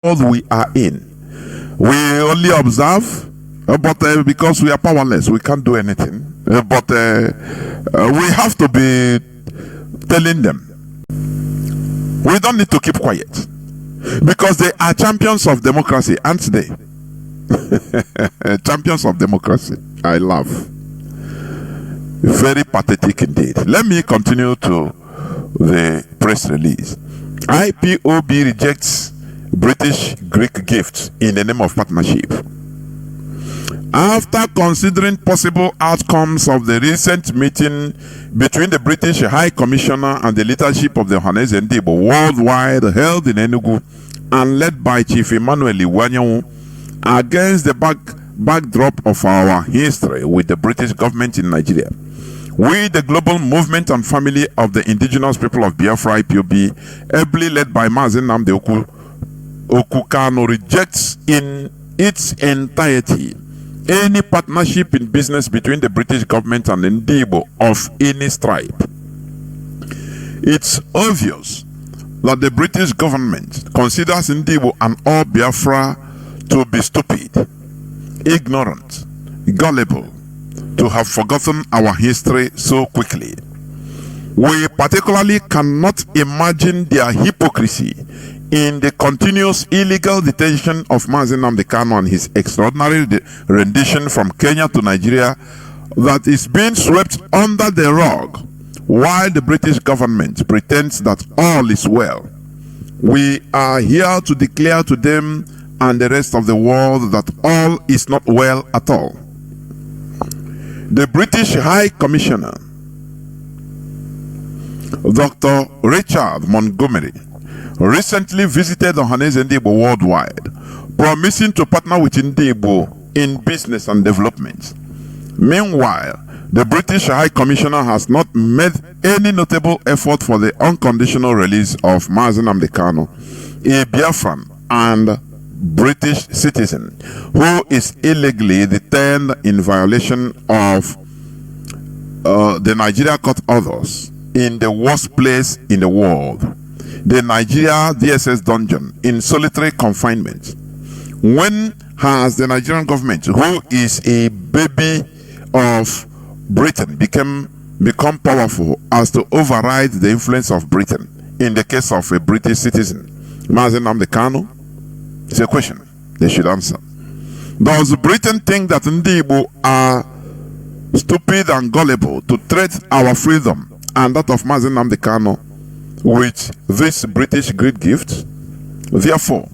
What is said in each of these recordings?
world we are in. We only observe, but because we are powerless, we can't do anything. But we have to be telling them. We don't need to keep quiet because they are champions of democracy, aren't they? Champions of democracy. I laugh. Very pathetic indeed. Let me continue to the press release. IPOB rejects British Greek gifts in the name of partnership. After considering possible outcomes of the recent meeting between the British High Commissioner and the leadership of the Ohaneze Ndigbo worldwide held in Enugu and led by Chief Emmanuel Iwanyanwu, against the backdrop of our history with the British government in Nigeria, we, the global movement and family of the indigenous people of Biafra IPOB, ably led by Mazi Okukano, rejects in its entirety any partnership in business between the British government and Ndigbo of any stripe. It's obvious that the British government considers Ndigbo and all Biafra to be stupid, ignorant, gullible, to have forgotten our history so quickly. We particularly cannot imagine their hypocrisy in the continuous illegal detention of Mazi Nnamdi Kanu and his extraordinary rendition from Kenya to Nigeria that is being swept under the rug while the British government pretends that all is well. We are here to declare to them and the rest of the world that all is not well at all. The British High Commissioner, Dr. Richard Montgomery, recently visited Ohaneze Ndigbo worldwide, promising to partner with Ndigbo in business and development. Meanwhile, the British High Commissioner has not made any notable effort for the unconditional release of Mazi Nnamdi Kanu, a Biafran and British citizen who is illegally detained in violation of the Nigeria court orders in the worst place in the world, the Nigeria DSS dungeon, in solitary confinement. When has the Nigerian government, who is a baby of Britain, become powerful as to override the influence of Britain in the case of a British citizen, Mazi Nnamdi Kanu? It's a question they should answer. Does Britain think that Ndigbo are stupid and gullible to trade our freedom and that of Mazi Nnamdi Kanu with this British great gift? Therefore,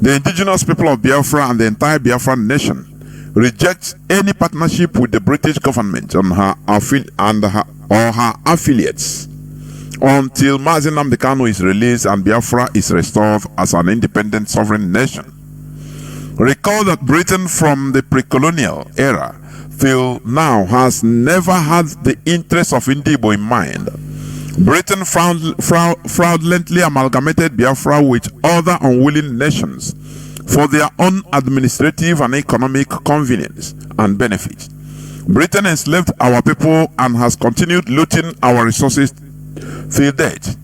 the indigenous people of Biafra and the entire Biafran nation reject any partnership with the British government and her affiliates until Mazi Nnamdi Kanu is released and Biafra is restored as an independent sovereign nation. Recall that Britain from the pre-colonial era till now has never had the interests of Ndigbo in mind. Britain fraudulently amalgamated Biafra with other unwilling nations for their own administrative and economic convenience and benefit. Britain enslaved our people and has continued looting our resources till date.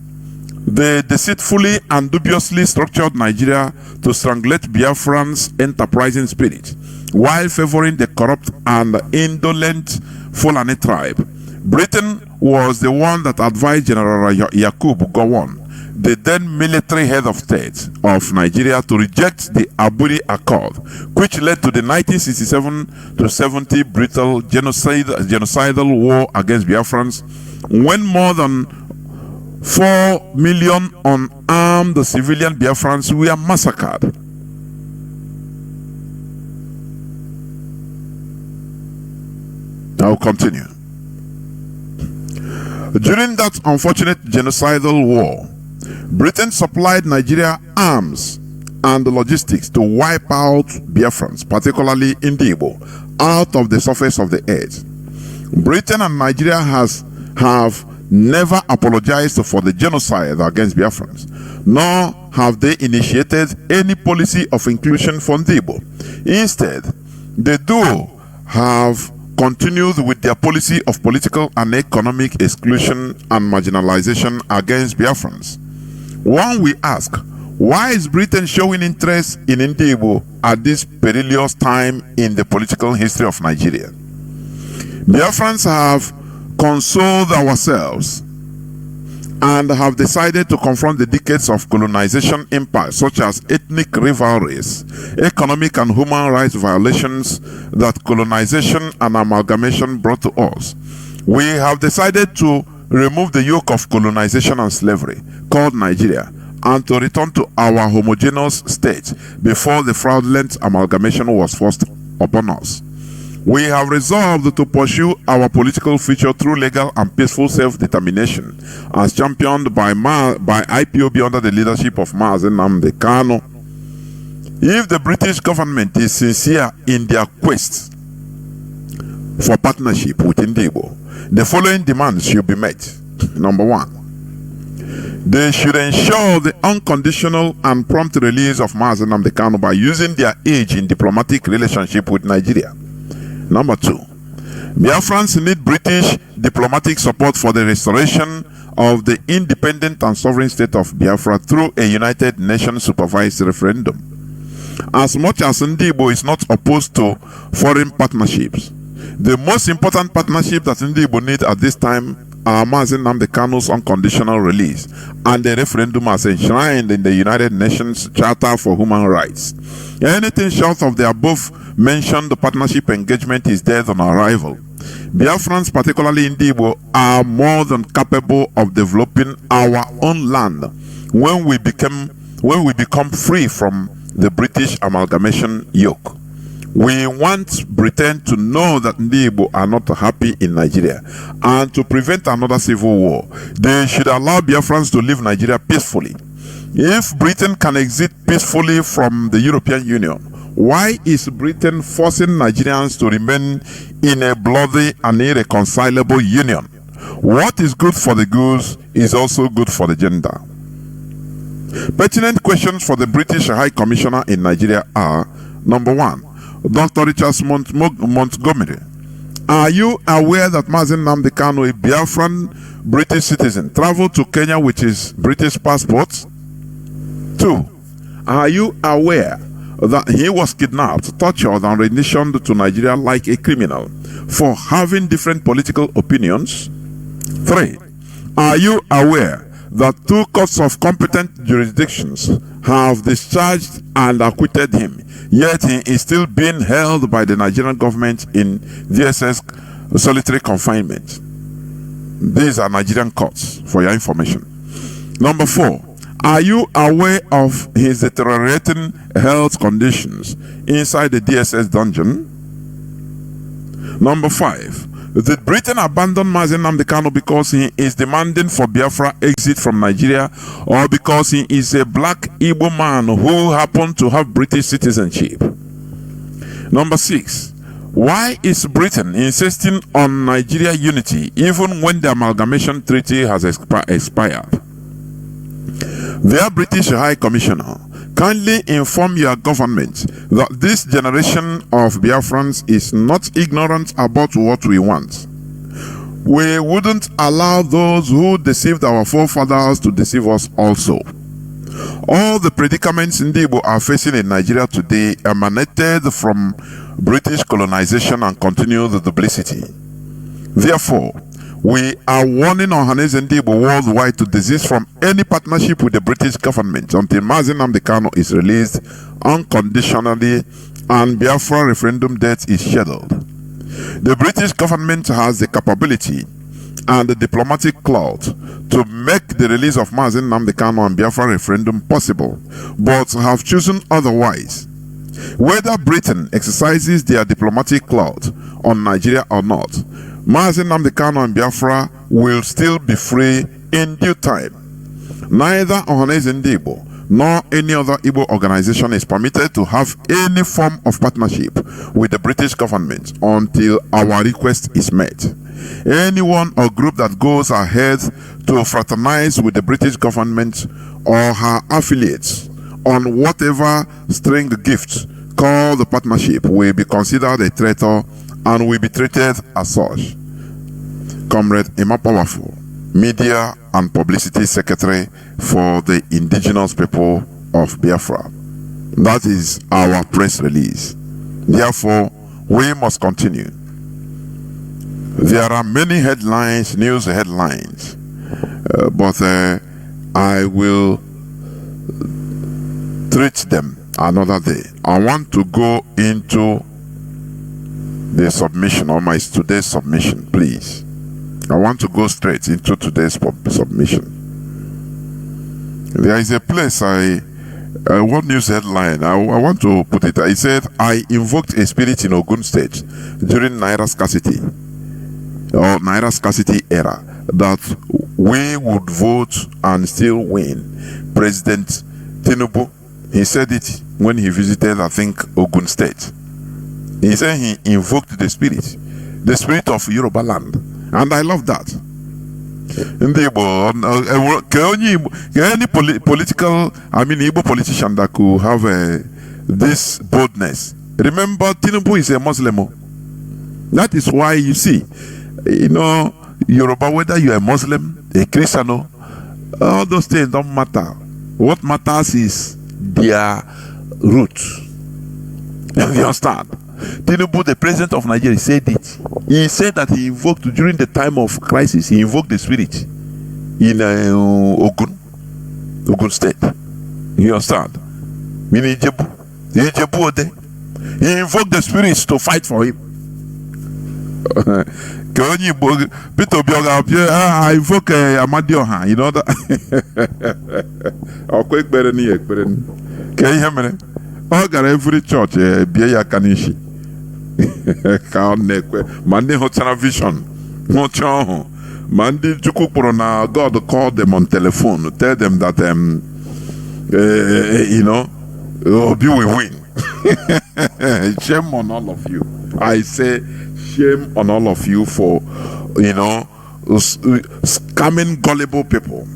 They deceitfully and dubiously structured Nigeria to strangulate Biafran's enterprising spirit while favoring the corrupt and indolent Fulani tribe. Britain was the one that advised General Yakub Gowon, the then military head of state of Nigeria, to reject the Aburi Accord, which led to the 1967-70 brutal genocidal war against Biafrans, when more than 4 million unarmed civilian Biafrans were massacred. I'll continue. During that unfortunate genocidal war, Britain supplied Nigeria arms and logistics to wipe out Biafrans, particularly Ndigbo, out of the surface of the earth. Britain and Nigeria have never apologized for the genocide against Biafrans, nor have they initiated any policy of inclusion for Ndigbo. Instead, the duo have continued with their policy of political and economic exclusion and marginalization against Biafrans. One we ask, Why is Britain showing interest in Ndi at this perilous time in the political history of Nigeria? Biafrans have consoled ourselves and have decided to confront the decades of colonization impacts such as ethnic rivalries, economic and human rights violations that colonization and amalgamation brought to us. We have decided to remove the yoke of colonization and slavery called Nigeria and to return to our homogeneous state before the fraudulent amalgamation was forced upon us. We have resolved to pursue our political future through legal and peaceful self-determination, as championed by IPOB under the leadership of Mazi Kano. If the British government is sincere in their quest for partnership with Ndi, the following demands should be met. Number 1, they should ensure the unconditional and prompt release of Mazi Kano by using their age in diplomatic relationship with Nigeria. Number 2, Biafrans need British diplomatic support for the restoration of the independent and sovereign state of Biafra through a United Nations supervised referendum. As much as Ndi is not opposed to foreign partnerships, the most important partnership that Ndi need at this time are Mazi Kano's unconditional release and the referendum as enshrined in the United Nations Charter for Human Rights. Anything short of the above mentioned partnership engagement is dead on arrival. Biafrans, particularly in Ndi, are more than capable of developing our own land when we become free from the British amalgamation yoke. We want Britain to know that Ndi are not happy in Nigeria, and to prevent another civil war, they should allow Biafrans to leave Nigeria peacefully. If Britain can exit peacefully from the European Union, why is Britain forcing Nigerians to remain in a bloody and irreconcilable union? What is good for the goose is also good for the gender. Pertinent questions for the British High Commissioner in Nigeria are: Number 1, Dr. Richard Montgomery, are you aware that Mazi Kano, a Biafran British citizen, traveled to Kenya with his British passport? 2, are you aware that he was kidnapped, tortured, and renditioned to Nigeria like a criminal for having different political opinions? 3, are you aware that 2 courts of competent jurisdictions have discharged and acquitted him, yet he is still being held by the Nigerian government in DSS solitary confinement? These are Nigerian courts, for your information. Number 4, are you aware of his deteriorating health conditions inside the DSS dungeon? Number 5, did Britain abandon Mazi Kano because he is demanding for Biafra exit from Nigeria, or because he is a black Igbo man who happened to have British citizenship? Number 6, why is Britain insisting on Nigeria unity even when the amalgamation treaty has expired? Dear British High Commissioner, kindly inform your government that this generation of Biafrans is not ignorant about what we want. We wouldn't allow those who deceived our forefathers to deceive us also. All the predicaments Ndi are facing in Nigeria today emanated from British colonization and continue the duplicity. Therefore, we are warning Ohanese Ndi worldwide to desist from any partnership with the British government until Mazi Kano is released unconditionally and Biafra referendum date is scheduled. The British government has the capability and the diplomatic clout to make the release of Mazi Kano and Biafra referendum possible, but have chosen otherwise. Whether Britain exercises their diplomatic clout on Nigeria or not, Mazi Kano and Biafra will still be free in due time. Neither Ohanese Ndi nor any other Igbo organization is permitted to have any form of partnership with the British government until our request is met. Anyone or group that goes ahead to fraternize with the British government or her affiliates on whatever string gift called the partnership will be considered a traitor and will be treated as such. Comrade Emma Powerful, Media and Publicity Secretary for the Indigenous People of Biafra. That is our press release. Therefore, we must continue. There are many headlines, news headlines, but I will treat them another day. I want to go into the submission, or my today's submission, please. I want to go straight into today's submission. There is a place one news headline, I want to put it. I said, I invoked a spirit in Ogun State during Naira scarcity, or Naira scarcity era, that we would vote and still win. President Chinedu, he said it when he visited, I think, Ogun State. He said he invoked the spirit of Yoruba land. And I love that. Any political, Igbo politician that could have this boldness. Remember, Chinedu is a Muslim. That is why you see, Yoruba, whether you are a Muslim, a Christian, all those things don't matter. What matters is their roots. You understand? Chinedu, the president of Nigeria, said it. He said that he invoked, during the time of crisis, he invoked the spirit in Ogun State. You understand? He invoked the spirits to fight for him. Peter Bioga, I invoke Amadioha, you know that. I'll quick better near. Can you hear me? I got every church, Biaya Kanishi. Mande Hotana Vision, Mocho, Mande Jukuporona, God called them on telephone to tell them that, we will win. Shame on all of you. I say, shame on all of you for, scamming gullible people.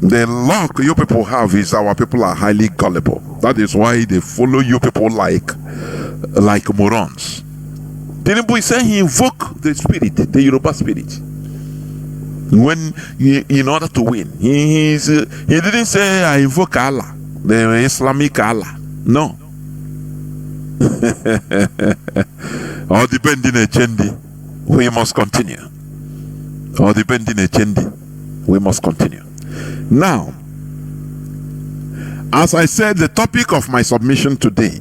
The luck you people have is our people are highly gullible. That is why they follow you people like morons. Chinedu is saying he invoked the spirit, the Yoruba spirit, when in order to win. He didn't say I invoke Allah, the Islamic Allah. No. Or depending a chendi, we must continue. Or depending a chendi, we must continue. Now, as I said, the topic of my submission today,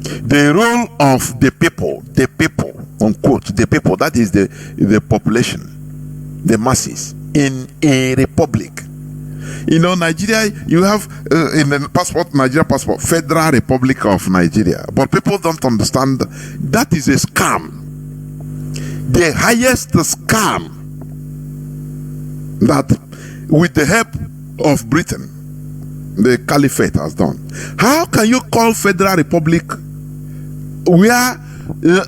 the role of the people, unquote, the people, that is the population, the masses, in a republic. Nigeria, you have in the passport, Nigeria passport, Federal Republic of Nigeria. But people don't understand that is a scam. The highest scam that, with the help of Britain, the Caliphate has done. How can you call Federal Republic where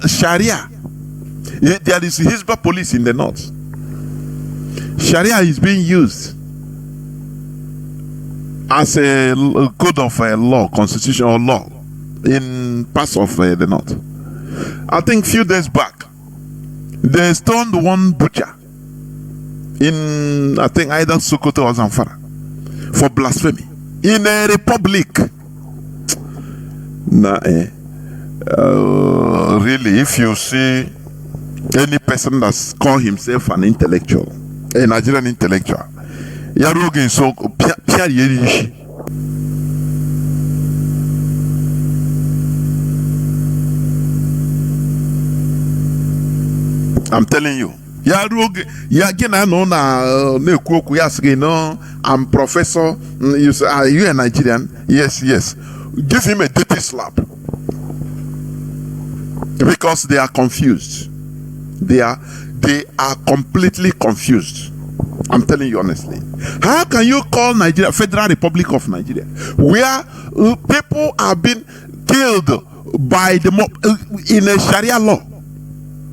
Sharia, there is Hizbah police in the north? Sharia is being used as a code of law, constitutional law in parts of the north. I think few days back, they stoned one butcher in, I think, either Sokoto or Zamfara for blasphemy in a republic. Really, if you see any person that's called himself an intellectual, a Nigerian intellectual, I'm telling you. I'm professor. You say, are you a Nigerian? Yes. Give him a dirty slap. Because they are confused. They are completely confused. I'm telling you honestly. How can you call Nigeria Federal Republic of Nigeria, where people are being killed by the mob in a Sharia law?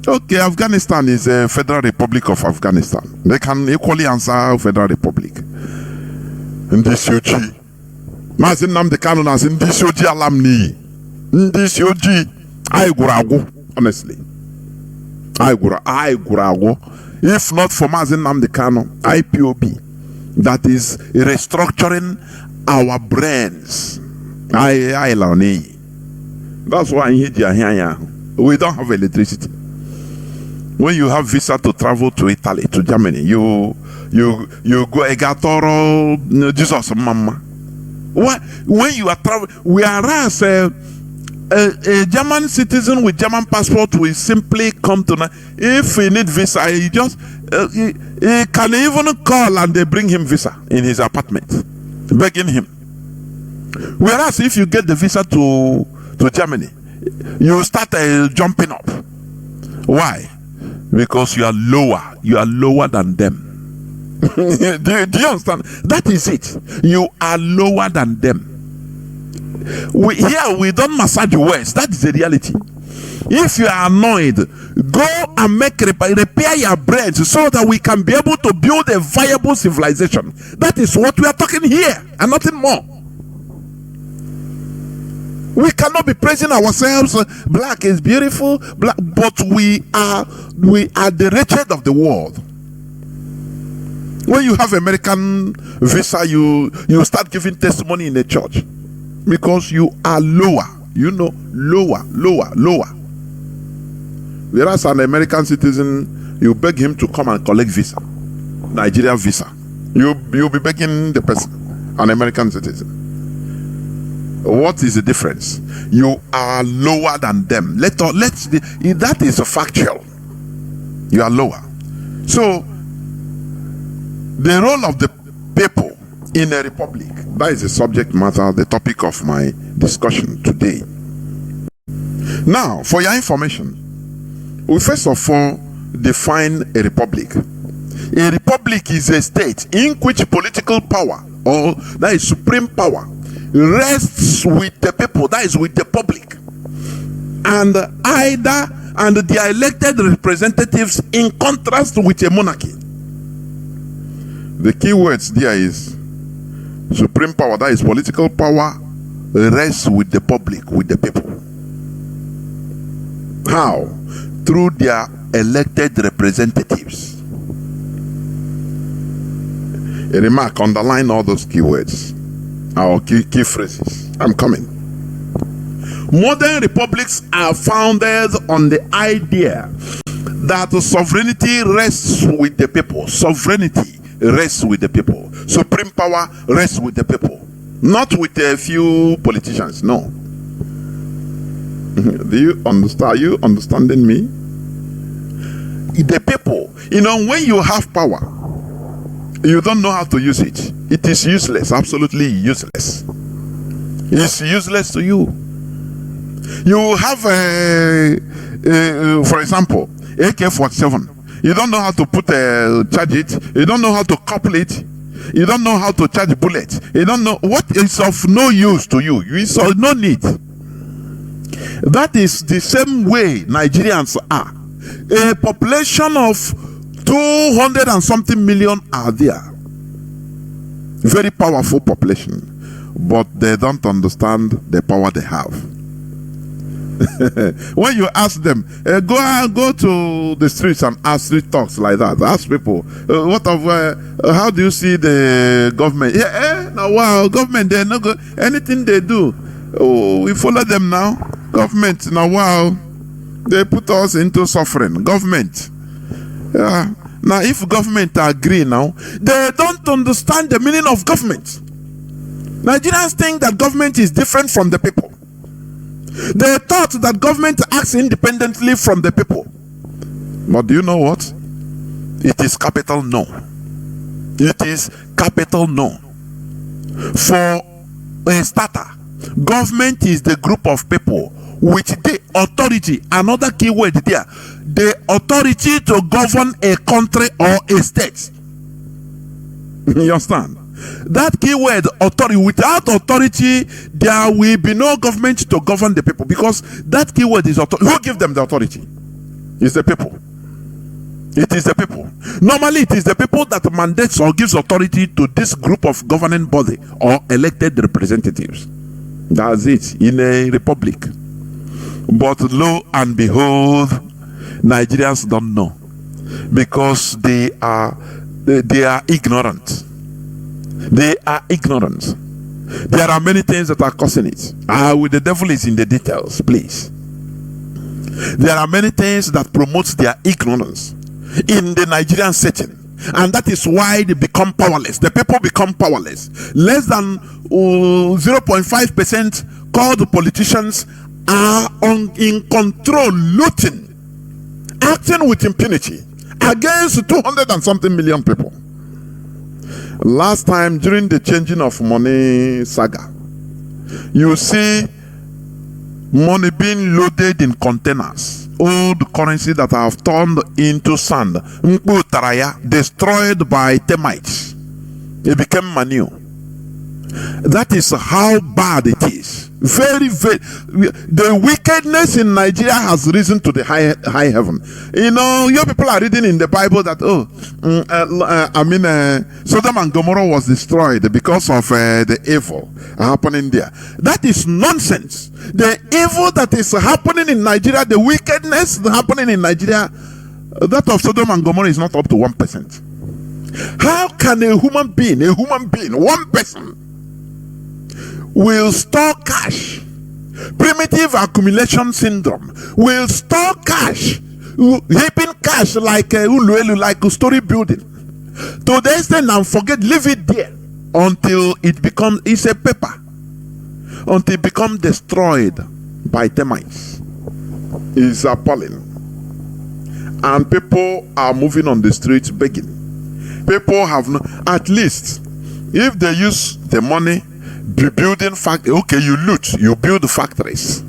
Okay, Afghanistan is a Federal Republic of Afghanistan. They can equally answer Federal Republic. In this UG, Mazi Nnamdi Kanu as in this UG alumni. In this UG, I gurago, honestly. I gurago. If not for Mazi Nnamdi Kanu, IPOB, that is restructuring our brains. That's why we don't have electricity. When you have visa to travel to Italy, to Germany, you go Egatoro Jesus Mama. When you are traveling, whereas a German citizen with German passport will simply come to, if he need visa, he just he can even call and they bring him visa in his apartment, begging him. Whereas if you get the visa to Germany, you start jumping up. Why? Because you are lower than them. do you understand? That is it. You are lower than them. Here we don't massage words. That is the reality. If you are annoyed, go and repair your brains so that we can be able to build a viable civilization. That is what we are talking here and nothing more. We cannot be praising ourselves. Black is beautiful, but we are the wretched of the world. When you have American visa, you start giving testimony in the church because you are lower. Lower. Whereas an American citizen, you beg him to come and collect visa, Nigeria visa. You'll be begging the person, an American citizen. What is the difference? You are lower than them. That is a factual. You are lower. So the role of the people in a republic, that is the subject matter, the topic of my discussion today. Now, for your information, we first of all define a republic. A republic is a state in which political power, or that is supreme power, rests with the people, that is with the public, and their elected representatives, in contrast with a monarchy. The key words there is supreme power, that is political power, rests with the public, with the people. How? Through their elected representatives. A remark, underline all those keywords. Our key phrases. I'm coming. Modern republics are founded on the idea that sovereignty rests with the people. Sovereignty rests with the people. Supreme power rests with the people, not with a few politicians. No. Do you understand? Are you understanding me? The people. When you have power, you don't know how to use it. It is useless, absolutely useless. It's useless to you. You have for example, AK-47. You don't know how to charge it. You don't know how to couple it. You don't know how to charge bullets. You don't know what is of no use to you. It's of no need. That is the same way Nigerians are. A population of 200 and something million are there. Very powerful population, but they don't understand the power they have. When you ask them, go to the streets and ask street talks like that. Ask people, how do you see the government? Wow, government, they're not good. Anything they do, we follow them now. Government, now wow, they put us into suffering. Government. Now, if government agree now, they don't understand the meaning of government. Nigerians think that government is different from the people. They thought that government acts independently from the people. But do you know what? It is capital no. It is capital no. For a starter, government is the group of people with the authority, another key word there, the authority to govern a country or a state. You understand? That key word, authority. Without authority, there will be no government to govern the people, because that key word is authority. Who gives them the authority? It's the people. It is the people. Normally, it is the people that mandates or gives authority to this group of governing body or elected representatives. That's it in a republic. But lo and behold, Nigerians don't know, because they are ignorant. They are ignorant. There are many things that are causing it. The devil is in the details, please. There are many things that promotes their ignorance in the Nigerian setting, and that is why they become powerless. The people become powerless. Less than 0.5% called politicians are in control, looting, acting with impunity against 200 and something million people. Last time during the changing of money saga, you see money being loaded in containers, old currency that have turned into sand, destroyed by termites. It became manure. That is how bad it is. Very, very. The wickedness in Nigeria has risen to the high heaven. You know, your people are reading in the Bible that Sodom and Gomorrah was destroyed because of the evil happening there. That is nonsense. The evil that is happening in Nigeria, the wickedness happening in Nigeria, that of Sodom and Gomorrah is not up to 1%. How can a human being, one person, will store cash? Primitive accumulation syndrome will store cash, heaping cash like a story building, to the extent and forget, leave it there until it becomes, it's a paper, until it becomes destroyed by termites. It's appalling. And people are moving on the streets begging. People have no, at least if they use the money building okay, you loot, you build factories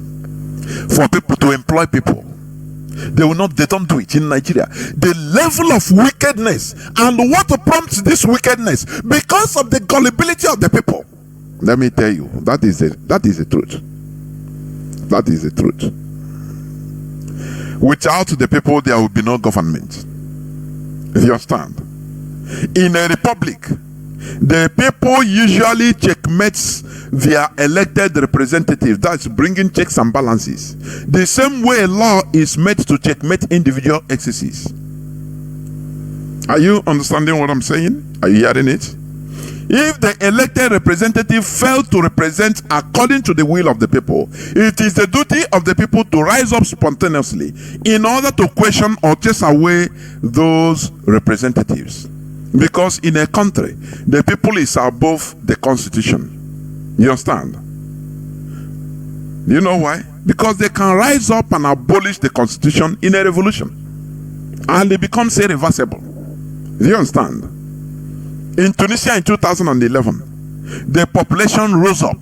for people to employ people. They don't do it in Nigeria. The level of wickedness, and what prompts this wickedness? Because of the gullibility of the people. Let me tell you, that is the truth. That is the truth. Without the people, there will be no government. You understand? In a republic, the people usually checkmates their elected representatives. That's bringing checks and balances. The same way law is made to checkmate individual excesses. Are you understanding what I'm saying? Are you hearing it? If the elected representative failed to represent according to the will of the people, it is the duty of the people to rise up spontaneously in order to question or chase away those representatives. Because in a country, the people is above the constitution. You understand? You know why? Because they can rise up and abolish the constitution in a revolution, and it becomes irreversible. You understand? In Tunisia in 2011, the population rose up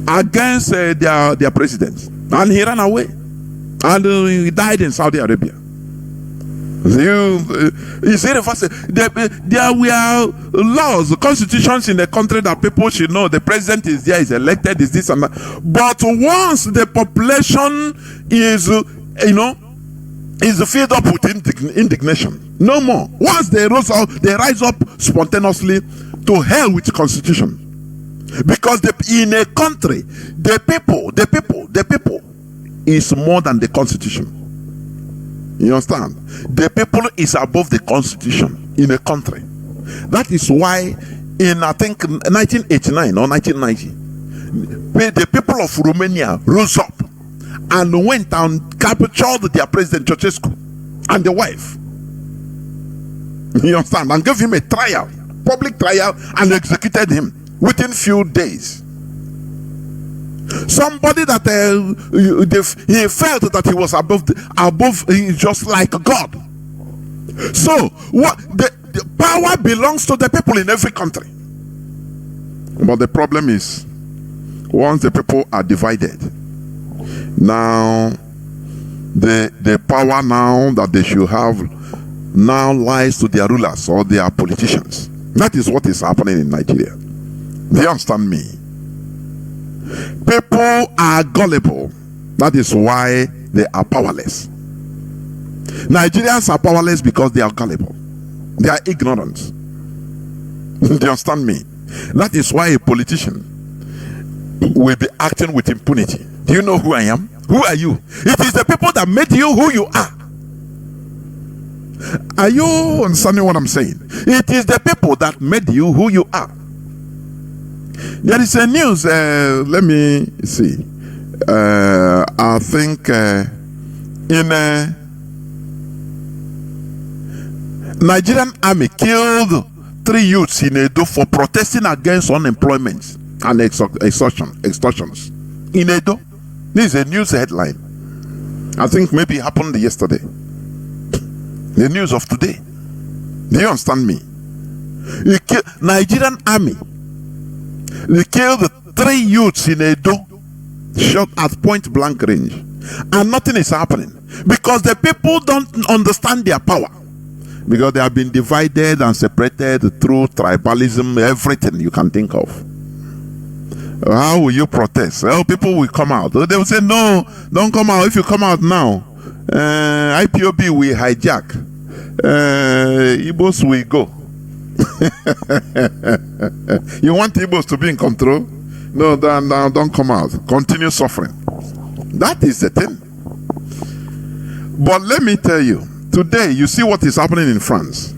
against their president, and he ran away, and he died in Saudi Arabia. It's irreversible. There were laws, constitutions in the country that people should know. The president is there, is elected, is this and that. But once the population is, is filled up with indignation, no more. Once they rise up spontaneously, to hell with the constitution. Because in a country, the people is more than the constitution. You understand? The people is above the constitution in a country. That is why in, I think, 1989 or 1990, the people of Romania rose up and went and captured their president Ceausescu and the wife. You understand? And gave him a trial, public trial, and executed him within few days. Somebody that he felt that he was above just like God. So what the power belongs to the people in every country. But the problem is, once the people are divided, now the power now that they should have now lies to their rulers or their politicians. That is what is happening in Nigeria. Do you understand me? People are gullible. That is why they are powerless. Nigerians are powerless because they are gullible. They are ignorant. Do you understand me? That is why a politician will be acting with impunity. Do you know who I am? Who are you? It is the people that made you who you are. Are you understanding what I'm saying? It is the people that made you who you are. There is a news. Let me see. I think in Nigerian army killed 3 youths in Edo for protesting against unemployment and extortions. In Edo, this is a news headline. I think maybe it happened yesterday. The news of today. Do you understand me? Nigerian army. They killed 3 youths in Edo, shot at point blank range, and nothing is happening because the people don't understand their power, because they have been divided and separated through tribalism, everything you can think of. How will you protest? Well, people will come out. They will say, no, don't come out. If you come out now, IPOB will hijack. Igbos will go. You want Igbos to be in control? No, don't come out. Continue suffering. That is the thing. But let me tell you, today you see what is happening in France.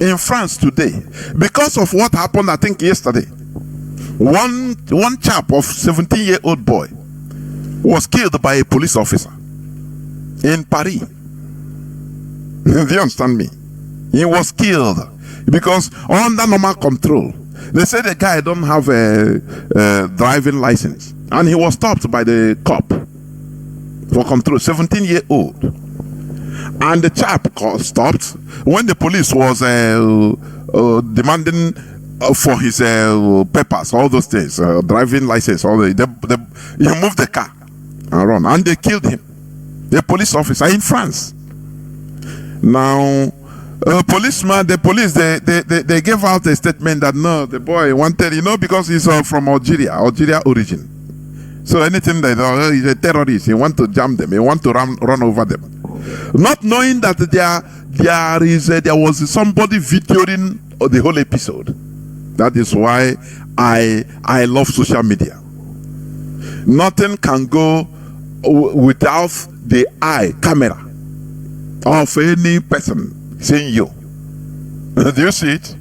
In France today, because of what happened, I think yesterday, one chap of 17-year-old boy was killed by a police officer in Paris. Do you understand me? He was killed because under normal control, they say the guy don't have a driving license, and he was stopped by the cop for control. 17-year-old, and the chap stopped when the police was demanding for his papers, all those things, driving license, all he moved the car and run, and they killed him. The police officer in France. Now, policeman, the police, they gave out a statement that no, the boy wanted, because he's from Algeria origin. So anything that he's a terrorist, he want to jam them, he want to run over them, not knowing that there was somebody videoing the whole episode. That is why I love social media. Nothing can go without the camera of any person seeing you. Do you see it?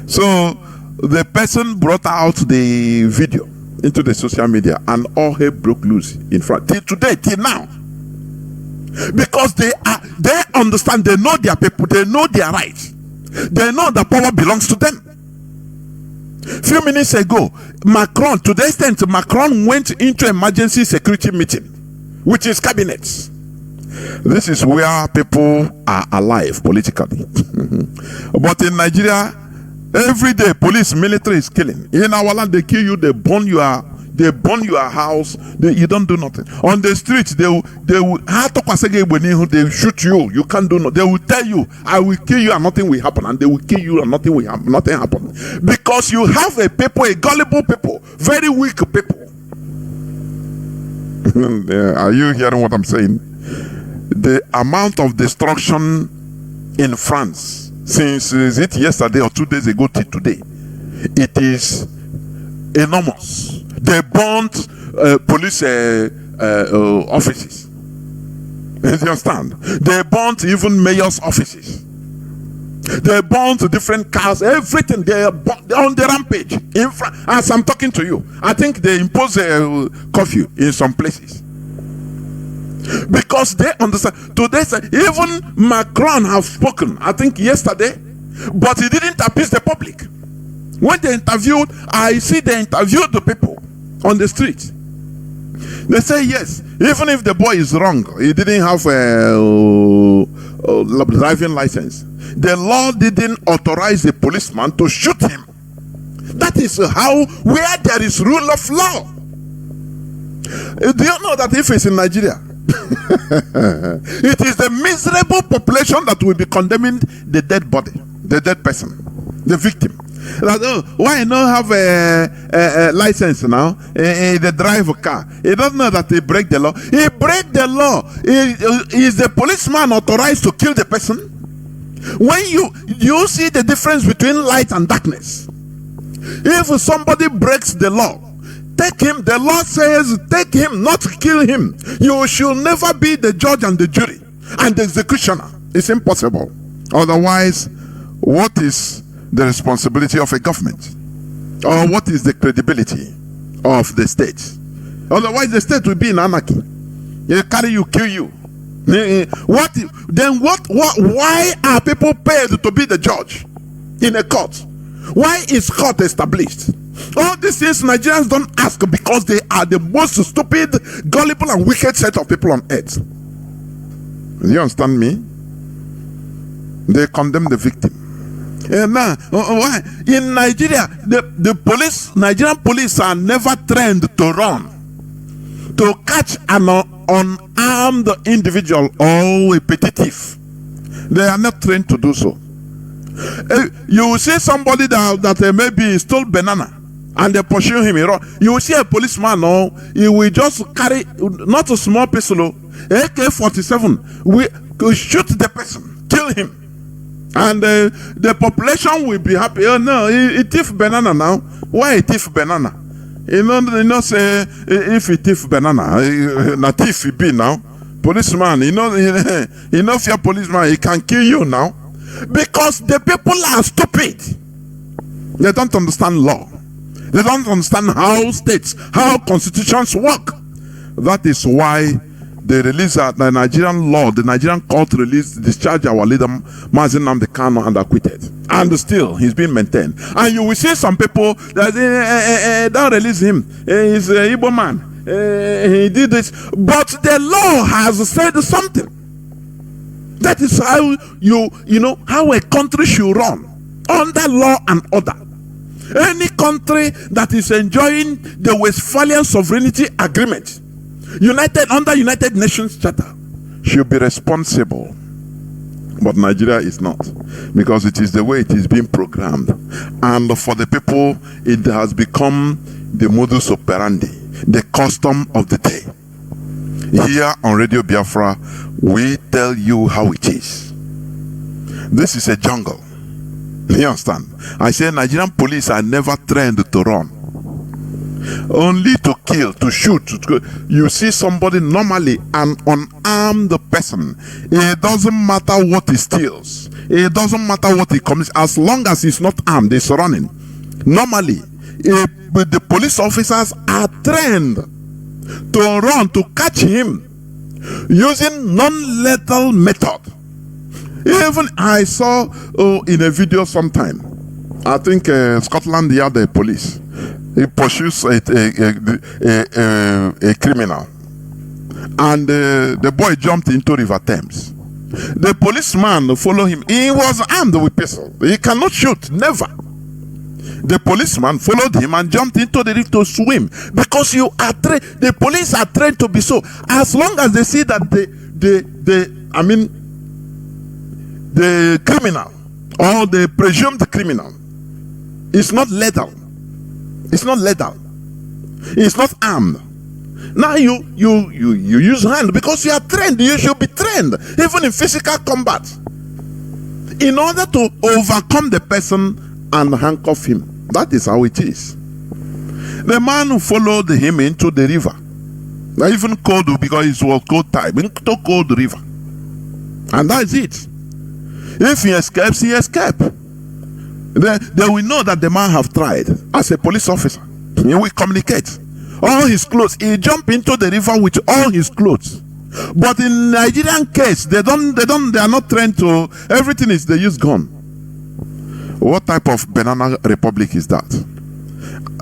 So the person brought out the video into the social media, and all hell broke loose in front till today, till now, because they understand, they know their people, they know their rights, they know the power belongs to them. Few minutes ago, to the extent Macron went into emergency security meeting with his cabinets. This is where people are alive politically. But in Nigeria, every day police, military is killing. In our land, they kill you, they burn your house, you don't do nothing. On the street, they will shoot you, you can't do nothing. They will tell you, I will kill you and nothing will happen, and they will kill you and nothing happen. Because you have a people, a gullible people, very weak people. Are you hearing what I'm saying? The amount of destruction in France since yesterday or 2 days ago till today, it is enormous. They burnt police offices. You understand? They burnt even mayor's offices. They burnt different cars, everything. They are on the rampage. As I'm talking to you, I think they impose a curfew in some places, because they understand. Today, even Macron have spoken, I think yesterday, but he didn't appease the public. When they interviewed, I see they interviewed the people on the street. They say yes, even if the boy is wrong, he didn't have a driving license, the law didn't authorize the policeman to shoot him. That is where there is rule of law. Do you know that if it's in Nigeria, it is the miserable population that will be condemning the dead body, the dead person, the victim. Like, why not have a license now? They drive a car. He doesn't know that he break the law. He break the law. Is the policeman authorized to kill the person? When you see the difference between light and darkness. If somebody breaks the law, take him. The law says take him, not kill him. You should never be the judge and the jury and the executioner. It's impossible. Otherwise, what is the responsibility of a government? Or what is the credibility of the state? Otherwise, the state will be in anarchy. They carry you, kill you. What then? Why are people paid to be the judge in a court? Why is court established? All these things Nigerians don't ask because they are the most stupid, gullible, and wicked set of people on earth. You understand me? They condemn the victim. Now, why? In Nigeria, the police, Nigerian police are never trained to run, to catch an unarmed individual or a petty thief. They are not trained to do so. You will see somebody that maybe stole banana and they pursue him. You will see a policeman, he will just carry not a small pistol, AK-47. We shoot the person, kill him. And the population will be happy. Oh no, he thief banana now. Why he thief banana? You know, say if he thief banana, na thief he be now. Policeman, you know if you're a policeman, he can kill you now. Because the people are stupid. They don't understand law. They don't understand how states, how constitutions work. That is why they release the Nigerian law, the Nigerian court released, discharge our leader Mazi and acquitted. And still, he's being maintained. And you will see some people that don't release him. He's an Igbo man. He did this. But the law has said something. That is how you know how a country should run. Under law and order. Any country that is enjoying the Westphalian Sovereignty Agreement, under United Nations Charter, should be responsible. But Nigeria is not, because it is the way it is being programmed. And for the people, it has become the modus operandi, the custom of the day. Here on Radio Biafra, we tell you how it is. This is a jungle. You understand? I say Nigerian police are never trained to run. Only to kill, to shoot. You see somebody normally, an unarmed person. It doesn't matter what he steals. It doesn't matter what he commits. As long as he's not armed, he's running. Normally, the police officers are trained to run, to catch him using non-lethal method. Even I saw in a video sometime, I think Scotland, they had the police. He pursues a criminal, and the boy jumped into River Thames. The policeman followed him. He was armed with pistol. He cannot shoot, never. The policeman followed him and jumped into the river to swim, because you are trained. The police are trained to be so. As long as they see that the criminal or the presumed criminal is not lethal. It's not lethal. It's not armed. Now you use hand because you are trained. You should be trained, even in physical combat, in order to overcome the person and handcuff him. That is how it is. The man who followed him into the river, even cold, because it was cold time, into cold river, and that is it. If he escapes, he escapes. They will know that the man have tried. As a police officer, he will communicate. All his clothes, he jump into the river with all his clothes. But in Nigerian case, they are not trained to. Everything is, they use gun. What type of banana republic is that?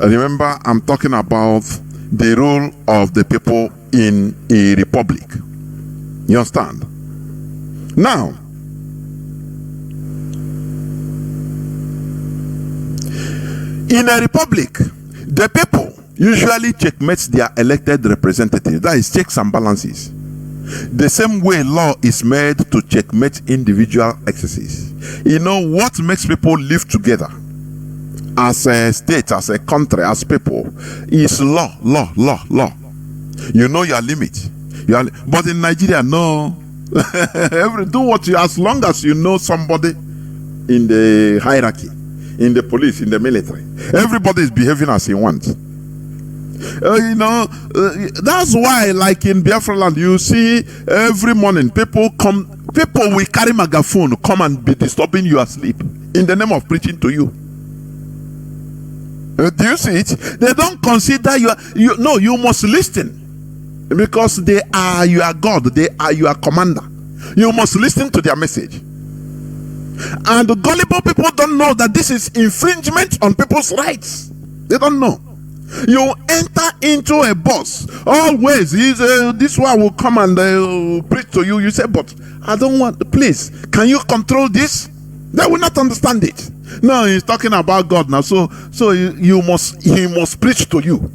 Remember, I'm talking about the role of the people in a republic. You understand? Now, in a republic, the people usually checkmate their elected representatives. That is checks and balances. The same way law is made to checkmate individual excesses. You know what makes people live together as a state, as a country, as people is law. You know your limit. But in Nigeria, no. Do what you, as long as you know somebody in the hierarchy, in the police, in the military. Everybody is behaving as he wants. That's why, like in Biafra land, you see every morning people will carry megaphone, come and be disturbing your sleep in the name of preaching to you. Do you see it? They don't consider you must listen, because they are your God, they are your commander. You must listen to their message. And the gullible people don't know that this is infringement on people's rights. They don't know. You enter into a bus, always this one will come and preach to you. You say, but I don't want, please, can you control this? They will not understand it. No, he's talking about God now, so he must preach to you.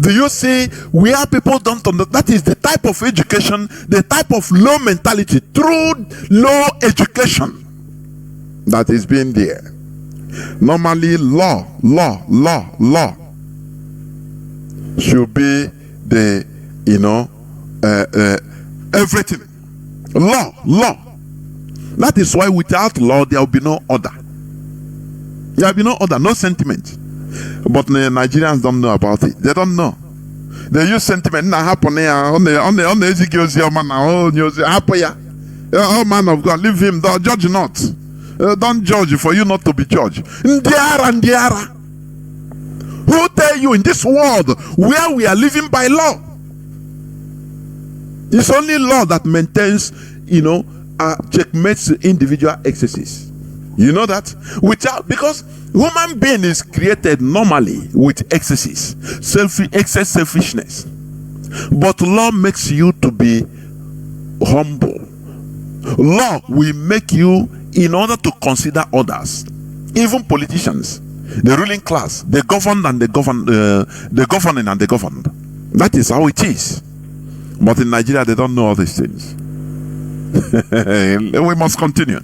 Do you see where people don't understand? That is the type of education, the type of low mentality, through low education, that is being there. Normally, law should be the, everything. Law. That is why without law, there will be no order. There will be no order, no sentiment. But the Nigerians don't know about it. They don't know. They use sentiment. Oh, man of God, leave him. Don't judge not. Don't judge for you not to be judged. Ndiara. Who tell you in this world where we are living by law? It's only law that maintains, checkmates individual excesses. You know that? Because human being is created normally with excesses, excess selfishness. But law makes you to be humble. Law will make you, in order to consider others, even politicians, the ruling class, the governed and the governing and the governed. That is how it is. But in Nigeria, they don't know all these things. We must continue.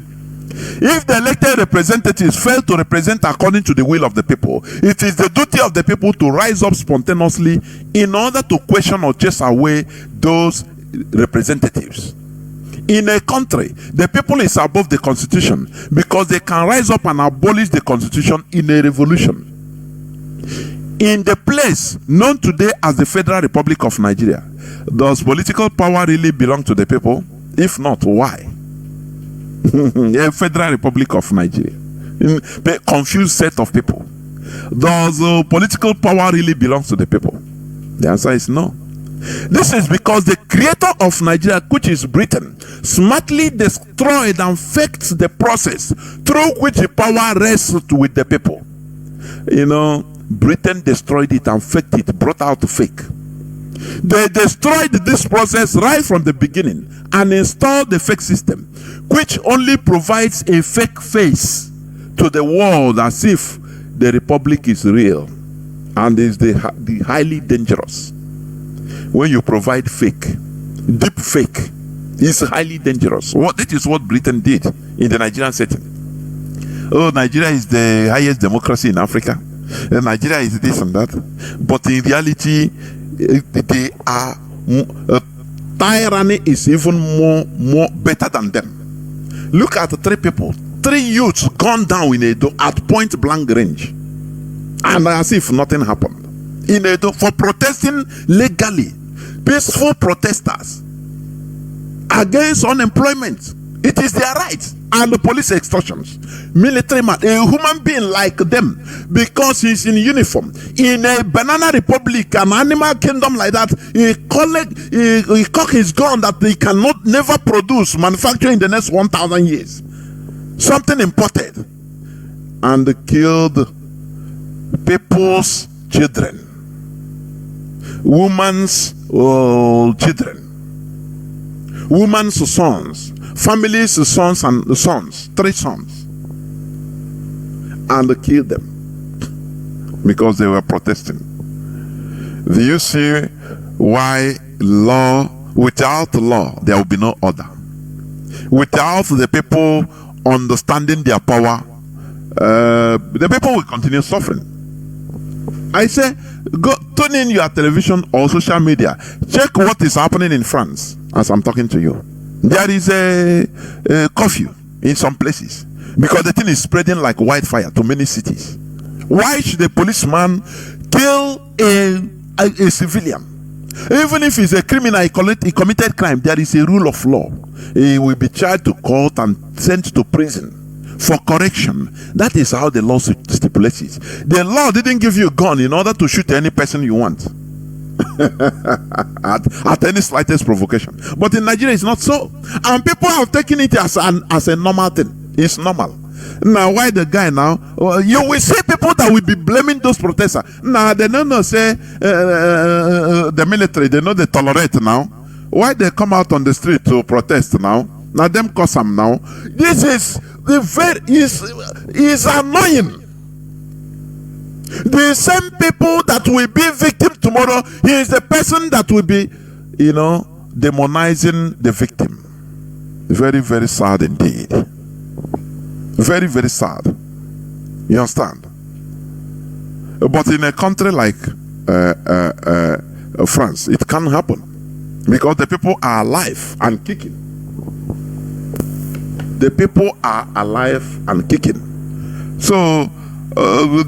If the elected representatives fail to represent according to the will of the people, it is the duty of the people to rise up spontaneously in order to question or chase away those representatives. In a country, the people is above the constitution because they can rise up and abolish the constitution in a revolution. In the place known today as the Federal Republic of Nigeria, does political power really belong to the people? If not, why? The Federal Republic of Nigeria. A confused set of people. Does political power really belong to the people? The answer is no. This is because the creator of Nigeria, which is Britain, smartly destroyed and faked the process through which the power rests with the people. Britain destroyed it and faked it, brought out the fake. They destroyed this process right from the beginning and installed the fake system, which only provides a fake face to the world as if the republic is real, and is the highly dangerous. When you provide fake, deep fake, is highly dangerous. That is what Britain did in the Nigerian setting. Oh, Nigeria is the highest democracy in Africa. Nigeria is this and that. But in reality, they are tyranny is even more better than them. Look at the three youths gone down in Edo at point blank range, and as if nothing happened in Edo for protesting legally, peaceful protesters against unemployment. It is their right. And the police extortions, military man, a human being like them, because he's in uniform in a banana republic, an animal kingdom like that, he cock his gun that they cannot never produce, manufacture in the next 1,000 years, something imported, and killed people's children, women's children, women's sons, families, sons, 3 sons, and killed them because they were protesting. Do you see why without law there will be no order? Without the people understanding their power, the people will continue suffering. I say, go turn in your television or social media, check what is happening in France as I'm talking to you. There is a curfew in some places because the thing is spreading like wildfire to many cities. Why should a policeman kill a civilian? Even if he's a criminal, he committed crime, there is a rule of law. He will be charged to court and sent to prison for correction. That is how the law stipulates it. The law didn't give you a gun in order to shoot any person you want at any slightest provocation. But in Nigeria, it's not so, and people have taken it as a normal thing. It's normal. Now, why the guy now? You will see people that will be blaming those protesters. Now, they don't know, say, the military, they know they tolerate now. Why they come out on the street to protest now? Now, them cause them now. This is is annoying. The same people that will be victim tomorrow, he is the person that will be, demonizing the victim. Very, very sad indeed. Very, very sad. You understand? But in a country like France, it can happen because the people are alive and kicking. The people are alive and kicking. So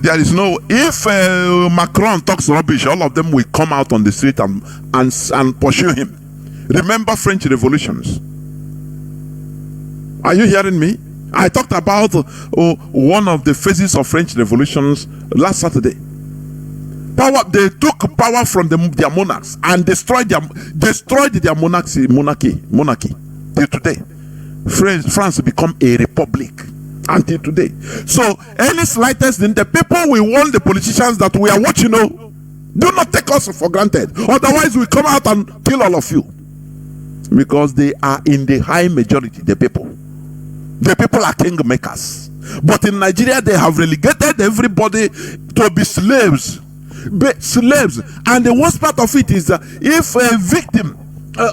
there is no. If Macron talks rubbish, all of them will come out on the street and pursue him. Remember French revolutions. Are you hearing me? I talked about one of the phases of French revolutions last Saturday. They took power from their monarchs and destroyed their monarchy till today. France become a republic until today. So any slightest thing, the people will warn the politicians that we are watching. Do not take us for granted, otherwise we come out and kill all of you, because they are in the high majority. The people are kingmakers. But in Nigeria, they have relegated everybody to be slaves. And the worst part of it is that if a victim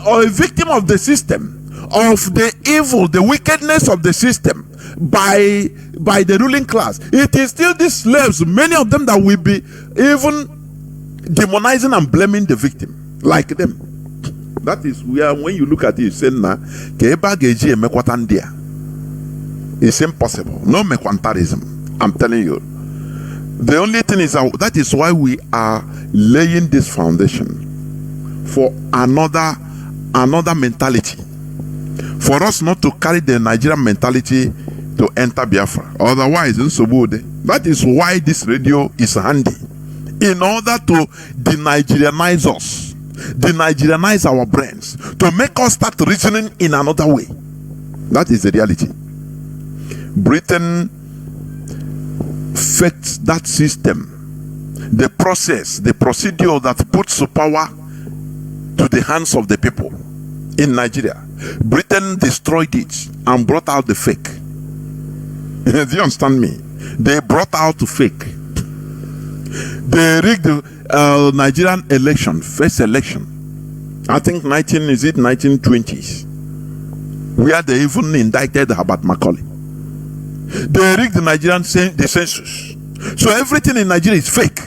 or a victim of the system, of the evil, the wickedness of the system by the ruling class, it is still these slaves, many of them, that will be even demonizing and blaming the victim like them. That is where, when you look at it, you say, it's impossible. No mekwantarism. I'm telling you. The only thing is that is why we are laying this foundation for another mentality. For us not to carry the Nigerian mentality to enter Biafra. Otherwise, that is why this radio is handy. In order to de-Nigerianize us, de-Nigerianize our brains, to make us start reasoning in another way. That is the reality. Britain faked that system, the process, the procedure that puts power to the hands of the people in Nigeria. Britain destroyed it and brought out the fake. Do you understand me? They brought out the fake. They rigged the Nigerian election, first election. I think 1920s, where they even indicted Herbert Macaulay. They rigged the Nigerian census. So everything in Nigeria is fake.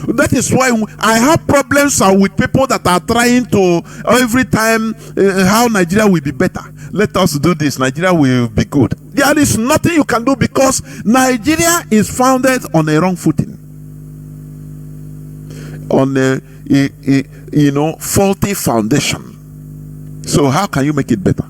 That is why I have problems with people that are trying to every time how Nigeria will be better. Let us do this. Nigeria will be good. There is nothing you can do, because Nigeria is founded on a wrong footing, on a faulty foundation. So how can you make it better?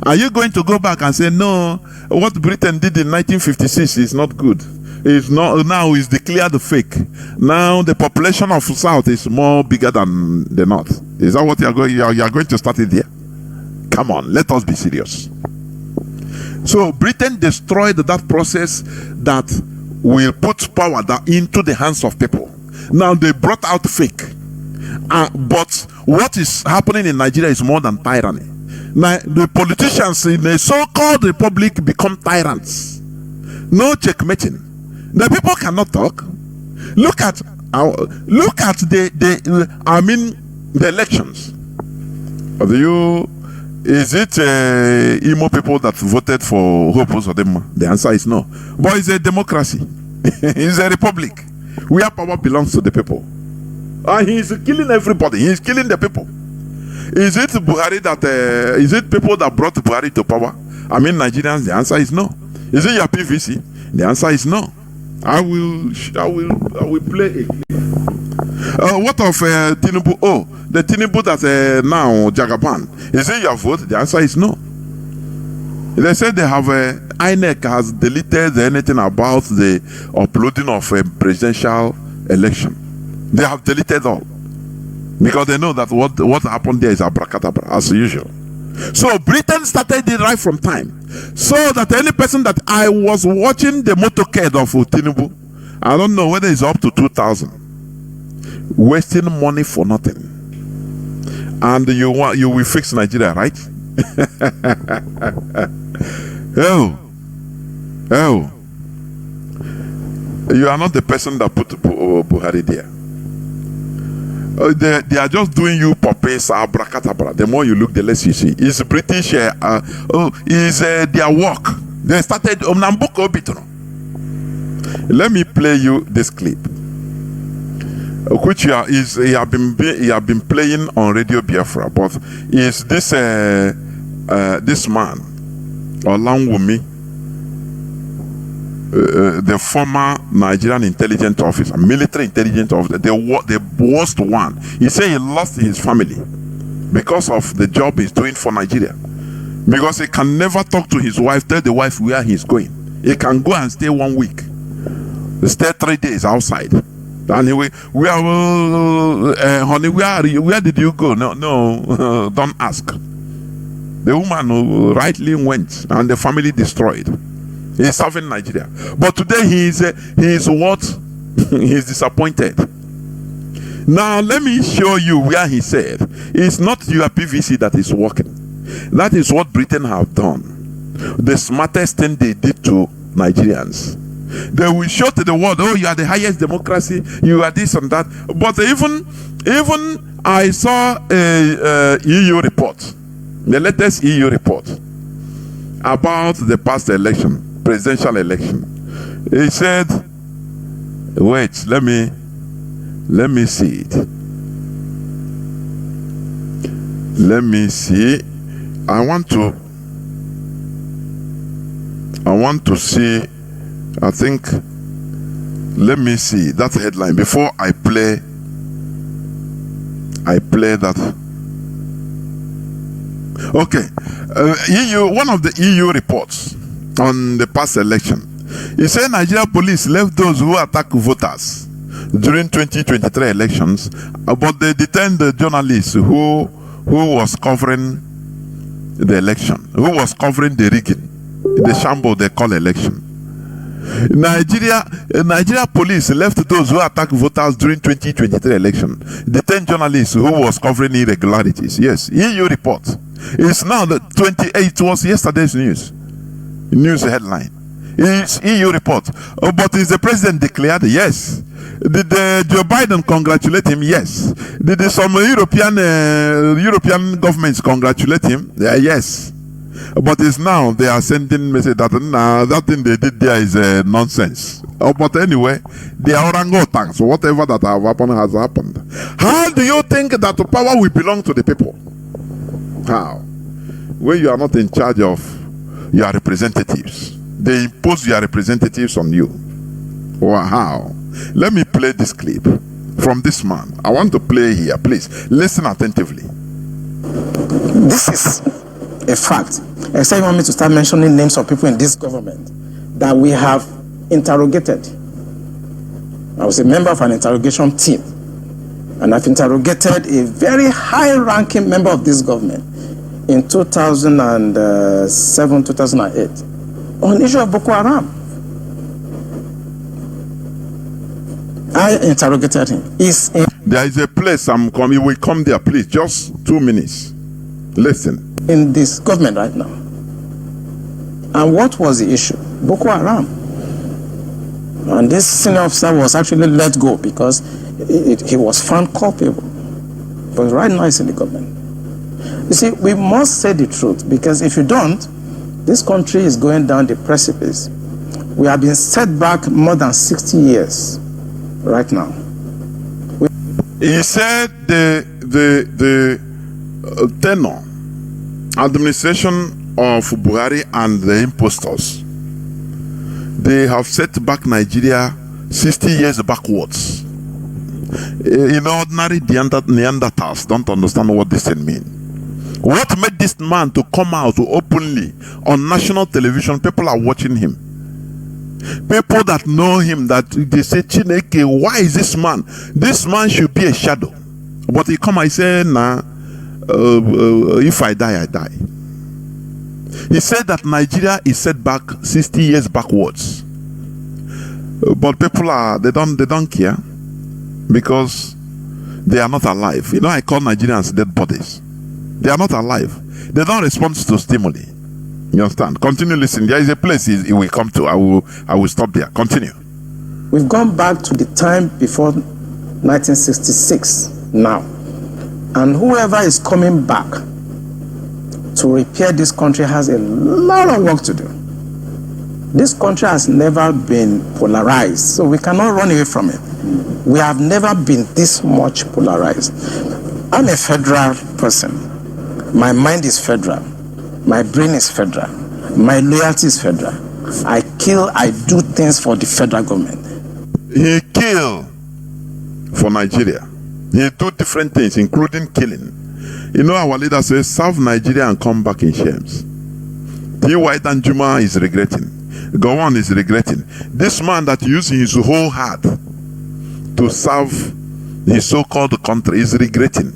Are you going to go back and say, no, what Britain did in 1956 is not good? It's not, now is declared fake. Now the population of South is more bigger than the North. Is that what you are going to start it here? Come on, let us be serious. So Britain destroyed that process that will put power into the hands of people. Now they brought out fake. But what is happening in Nigeria is more than tyranny. Now, the politicians in a so-called republic become tyrants. No checkmating. The people cannot talk. Look at the elections. Is it Imo people that voted for Hope Uzodimma? The answer is no. But it's a democracy. It's a republic where power belongs to the people. And he is killing everybody. He is killing the people. Is it Buhari that? Is it people that brought Buhari to power? I mean, Nigerians. The answer is no. Is it your PVC? The answer is no. I will play a clip. What of Tinubu? Oh, the Tinubu that now Jagaban. Is it your vote? The answer is no. They said they have INEC has deleted anything about the uploading of a presidential election. They have deleted all. Because they know that what happened there is abracadabra, as usual. So Britain started it right from time. So that any person that I was watching the motorcade of Tinubu, I don't know whether it's up to 2,000, wasting money for nothing. And you will fix Nigeria, right? Oh, you are not the person that put Buhari there. They are just doing you puppies, abracadabra. The more you look, the less you see. It's British. Is their work. They started Nambuko Bitono. Let me play you this clip, which he have been playing on Radio Biafra. But is this this man, Olawumi, the former Nigerian intelligence officer, military intelligence officer, the worst one. He said he lost his family because of the job he's doing for Nigeria. Because he can never talk to his wife, tell the wife where he's going. He can go and stay 1 week, stay 3 days outside. Anyway, honey, where did you go? No, don't ask. The woman rightly went and the family destroyed. He's serving Nigeria. But today he is what? He is disappointed. Now let me show you where he said it's not your PVC that is working. That is what Britain have done. The smartest thing they did to Nigerians. They will show to the world, oh, you are the highest democracy, you are this and that. But even I saw a EU report, the latest EU report about the past election, presidential election. He said, wait, let me see it. Let me see. I want to see. I think, let me see that headline before I play that. Okay, one of the EU reports on the past election, it said Nigeria police left those who attacked voters during 2023 elections, but they detained the journalist who was covering the election, who was covering the rigging, the shambles they call election. Nigeria police left those who attacked voters during 2023 election, detained journalists who was covering irregularities. Yes, EU report. It's now the 28th. It was yesterday's news headline. It's EU report. But is the president declared? Yes. Did Joe Biden congratulate him? Yes. Did some European governments congratulate him? Yes. But it's now they are sending message that that thing they did there is nonsense. But anyway, they are orangutans. So whatever that have happened has happened. How do you think that the power will belong to the people? How? When you are not in charge of your representatives, they impose your representatives on you. Or how? Let me play this clip from this man. I want to play here. Please listen attentively. This is a fact. Except you want me to start mentioning names of people in this government that we have interrogated. I was a member of an interrogation team, and I've interrogated a very high-ranking member of this government in 2007, 2008 on the issue of Boko Haram. I interrogated him. There is a place I'm coming. We come there, please. Just 2 minutes. Listen. In this government right now. And what was the issue? Boko Haram. And this senior officer was actually let go because he was found culpable. But right now he's in the government. You see, we must say the truth, because if you don't, this country is going down the precipice. We have been set back more than 60 years right now. He said the tenor administration of Buhari and the impostors, they have set back Nigeria 60 years backwards. In ordinary Neanderthals don't understand what this thing means. What made this man to come out openly on national television? People are watching him. People that know him, that they say, Chineke, why is this man? This man should be a shadow. But he come and say, nah, if I die, I die. He said that Nigeria is set back 60 years backwards. But people they don't care because they are not alive. You know, I call Nigerians dead bodies. They are not alive. They don't respond to stimuli. You understand? Continue listening. There is a place it will come to. I will stop there. Continue. We've gone back to the time before 1966 now. And whoever is coming back to repair this country has a lot of work to do. This country has never been polarized, so we cannot run away from it. We have never been this much polarized. I'm a federal person. My mind is federal. My brain is federal. My loyalty is federal. I do things for the federal government. He kill for Nigeria. He do different things, including killing. You know, our leader says, serve Nigeria and come back in shames. T.Y. Danjuma is regretting. Gowon is regretting. This man that used his whole heart to serve his so-called country is regretting.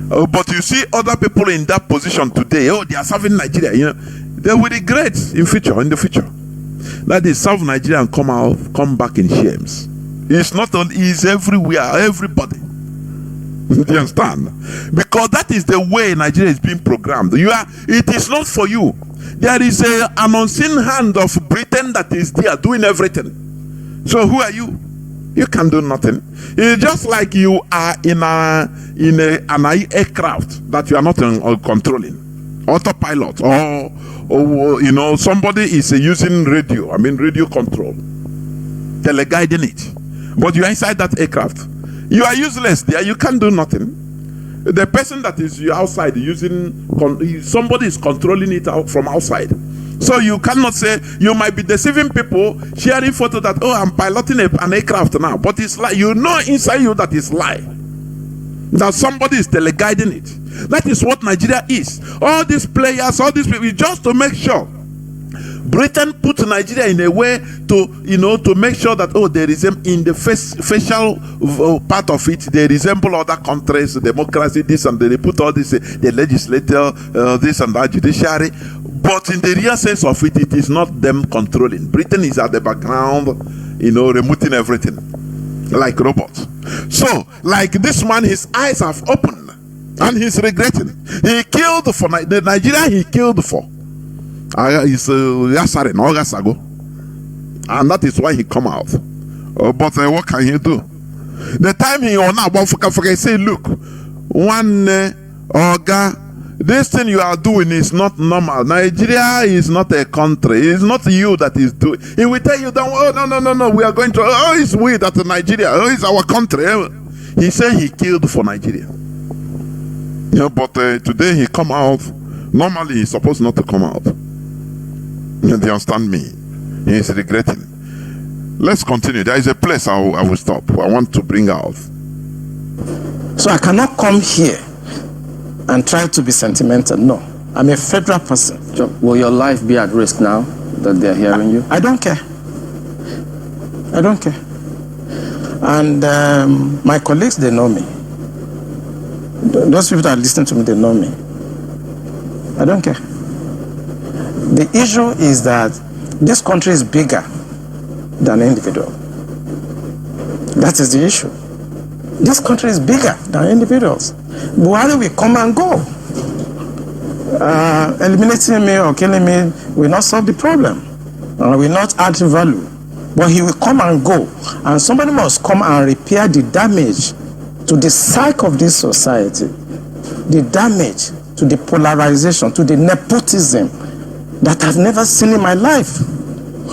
But you see other people in that position today, they are serving Nigeria, you know, they will regret in the future. That is, serve Nigeria and come back in shames. It's not only, it's everywhere, everybody. Do you understand? Because that is the way Nigeria is being programmed. It is not for you. There is an unseen hand of Britain that is there doing everything. So who are you? You can do nothing. It's just like you are in an aircraft that you are not controlling, autopilot, or you know, somebody is using radio control, teleguiding it, but you are inside that aircraft. You are useless there. You can't do nothing. The person that is outside somebody is controlling it out from outside. So you cannot say, you might be deceiving people, sharing photo that, I'm piloting an aircraft now. But it's like, you know inside you that is lie. That somebody is teleguiding it. That is what Nigeria is. All these players, all these people, just to make sure. Britain put Nigeria in a way to make sure that there is in the facial part of it, they resemble other countries, democracy, this and they put all this, the legislature, this and that, judiciary. But in the real sense of it, it is not them controlling. Britain is at the background, removing everything like robots. So, like this man, his eyes have opened and he's regretting. He killed for the Nigeria. He killed for. It's August ago, and that is why he come out. But what can he do? The time he on about say, look, one this thing you are doing is not normal. Nigeria is not a country. It's not you that is doing. He will tell you that no. We are going to. It's we that Nigeria. It's our country. He said he killed for Nigeria. But today he come out. Normally he's supposed not to come out. You understand me? He is regretting. Let's continue. There is a place I will stop. I want to bring out. So I cannot come here and try to be sentimental. No. I'm a federal person. Will your life be at risk now that they're hearing you? I don't care. I don't care. And my colleagues, they know me. Those people that listen to me, they know me. I don't care. The issue is that this country is bigger than individual. That is the issue. This country is bigger than individuals. Buhari will come and go. Eliminating me or killing me will not solve the problem. Will not add value. But he will come and go. And somebody must come and repair the damage to the psyche of this society. The damage to the polarization, to the nepotism that I've never seen in my life.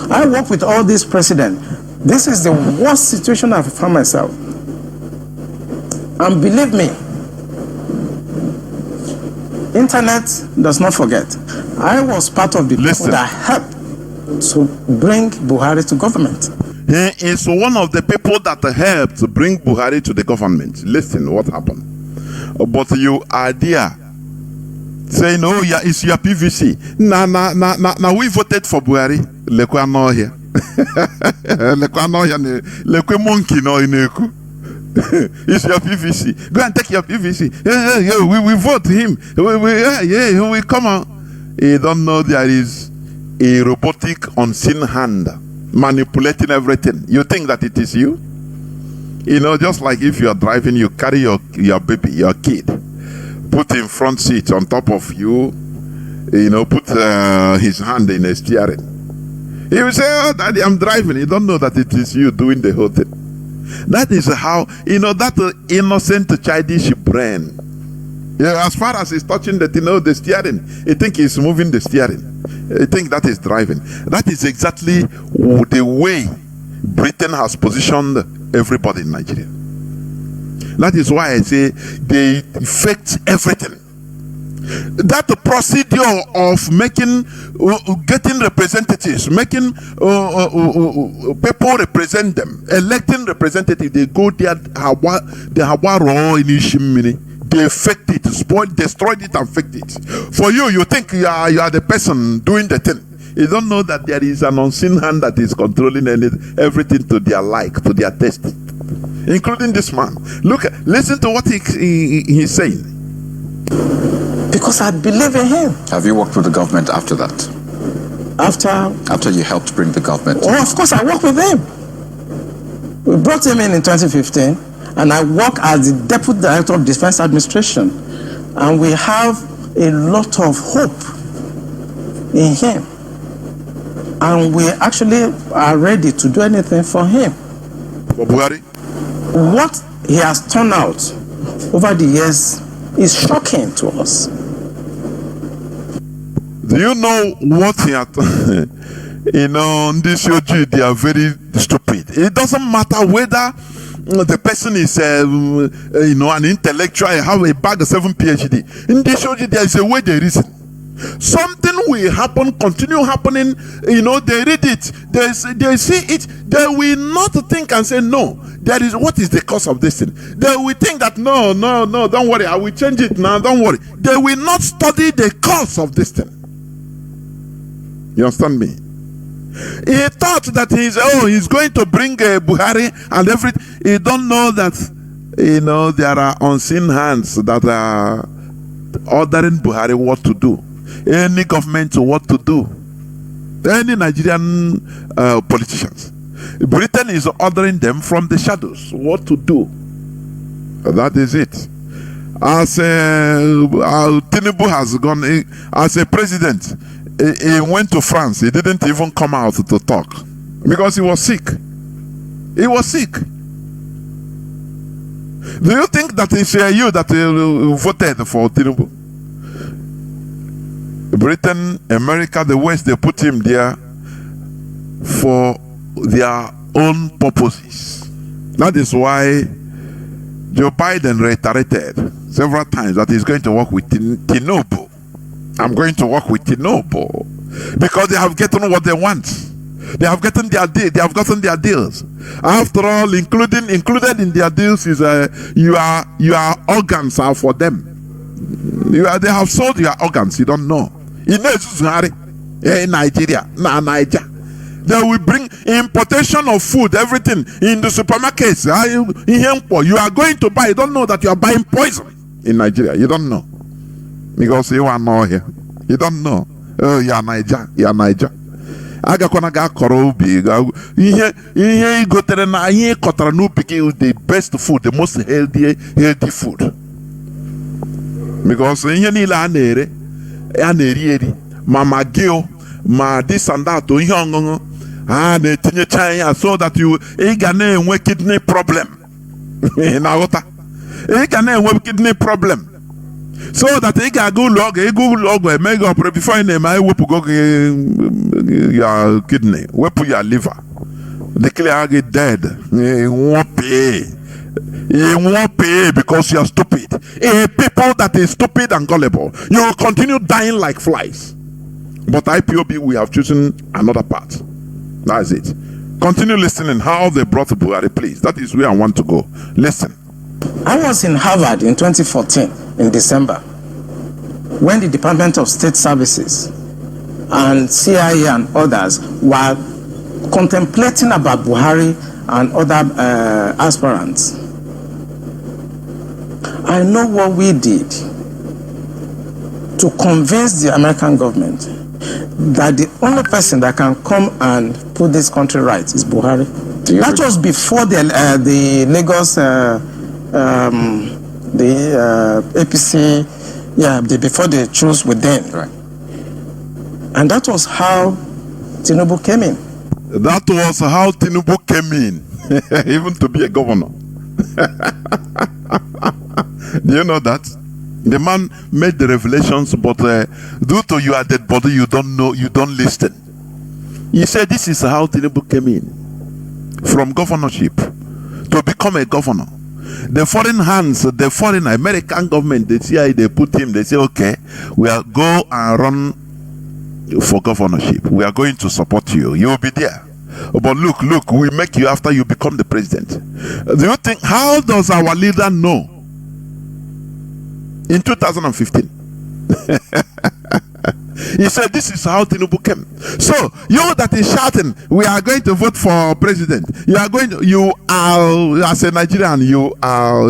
I work with all these presidents. This is the worst situation I've found myself. And believe me, internet does not forget. I was part of the people that helped to bring Buhari to government. He is one of the people that helped to bring Buhari to the government. Listen what happened. But you are there saying, "Oh yeah, it's your PVC." Now we voted for Buhari. Lekwa no here. Lekwa no here. Lekwe monkey no ineku. It's your PVC. Go and take your PVC. Yeah, we vote him. We come on. You don't know there is a robotic unseen hand manipulating everything. You think that it is you? You know, just like if you are driving, you carry your baby, your kid, put in front seat on top of you, you know, put his hand in a steering. He will say, "Oh, Daddy, I'm driving." You don't know that it is you doing the whole thing. That is how, you know, that innocent, childish brain. Yeah, as far as he's touching the, you know, the steering, he think he's moving the steering. He think that is driving. That is exactly the way Britain has positioned everybody in Nigeria. That is why I say they affect everything. That procedure of getting representatives, making people represent them, electing representatives, they go there, they affect it, spoil, destroyed it, and affect it. For you think you are the person doing the thing. You don't know that there is an unseen hand that is controlling everything to their like, to their taste, including this man. Listen to what he's saying. Because I believe in him. Have you worked with the government after that? After you helped bring the government? Oh, of course, I worked with him. We brought him in 2015, and I work as the Deputy Director of Defense Administration. And we have a lot of hope in him. And we actually are ready to do anything for him. Buhari? What he has turned out over the years is shocking to us. Do you know what he had? You know, in this OG, they are very stupid. It doesn't matter whether the person is, you know, an intellectual, have a bag of 7 PhD. In this OG, there is a way they reason. Something will happen, continue happening. You know, they read it, they see it, they will not think and say, "No, there is, what is the cause of this thing?" They will think that, no, don't worry, I will change it now, don't worry. They will not study the cause of this thing. You understand me? He thought that he's going to bring Buhari and everything. He don't know that, you know, there are unseen hands that are ordering Buhari what to do. Any government what to do. Any Nigerian politicians. Britain is ordering them from the shadows what to do. That is it. As Tinubu has gone, as a president, he went to France. He didn't even come out to talk because he was sick. He was sick. Do you think that it's you that voted for Tinubu? Britain, America, the West, they put him there for their own purposes. That is why Joe Biden reiterated several times that he's going to work with Chinedu. I'm going to work with Chinedu because they have gotten what they want. They have gotten their deal. They have gotten their deals. After all, included in their deals is your organs are for them. They have sold your organs. You don't know. In Nigeria, Niger, they will bring importation of food, everything in the supermarkets. You are going to buy. You don't know that you are buying poison in Nigeria. You don't know because you are not here. You don't know. Oh, you are Niger. You are Niger. Agakwana ga kọrọ ubi ihe igotere na ihe kọtara n'ubi the best food, the most healthy food, because ihe niile a na-eri ma magio ma this and that ihe ọṅụṅụ a na-etinyecha ya so that ị ga na-enwe kidney problem. Na ghọta ị ga na-enwe kidney problem so that ị ga-aga ụlọ ọgwụ eme gị ọpụrụ before ị na-eme ewepụgo gị your kidney, wepụ your liver, declare gị dead. Ị won't pay because you are stupid. A people that is stupid and gullible, you will continue dying like flies. But IPOB, we have chosen another path. That's it. Continue listening how they brought Buhari, please. That is where I want to go. Listen. I was in Harvard in 2014 in December. when the Department of State Services and CIA and others were contemplating about Buhari and other aspirants. I know what we did to convince the American government that the only person that can come and put this country right is Buhari. That was before the Lagos, APC, before they chose with them. Right. And that was how Tinubu came in. That was how Tinubu came in, even to be a governor. Do you know that? The man made the revelations, but due to your dead body, you don't know, you don't listen. He said this is how Tinubu came in, from governorship to become a governor. The foreign hands, the foreign American government, the CIA, they put him, they say, okay, we are go and run for governorship. We are going to support you. You will be there. But look, we make you after you become the president. Do you think, how does our leader know? In 2015. He said, this is how Tinubu came. So, you that is shouting, we are going to vote for president. You are going to, you are, as a Nigerian, you are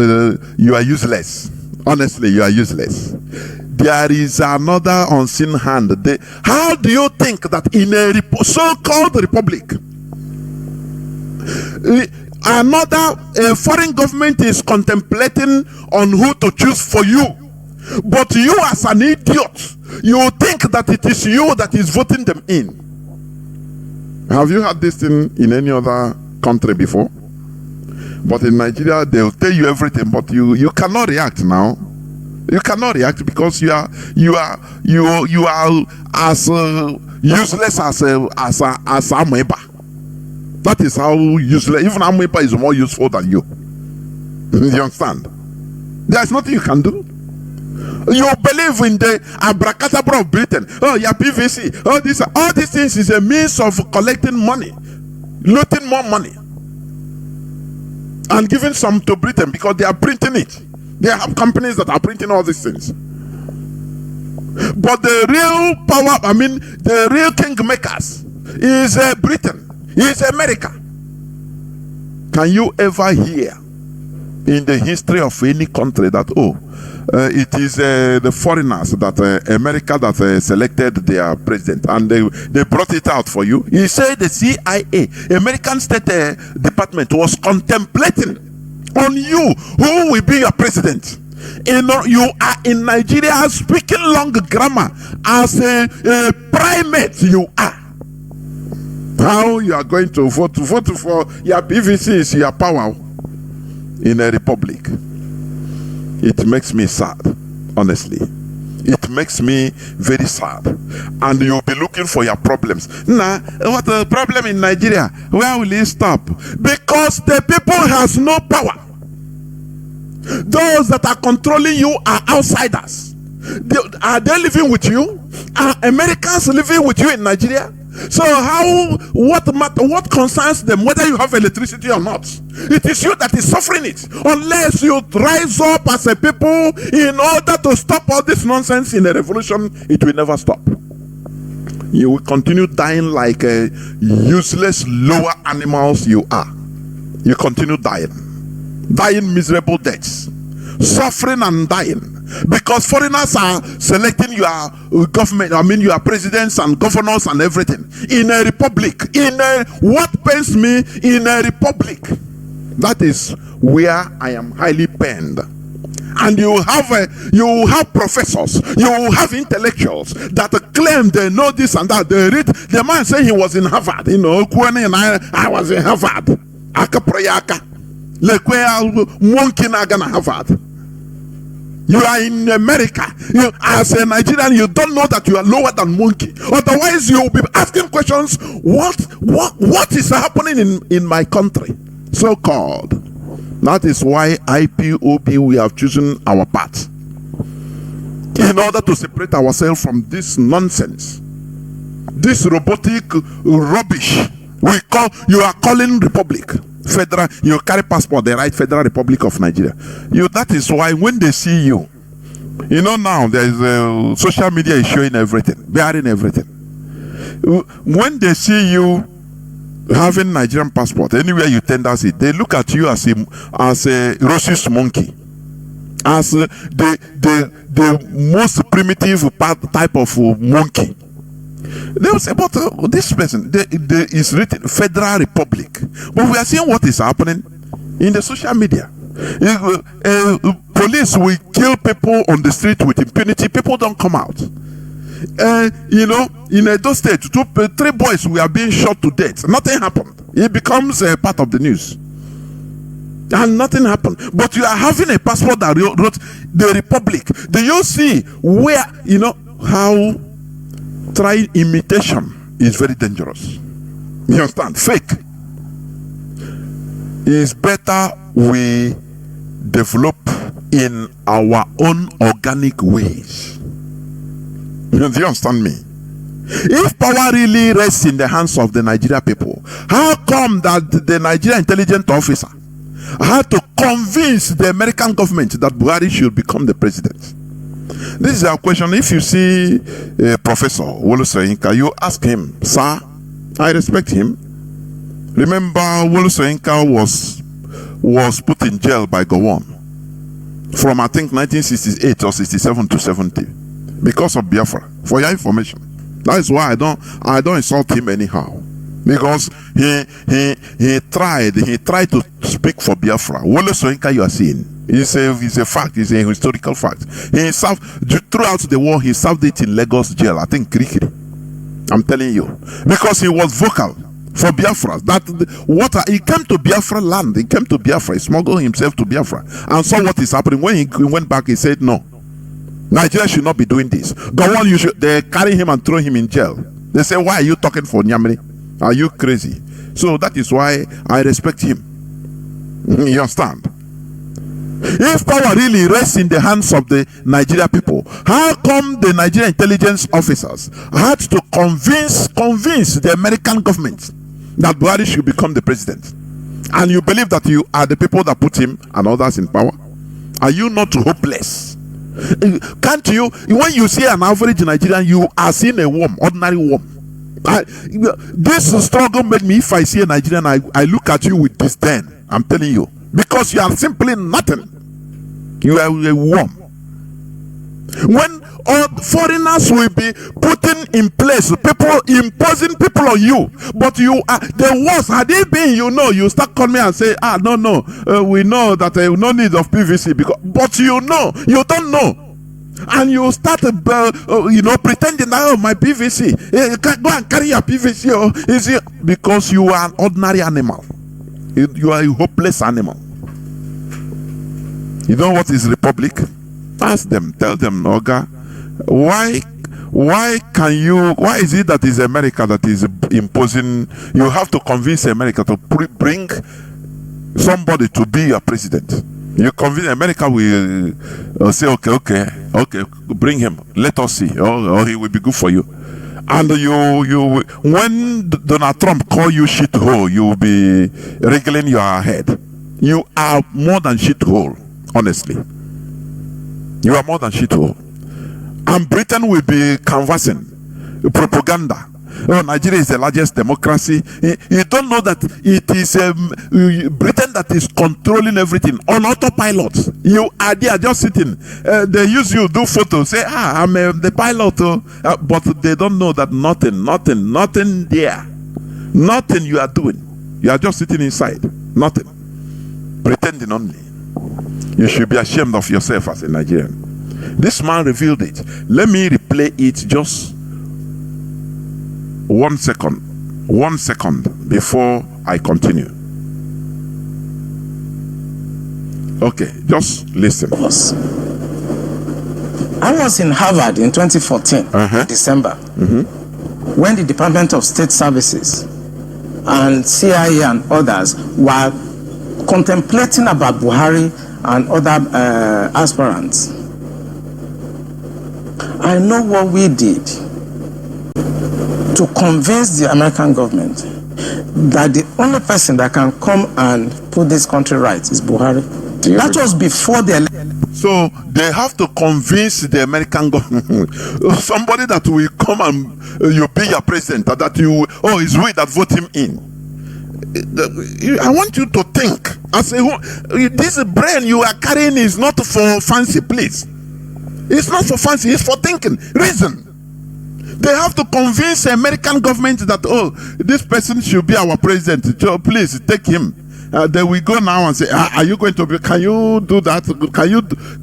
useless. Honestly, you are useless. There is another unseen hand. How do you think that in a so-called republic, another foreign government is contemplating on who to choose for you? But you, as an idiot, you think that it is you that is voting them in. Have you had this thing in any other country before? But in Nigeria, they will tell you everything, but you cannot react now. You cannot react because you are as useless as Ameba. That is how useless. Even Ameba is more useful than you. You understand? There is nothing you can do. You believe in the abracadabra of Britain. Oh, yeah, PVC. All these things is a means of collecting money, looting more money, and giving some to Britain because they are printing it. They have companies that are printing all these things. But the real power, the real kingmakers is Britain, is America. Can you ever hear in the history of any country that, it is the foreigners that America that selected their president and they brought it out for you? He said the CIA, American State Department, was contemplating on you who will be your president. You are in Nigeria speaking long grammar as a primate. You are. How you are going to vote for your PVC is your power in a republic. It makes me sad, honestly. It makes me very sad. And you'll be looking for your problems. Nah, what the problem in Nigeria? Where will it stop? Because the people has no power. Those that are controlling you are outsiders. Are they living with you? Are Americans living with you in Nigeria? So what concerns them whether you have electricity or not? It is you that is suffering it. Unless you rise up as a people in order to stop all this nonsense in a revolution, it will never stop. You will continue dying like useless lower animals you are. You continue dying miserable deaths, suffering and dying. Because foreigners are selecting your government, your presidents and governors and everything. In a republic, what pains me, in a republic, that is where I am highly pained. And you have professors, you have intellectuals that claim they know this and that. They read, the man saying he was in Harvard, Kwame and I was in Harvard. Akaprayaka. Monkey Nagana Harvard. You are in America. You, as a Nigerian, you don't know that you are lower than monkey. Otherwise, you will be asking questions. What is happening in my country? So called. That is why IPOB, we have chosen our path in order to separate ourselves from this nonsense, this robotic rubbish. You are calling republic. Federal, you carry passport, they write Federal Republic of Nigeria. That is why when they see you, You know, now there is social media is showing everything, bearing everything. When they see you having Nigerian passport, anywhere you tender it, they look at you as a racist monkey, as the most primitive type of monkey. They will say, but this person, is written Federal Republic. But we are seeing what is happening in the social media. Police will kill people on the street with impunity. People don't come out. You know, in Edo State, 3 boys were being shot to death. Nothing happened. It becomes a part of the news. And nothing happened. But you are having a passport that wrote the Republic. Do you see where, you know, how trying imitation is very dangerous? You understand? Fake. It's better we develop in our own organic ways. Do you understand me? If power really rests in the hands of the Nigerian people, how come that the Nigerian intelligence officer had to convince the American government that Buhari should become the president? This is our question. If you see Professor Wole Soyinka, you ask him, sir, I respect him. Remember, Wole Soyinka was put in jail by Gowon from, I think, 1968 or 67 to 70 because of Biafra. For your information, that is why I don't insult him anyhow, because he tried to speak for Biafra. Wole Soyinka, you are seeing, it's a fact, it's a historical fact. He served throughout the war. He served it in Lagos jail, I think Kirikiri. I'm telling you, because he was vocal for Biafra. He came to Biafra land. He came to Biafra. He smuggled himself to Biafra and saw what is happening. When he went back, he said, no, Nigeria should not be doing this. Go on, they carry him and throw him in jail. They say, why are you talking for Nyamiri? Are you crazy? So that is why I respect him. You understand? If power really rests in the hands of the Nigerian people, how come the Nigerian intelligence officers had to convince the American government that Buhari should become the president? And you believe that you are the people that put him and others in power? Are you not hopeless? Can't you, when you see an average Nigerian, you are seeing a worm, ordinary worm. This struggle made me, if I see a Nigerian, I look at you with disdain. I'm telling you. Because you are simply nothing. You are a worm. When all foreigners will be putting in place, people imposing people on you, but you are the worst. Had it been, you start calling me and say, no, we know that there is no need of PVC, but you don't know. And you start, pretending that, my PVC, go and carry your PVC, because you are an ordinary animal. You are a hopeless animal. You know what is republic? Ask them, tell them, Oga, why is it that is America that is imposing? You have to convince America to bring somebody to be your president. You convince America, will say, okay, bring him, let us see, or he will be good for you. And you when Donald Trump call you shithole, you will be wriggling your head. You are more than shithole, honestly. You are more than shithole. And Britain will be canvassing propaganda. Nigeria is the largest democracy. You don't know that it is Britain that is controlling everything on autopilot. You are there just sitting. They use you, do photos, say, I'm the pilot. But they don't know that nothing there. Nothing you are doing. You are just sitting inside. Nothing. Pretending only. You should be ashamed of yourself as a Nigerian. This man revealed it. Let me replay it just 1 second before I continue. Okay, just listen. I was in Harvard in 2014, December, when the Department of State Services and CIA and others were contemplating about Buhari and other aspirants. I know what we did to convince the American government that the only person that can come and put this country right is Buhari. That was before the election. So they have to convince the American government, somebody that will come and you be your president, that you, oh, it's we that vote him in. I want you to think. As a, this brain you are carrying is not for fancy, please. It's not for fancy, it's for thinking. Reason. They have to convince the American government that, oh, this person should be our president. So please take him. Then we go now and say, are you going to be, can you do that?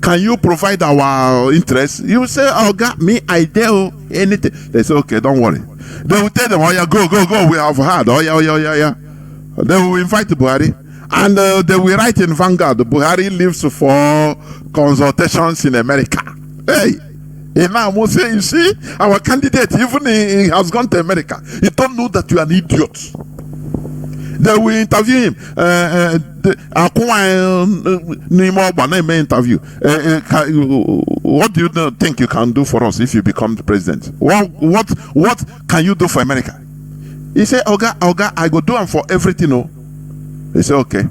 Can you provide our interest? You say, oh God, me, I do anything. They say, okay, don't worry. They will tell them, oh yeah, go, we have heard. Oh yeah. They will invite Buhari. And they will write in Vanguard, Buhari lives for consultations in America. Hey, now you see, our candidate, even he has gone to America. He don't know that you are an idiot. They will interview him. What do you think you can do for us if you become the president? What can you do for America? He said, Oga, I go do them for everything. No. He said, okay,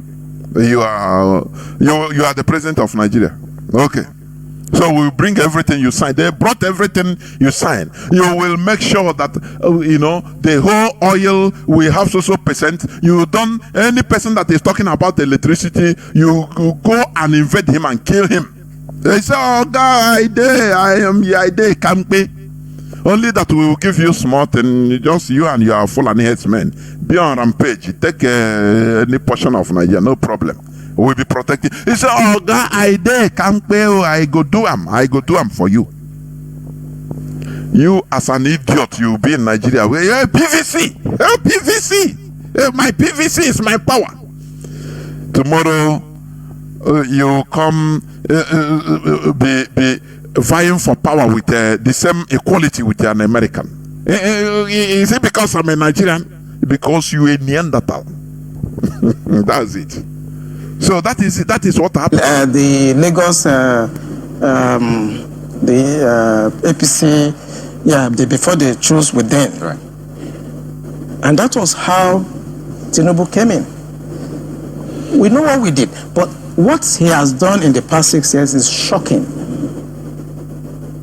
you are the president of Nigeria. Okay. So we bring everything you sign. They brought everything you sign. You will make sure that the whole oil will have so percent. You don't, any person that is talking about electricity, you go and invade him and kill him. They say, oh God, I am here, can't be. Only that we will give you smart and just you and your Fulani headsmen be on rampage. Take any portion of Nigeria, no problem. We'll be protected. He said, oh God, I can't pay. I go do them for you. You as an idiot, you be in Nigeria. Well, PVC. PVC. My PVC is my power. Tomorrow you come be vying for power with the same equality with an American. Is it because I'm a Nigerian? Because you a Neanderthal. That's it. So that is what happened. The Lagos, APC, before they chose with them. Right. And that was how Chinedu came in. We know what we did, but what he has done in the past 6 years is shocking.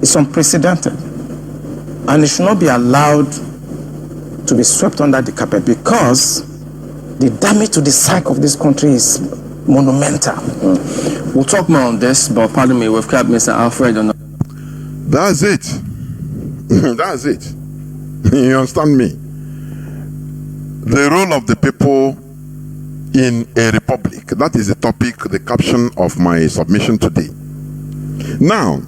It's unprecedented. And it should not be allowed to be swept under the carpet because the damage to the psyche of this country is monumental. We'll talk more on this, but pardon me, we've kept Mr. Alfred on. That's it. That's it. You understand me? The role of the people in a republic. That is the topic, the caption of my submission today. Now,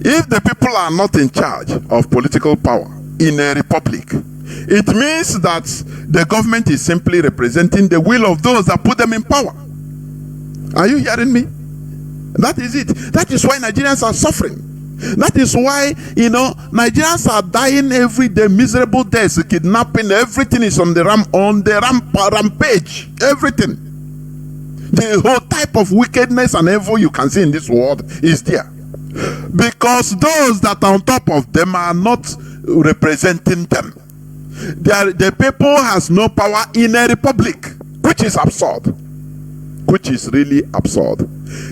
if the people are not in charge of political power in a republic, it means that the government is simply representing the will of those that put them in power. Are you hearing me? That is it. That is why Nigerians are suffering. That is why, Nigerians are dying every day, miserable deaths, kidnapping, everything is on the rampage. Everything. The whole type of wickedness and evil you can see in this world is there. Because those that are on top of them are not representing them. The people has no power in a republic, which is absurd. Which is really absurd.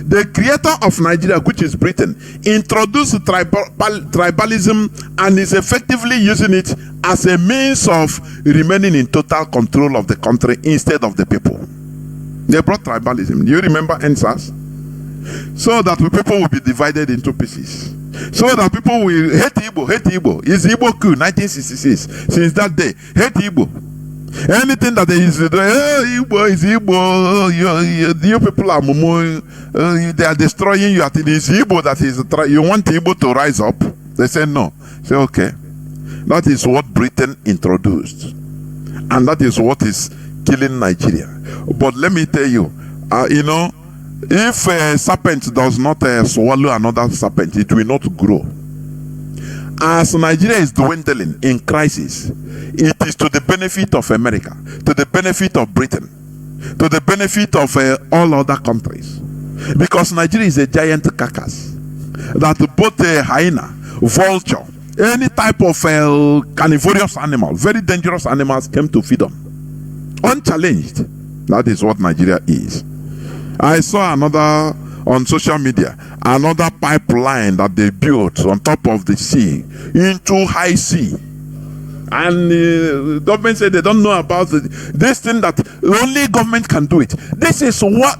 The creator of Nigeria, which is Britain, introduced tribalism and is effectively using it as a means of remaining in total control of the country instead of the people. They brought tribalism. Do you remember NSAS? So that people will be divided into pieces. So that people will hate Igbo. It's Igbo coup, 1966. Since that day, hate Igbo. Anything that is Igbo is Igbo. You people are mumu. They are destroying you. It is Igbo that is. You want Igbo to rise up? They say no. Say okay. That is what Britain introduced, and that is what is killing Nigeria. But let me tell you, if a serpent does not swallow another serpent, it will not grow. As Nigeria is dwindling in crisis, it is to the benefit of America, to the benefit of Britain, to the benefit of all other countries. Because Nigeria is a giant carcass that both a hyena, vulture, any type of carnivorous animal, very dangerous animals came to feed on. Unchallenged. That is what Nigeria is. I saw another on social media another pipeline that they built on top of the sea into high sea. And government said they don't know about this thing, that only government can do it. This is what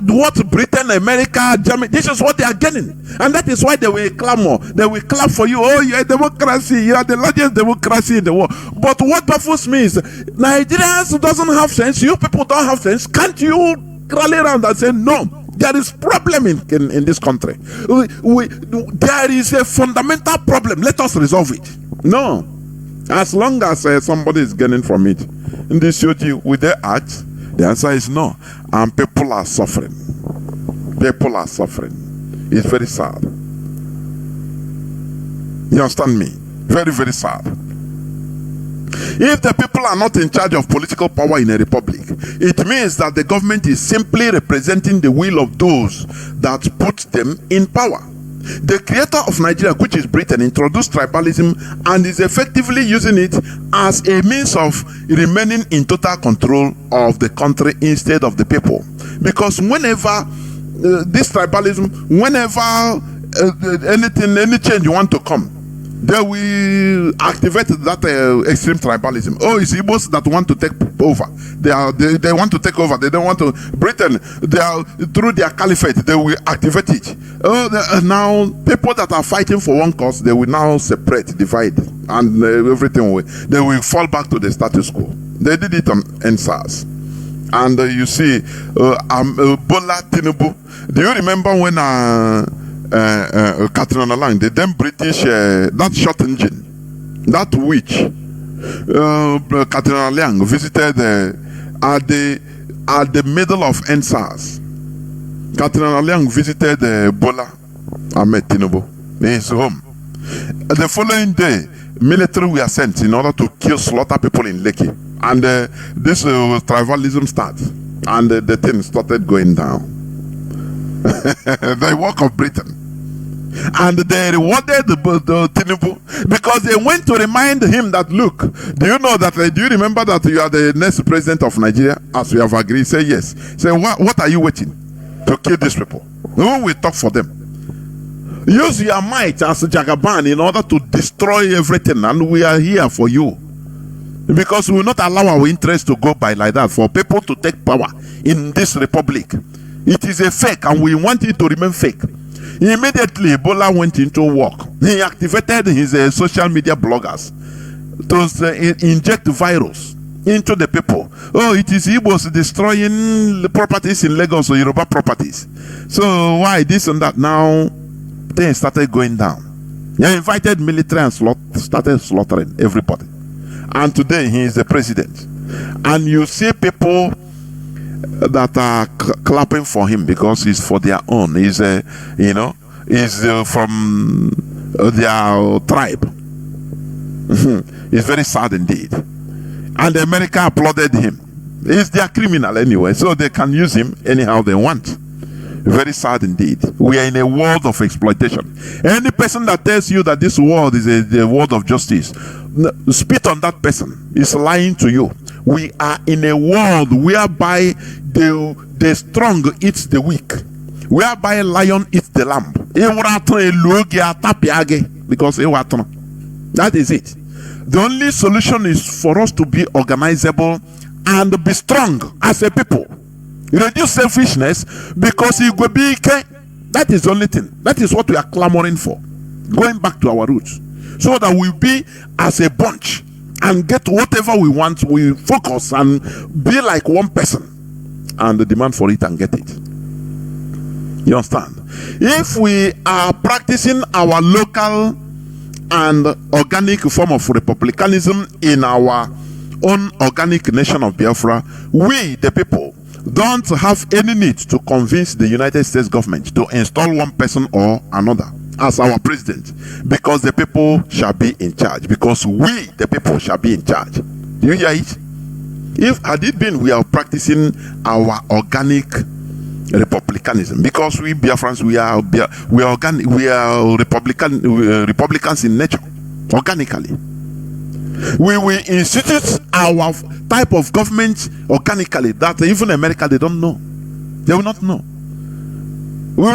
Britain, America, Germany, this is what they are getting. And that is why they will clamor. They will clap for you. Oh, you're a democracy. You are the largest democracy in the world. But what baffles me is Nigerians doesn't have sense. You people don't have sense. Can't you rally around and say, no, there is problem in this country. There is a fundamental problem. Let us resolve it. No. As long as somebody is gaining from it. In this shoji, will they act? The answer is no. And people are suffering. People are suffering. It's very sad. You understand me? Very, very sad. If the people are not in charge of political power in a republic, it means that the government is simply representing the will of those that put them in power. The creator of Nigeria, which is Britain, introduced tribalism and is effectively using it as a means of remaining in total control of the country instead of the people. Because whenever this tribalism, whenever any change you want to come, they will activate that extreme tribalism. Oh, it's Igbos that want to take over. They want to take over. They don't want to. Britain, they are through their caliphate. They will activate it. Oh, now people that are fighting for one cause, they will now separate, divide, and everything will. They will fall back to the status quo. They did it on NSAS, and you see, Bola Tinubu. Do you remember when Catherine Lang, the then British, that shot engine, that witch, Catherine Lang visited at the middle of NSAS. Catherine Lang visited Bola Ahmed Tinubu in his home. The following day, military were sent in order to slaughter people in Lekki, and this tribalism started, and the thing started going down. The work of Britain. And they rewarded the Tinubu because they went to remind him that, look, do you remember that you are the next president of Nigeria, as we have agreed? Say yes. Say, what are you waiting to kill these people? Who will talk for them? Use your might as a Jagaban in order to destroy everything, and we are here for you. Because we will not allow our interests to go by like that, for people to take power in this republic. It is a fake, and we want it to remain fake. Immediately, Bola went into work. He activated his social media bloggers to inject virus into the people. Oh, it is Igbos destroying the properties in Lagos, or Yoruba properties. So why this and that? Now things started going down. He invited military and started slaughtering everybody. And today he is the president. And you see people that are clapping for him because he's for their own. He's from their tribe. It's very sad indeed. And America applauded him. He's their criminal anyway, so they can use him anyhow they want. Very sad indeed. We are in a world of exploitation. Any person that tells you that this world is a world of justice, spit on that person. Is lying to you. We are in a world whereby the strong eats the weak, whereby lion eats the lamb. Because that is it. The only solution is for us to be organizable and be strong as a people. Reduce selfishness, because it will be that is the only thing. That is what we are clamoring for. Going back to our roots, so that we be as a bunch and get whatever we want. We focus and be like one person and demand for it and get it. You understand? If we are practicing our local and organic form of republicanism in our own organic nation of Biafra, we the people don't have any need to convince the United States government to install one person or another as our president, because the people shall be in charge, because we the people shall be in charge. Do you hear it? If had it been we are practicing our organic republicanism, because we Biafrans, we are organic, we are Republicans in nature, organically. We will institute our type of government organically that even America, they don't know. They will not know. We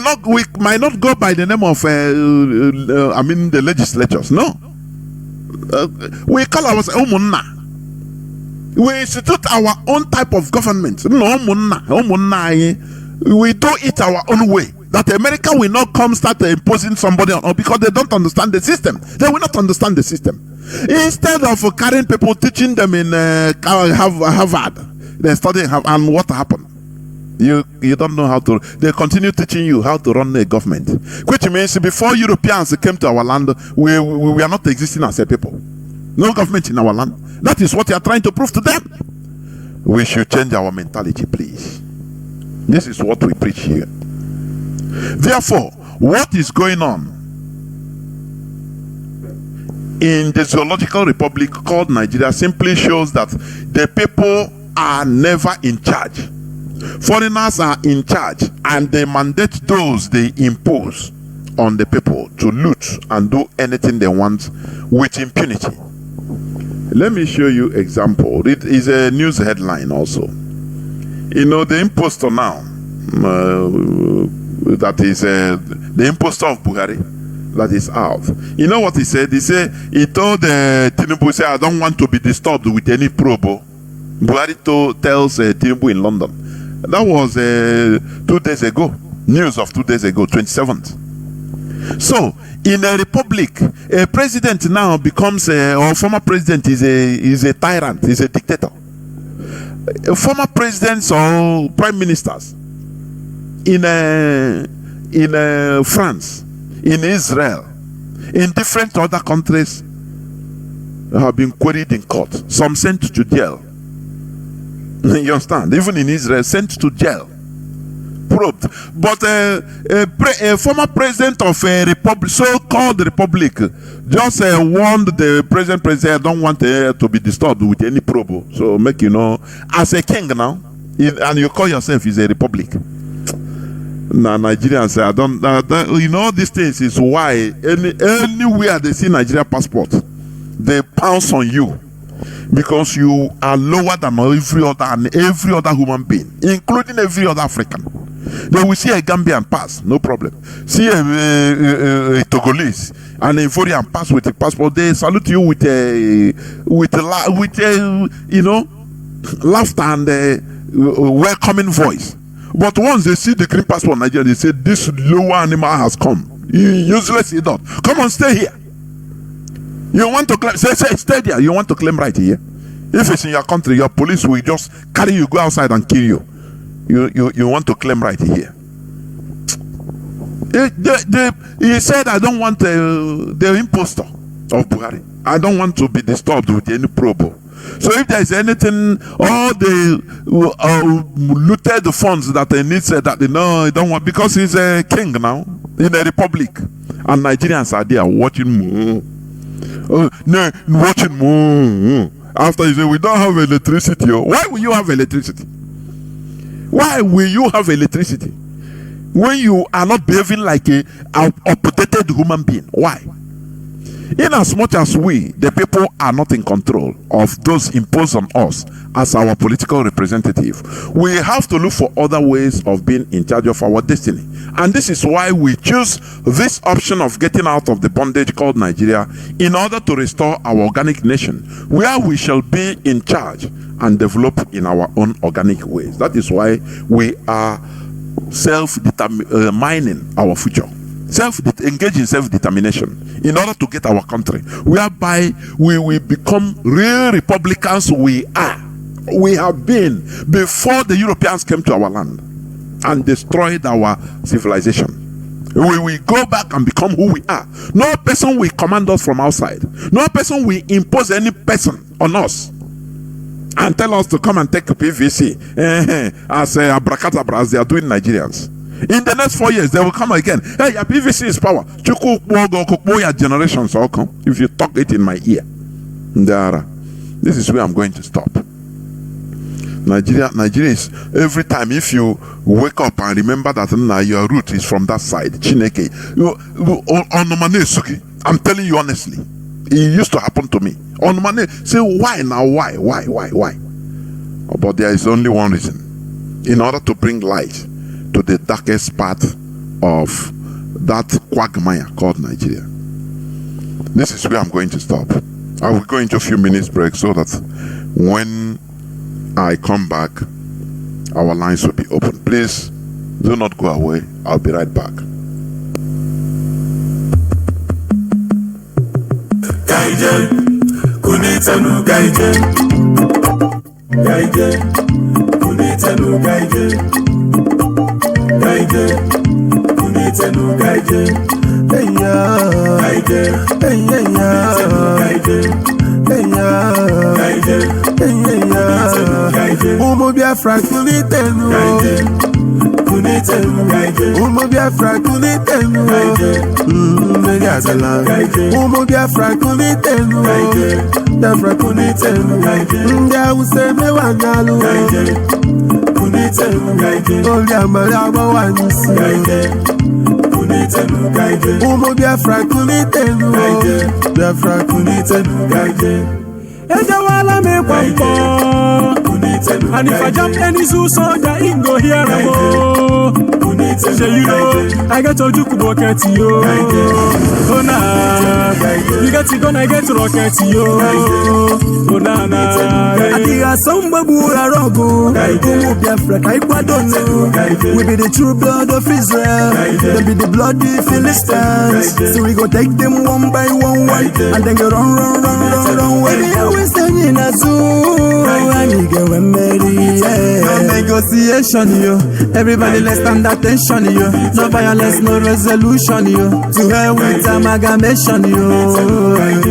might not go by the name of the legislatures. No. We call ourselves Umunna. We institute our own type of government. No, we do it our own way. That America will not come start imposing somebody on, because they don't understand the system. They will not understand the system. Instead of carrying people, teaching them in Harvard, they study and what happened? You don't know how to. They continue teaching you how to run a government, which means before Europeans came to our land, we are not existing as a people. No government in our land. That is what you are trying to prove to them. We should change our mentality, please. This is what we preach here. Therefore, what is going on in the zoological republic called Nigeria simply shows that the people are never in charge. Foreigners are in charge, and they mandate those they impose on the people to loot and do anything they want with impunity. Let me show you example. It is a news headline also. You know, the impostor now, that is the impostor of Buhari, that is out. You know what he said? He told Tinubu, I don't want to be disturbed with any probe. Buhari tells Tinubu in London. That was 2 days ago. News of 2 days ago, 27th. So, in a republic, a president now becomes or former president is a tyrant, is a dictator. Former presidents or prime ministers in France, in Israel, in different other countries have been queried in court. Some sent to jail. You understand? Even in Israel, sent to jail, probed. But a former president of a republic, so-called republic, just warned the present president, I don't want to be disturbed with any probe. So make you know, as a king now, and you call yourself is a republic. Now Nigerians say, I don't. You know, these things is why anywhere they see Nigeria passport, they pounce on you. Because you are lower than every other human being, including every other African. They will see a Gambian pass, no problem. See a Togolese and a Ivorian pass with a passport. They salute you with a laughter and welcoming voice. But once they see the green passport in Nigeria, they say this lower animal has come. You useless idiot. Come on, stay here. You want to claim, stay there. You want to claim right here. If it's in your country, your police will just carry you, go outside and kill you. You want to claim right here. He said, I don't want the impostor of Buhari. I don't want to be disturbed with any probe. So if there is anything, all the looted funds that they need, said that they don't want, because he's a king now in a republic, and Nigerians are there watching. Watching more. After you say we don't have electricity. Why will you have electricity? Why will you have electricity when you are not behaving like a updated human being? Why? In as much as we, the people, are not in control of those imposed on us as our political representative, we have to look for other ways of being in charge of our destiny. And this is why we choose this option of getting out of the bondage called Nigeria in order to restore our organic nation, where we shall be in charge and develop in our own organic ways. That is why we are self-determining our future. Engage in self-determination in order to get our country, whereby we will become real republicans. We have been before the Europeans came to our land and destroyed our civilization. We will go back and become who we are. No person will command us from outside. No person will impose any person on us and tell us to come and take PVC as abracadabra, as they are doing Nigerians. In the next 4 years, they will come again. Hey, your PVC is power. Your generations all come. If you talk it in my ear, this is where I'm going to stop. Nigeria is, every time if you wake up and remember that your root is from that side, Chineke, I'm telling you honestly, it used to happen to me. On Monday, say why now? Why? But there is only one reason: in order to bring light to the darkest part of that quagmire called Nigeria. This is where I'm going to stop. I will go into a few minutes break so that when I come back, our lines will be open. Please do not go away. I'll be right back. Gaije, kunitanu gaije. Gaije, kunitanu gaije. Gaije, kunitanu gaije. Hey ya, gaije, hey ya, gaije, hey ya, gaije, hey ya, gaije. Umu Biafra kunitanu gaije. Kunitanu gaije. Umu Biafra kunitanu gaije. Umu Biafra kunitanu gaije. Biafra kunitanu gaije. Ndia useme wanyalu gaije. Kunitanu gaije. Olia maraba wanisi gaije. Kunitanu gaije. Umu Biafra kunitanu gaije. Biafra kunitanu gaije. Ejawala me kwampo. And if I jump any zoo soldier, he go hear them. Say you know, I get to juke bucket yo. Oh na, you get to gonna get rocket yo. Oh na na, I think I some babu arogo. Umu Biafra, I don't know. We be the true blood of Israel. They be the bloody Philistines. So we go take them one by one, and then go run. When we always stand in a zoo, and we go and marry. No negotiation, yo. Everybody let's stand attention, yo. No violence, no resolution, yo. To hell with amalgamation, yo.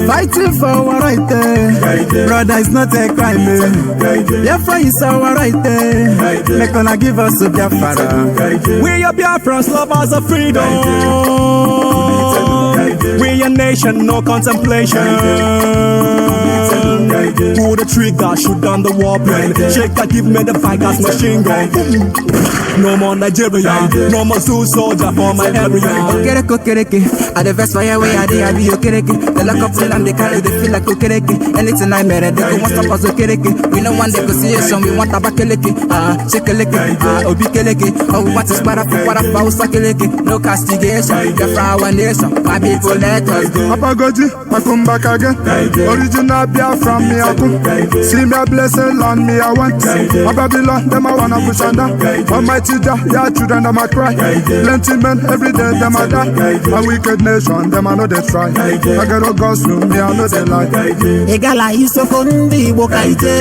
Fighting for our right there. Brother, it's not a crime, eh. Biafra is our right there. Make gonna give us a Biafra. We are Biafrans, lovers of freedom. We a nation, no contemplation. Pull the trigger, shoot down the warplane. Shake that, give me the Tigers machine gun. No more Nigeria, no more zoo soldier for my area. Okereke, at the best fire way I be okereke. The lock up and they carry, they feel like okereke. Anything I made, they go want stop us okereke. We don't want negotiation, we want tabakeleke. Shekeleke, obikeleke. Oh, we want to square up, usakeleke. No castigation, the our nation. My people let us go. Apagoji, I come back again. Original Biafra me I come. See me a blessing land me I want. Babylon, them I wanna push under. Almighty Jah, yeah children them I cry. Plenty men every day them I die. A wicked nation, them I know they try. I get a gospel, me I know they lie. Egala isokondi bokaite.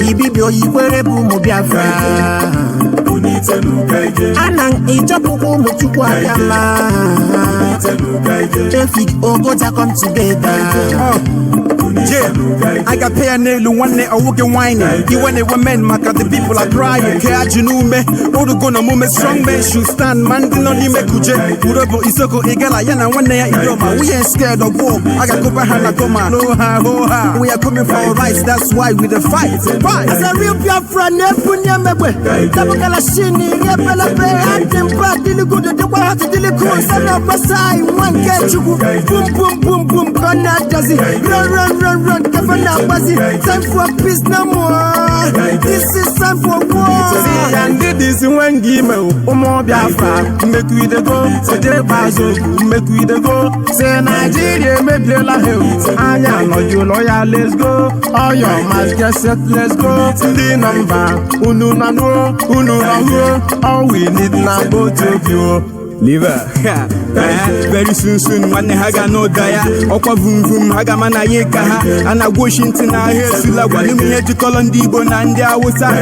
Ibibio ikwerebu mu Biafra. Anang ijopuku muchukwa yama. Traffic Ogota come together. Yeah, I got pay a nail one day I walk and whining. You when they were men, my God, the people are crying. Kajinume, Odo gonna move strong men should stand, man, no ni mekuje. Urobo Isoko Igala Yana one day Idoma. We ain't scared of war. I got Kopahana Koma, no ha ho ha. We are coming for our rights, that's why we the fight. As a real Biafra, Nepunya Mebe, Tabakala Shini, Yapela Bay, and Tempa, Diligu, the Wahati Diligu, Sana Pasai, one get you, boom, boom, boom, boom, Kona Dazi, run, Kavana Bazi, time for peace no more. This is time for war. See, and this when Gimo, Omo Biafra, make we the go, so they bazo, make we the go, say Nigeria, make the la hill. I know you loyal, let's go. All your mask get set, let's go. The number, Ununano, all we need now, both of you. Liver, very soon, when the Haga no dia, Oka Vum, Hagamana Yeka, and a Washington, I hear Sula, when we had to call on Debo Nandia was a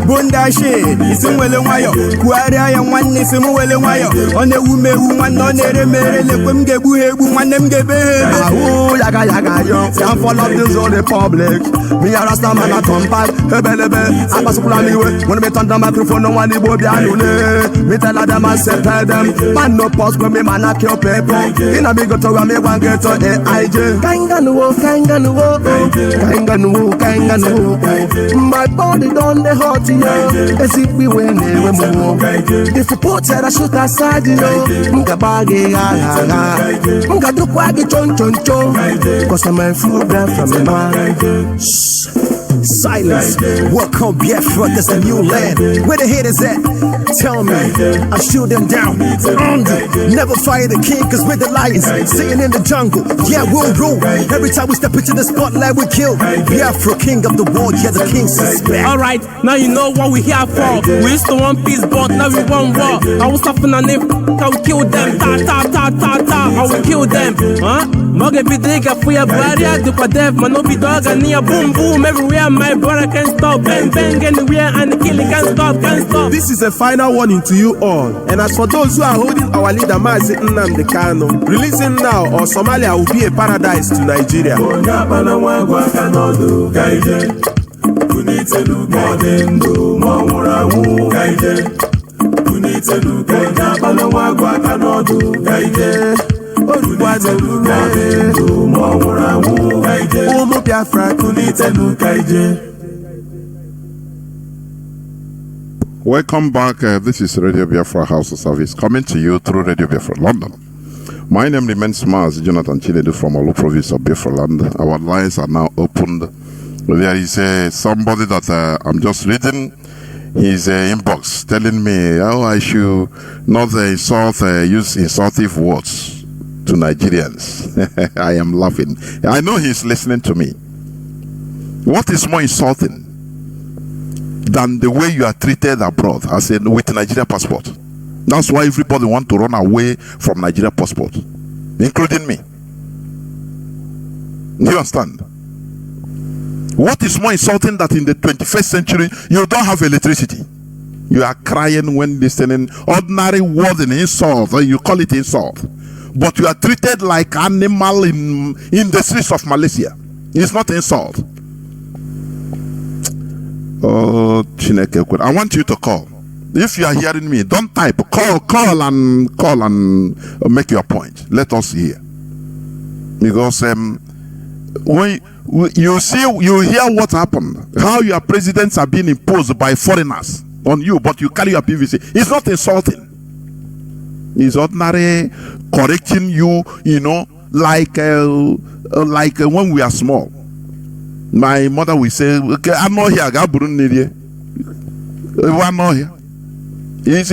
Bonda shade, it's in Wellawire, Quaria and one is in Wellawire, on the woman who went on the Mere, when Gebu, one them gave oh, Yaga, can't follow this all the public. Me a Rasta man a compact, Hebelebe, I was planning when we turn the microphone, no one will be annulled. Me tell them I said, tell them. Man no pause when me man a kill people. In a big to where me one get to AIJ. Kanganu. My body done the hot yo. As if we win we move. If you put her a shoot aside yo. Mga bagi Mga do kwagi chon. Cause I'm a full breath from me man. Shh. silence. Welcome Biafra, there's a new land. Where the haters at? Tell me, I shoot them down. Never fire the king, cause we're the lions. Sitting in the jungle, yeah, we'll rule. Every time we step into the spotlight, we kill. Biafra, king of the world, yeah, the king suspect. Alright, now you know what we here for. We used to want peace, but now we want war. I was stopping and if I will kill them. I will kill them. Huh? Moge be digga for your barrier. Do for death, man, no be dog and near boom boom. Everywhere my brother can't stop. Bang bang anywhere and the killing can't stop. This is a final warning to you all. And as for those who are holding our leader Mazi releasing now or Somalia will be a paradise to Nigeria. Welcome back. This is Radio Biafra House of Service coming to you through Radio Biafra London. My name remains Mazi, Jonathan Chinedu from Olu province of Biafra land. Our lines are now opened. There is somebody that I'm just reading his inbox telling me how I should not use insultive words to Nigerians. I am laughing. I know he's listening to me. What is more insulting than the way you are treated abroad as in with Nigeria passport? That's why everybody want to run away from Nigeria passport, including me. Do you understand? What is more insulting that in the 21st century you don't have electricity? You are crying when listening ordinary word in insult, or you call it insult, but you are treated like animal in the streets of Malaysia. It's not insult. Oh, Chineke, I want you to call. If you are hearing me, don't type. Call and make your point. Let us hear. Because when you hear what happened, how your presidents are being imposed by foreigners on you, but you carry your PVC. It's not insulting. It's ordinary correcting you, like when we are small. My mother will say, okay, I'm not here. I'm not here. He's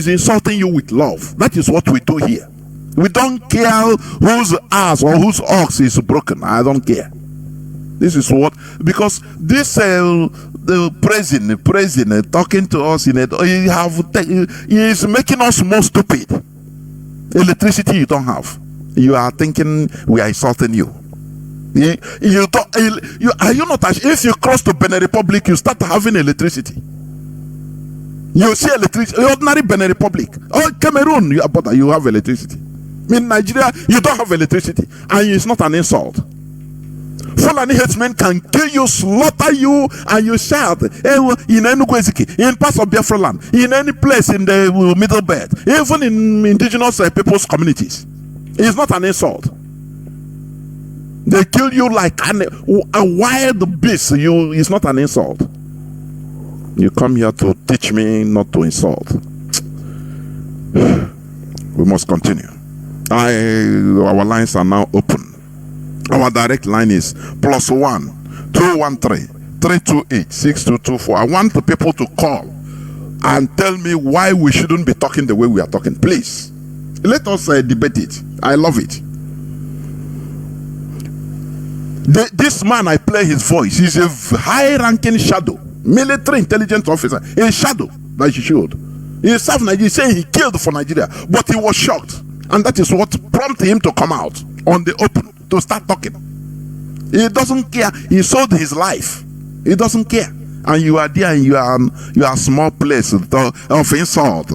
insulting you with love. That is what we do here. We don't care whose ass or whose ox is broken. I don't care. This is what, because this the president talking to us in it, he is making us more stupid. Electricity you don't have. You are thinking we are insulting you. Are you not? If you cross to Benin Republic, you start having electricity. You see electricity, ordinary Benin Republic. Oh, Cameroon, you have electricity. In Nigeria, you don't have electricity, and it's not an insult. Fulani headsmen can kill you, slaughter you, and you shout in in parts of Biafra land, in any place in the middle belt, even in indigenous people's communities. It's not an insult. They kill you like a wild beast. It's not an insult. You come here to teach me not to insult. We must continue. Our lines are now open. Our direct line is +1 213 328 6224. I want the people to call and tell me why we shouldn't be talking the way we are talking. Please, let us debate it. I love it. This man, I play his voice. He's a high-ranking shadow, military intelligence officer, a shadow that you should. He served Nigeria, saying he killed for Nigeria, but he was shocked, and that is what prompted him to come out on the open to start talking. He doesn't care. He sold his life. He doesn't care, and you are there, and you are a small place of insult.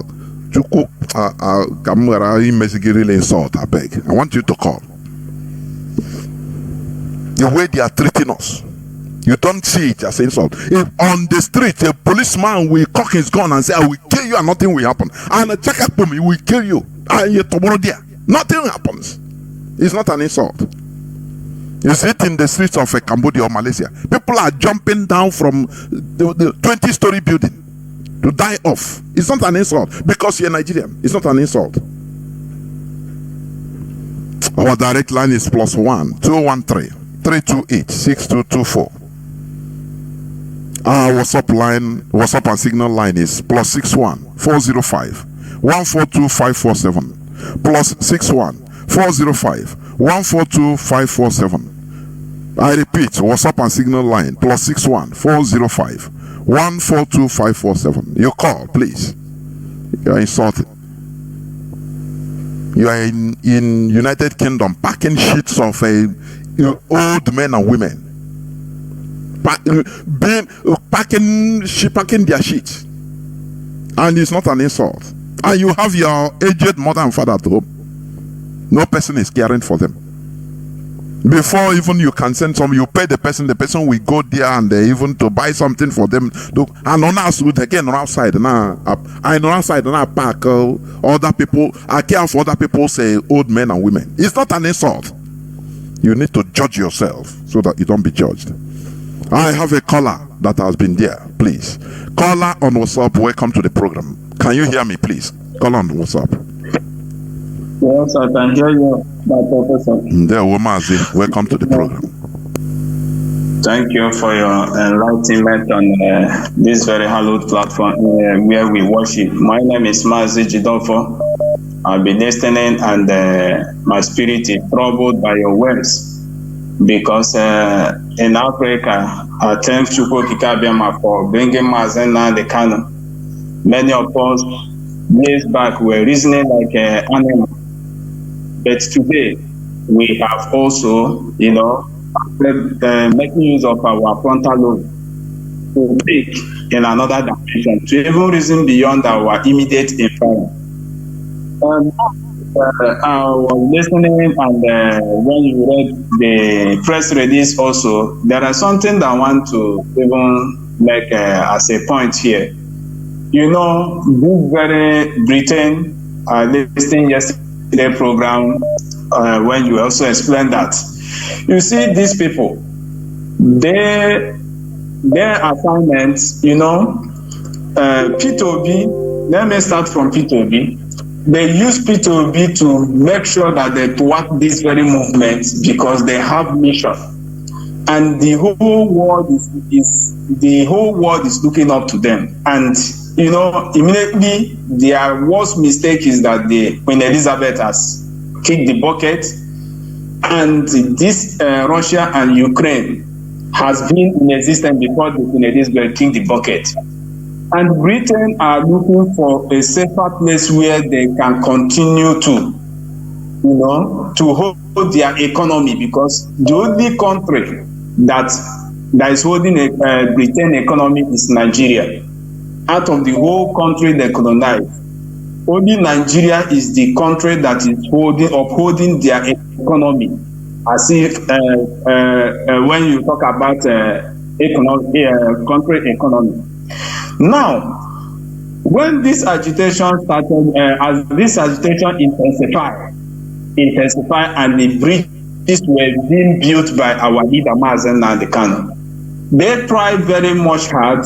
Insult. I beg. I want you to call. The way they are treating us, you don't see it as insult. If on the street a policeman will cock his gun and say, I will kill you and nothing will happen, and a chakapumi will kill you, and you tomorrow there, nothing happens. It's not an insult. You see it in the streets of Cambodia or Malaysia. People are jumping down from the 20-story building to die off. It's not an insult because you're Nigerian. It's not an insult. Our direct line is +1 213 328 6224. Our WhatsApp and signal line is +61 405 142 547 +61 405 142 547. I repeat, WhatsApp and signal line +61 405 142 547. You call, please. You are insulted. You are in United Kingdom packing sheets of old men and women. Packing their sheets. And it's not an insult. And you have your aged mother and father at home. No person is caring for them. Before even you can send some, you pay the person will go there and even to buy something for them. And on us again outside now, I know outside now park other people. I care for other people, say old men and women. It's not an insult. You need to judge yourself so that you don't be judged. I have a caller that has been there. Please, caller on WhatsApp. Welcome to the program. Can you hear me, please? Call on WhatsApp. Yes, I can hear you, my professor. There, Mazi. Welcome to the program. Thank you for your enlightenment on this very hallowed platform where we worship. My name is Mazi Jidofo. I've been listening and my spirit is troubled by your words. Because in Africa, I thank Chukwu Kikabiama for bringing Mazi and the canon. Many of us years back were reasoning like an animal. But today, we have also, making use of our frontal lobe to think in another dimension, to even reason beyond our immediate environment. I was listening, and when you read the press release also, there is something that I want to even make as a point here. This very Britain, listening yesterday program, when you also explained that, you see these people, their assignments, P2B, let me start from P2B. They use P2B to make sure that they thwart this very movement because they have mission. And the whole world is looking up to them. And immediately their worst mistake is that Queen Elizabeth has kicked the bucket, and this Russia and Ukraine has been in existence before the Queen Elizabeth kicked the bucket. And Britain are looking for a safer place where they can continue to hold their economy, because the only country that is holding a Britain economy is Nigeria. Out of the whole country they colonized, only Nigeria is the country that is upholding their economy. As if when you talk about country economy. Now, when this agitation started, as this agitation intensified, and the bridges were being built by our leader Mazi and the canon, they tried very much hard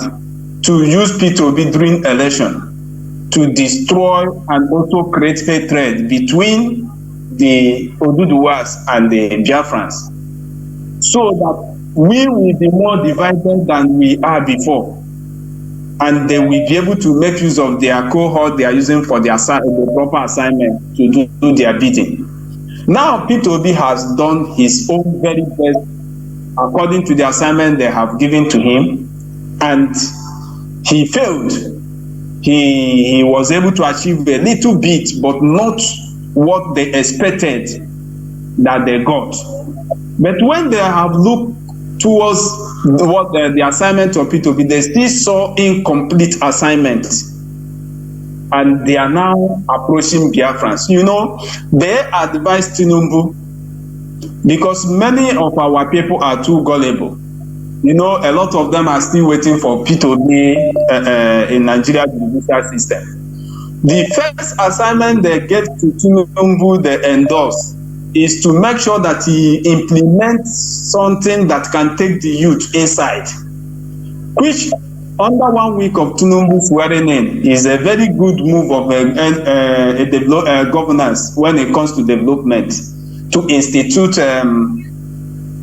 to use P2B during election to destroy and also create hatred between the Oduduwas and the Biafrans, so that we will be more divided than we are before. And they will be able to make use of their cohort they are using for the proper assignment to do their bidding. Now, P2B has done his own very best according to the assignment they have given to him, and he failed. He was able to achieve a little bit, but not what they expected that they got. But when they have looked towards what the assignment of P2B, they still saw incomplete assignments, and they are now approaching Biafrans. They advised Chinedu, because many of our people are too gullible. A lot of them are still waiting for P2B in Nigeria judicial system. The first assignment they get to Chinedu, they endorse, is to make sure that he implements something that can take the youth inside, which under 1 week of Chinedu swearing in is a very good move of governance when it comes to development, to institute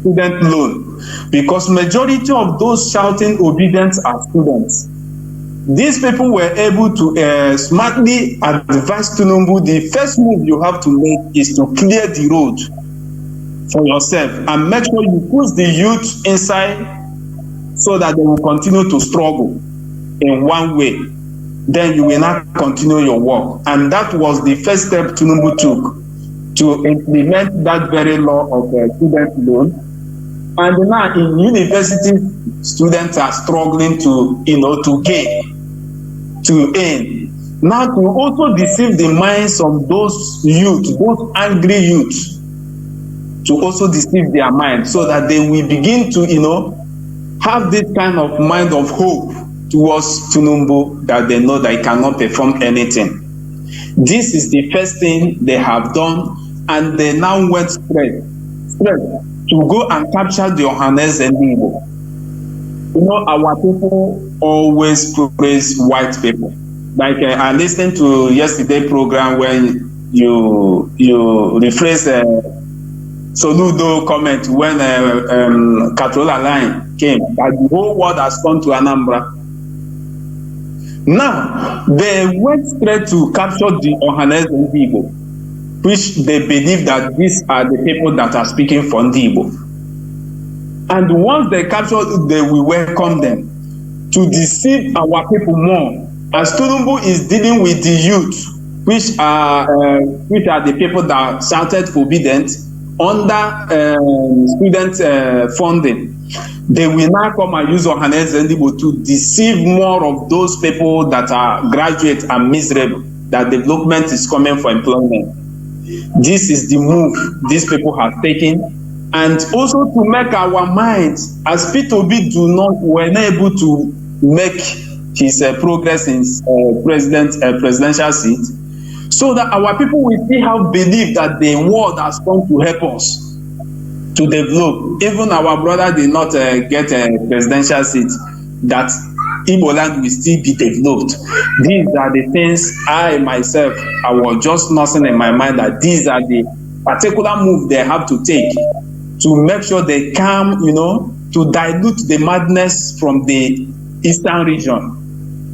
student loan. because majority of those shouting obedience are students. These people were able to smartly advise Tinubu, the first move you have to make is to clear the road for yourself and make sure you push the youth inside so that they will continue to struggle in one way. Then you will not continue your work. And that was the first step Tinubu took to implement that very law of student loan. And now in university, students are struggling to, to gain, to earn. Now to also deceive the minds of those youth, those angry youth, to also deceive their minds so that they will begin to, have this kind of mind of hope towards Tinubu that they know that he cannot perform anything. This is the first thing they have done, and they now went straight to go and capture the Ohanes and Igbo. Our people always praise white people. Like I listened to yesterday program when you rephrase Soludo comment when Catrola line came that the whole world has come to Anambra. Now they went straight to capture the Ohanes and Igbo, which they believe that these are the people that are speaking for Igbo. And once they capture, they will welcome them to deceive our people more. As Tinubu is dealing with the youth, which are the people that shouted forbidden under student funding, they will now come and use Ohanes and Igbo to deceive more of those people that are graduate and miserable, that development is coming for employment. This is the move these people have taken, and also to make our minds, as P2B were not able to make his progress in presidential seat, so that our people will still have belief that the world has come to help us to develop. Even our brother did not get a presidential seat, that Igbo land will still be developed. These are the things I myself, I was just nothing in my mind that these are the particular move they have to take to make sure they come, to dilute the madness from the eastern region,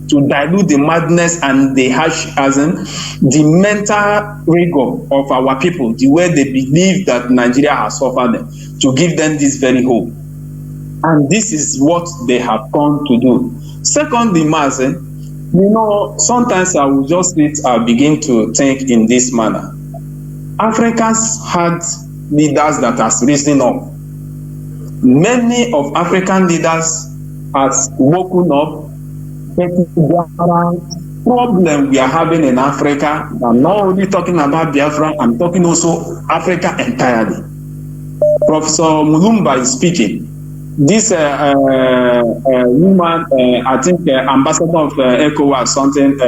to dilute the madness and the harsh, as in the mental rigor of our people, the way they believe that Nigeria has suffered them, to give them this very hope. And this is what they have come to do. Secondly, Mazi, sometimes I will just begin to think in this manner. Africans had leaders that has risen up. Many of African leaders has woken up, but the problem we are having in Africa, I'm not only talking about Biafra, I'm talking also Africa entirely. Professor Mulumba is speaking. This woman, I think ambassador of ECOWAS, something.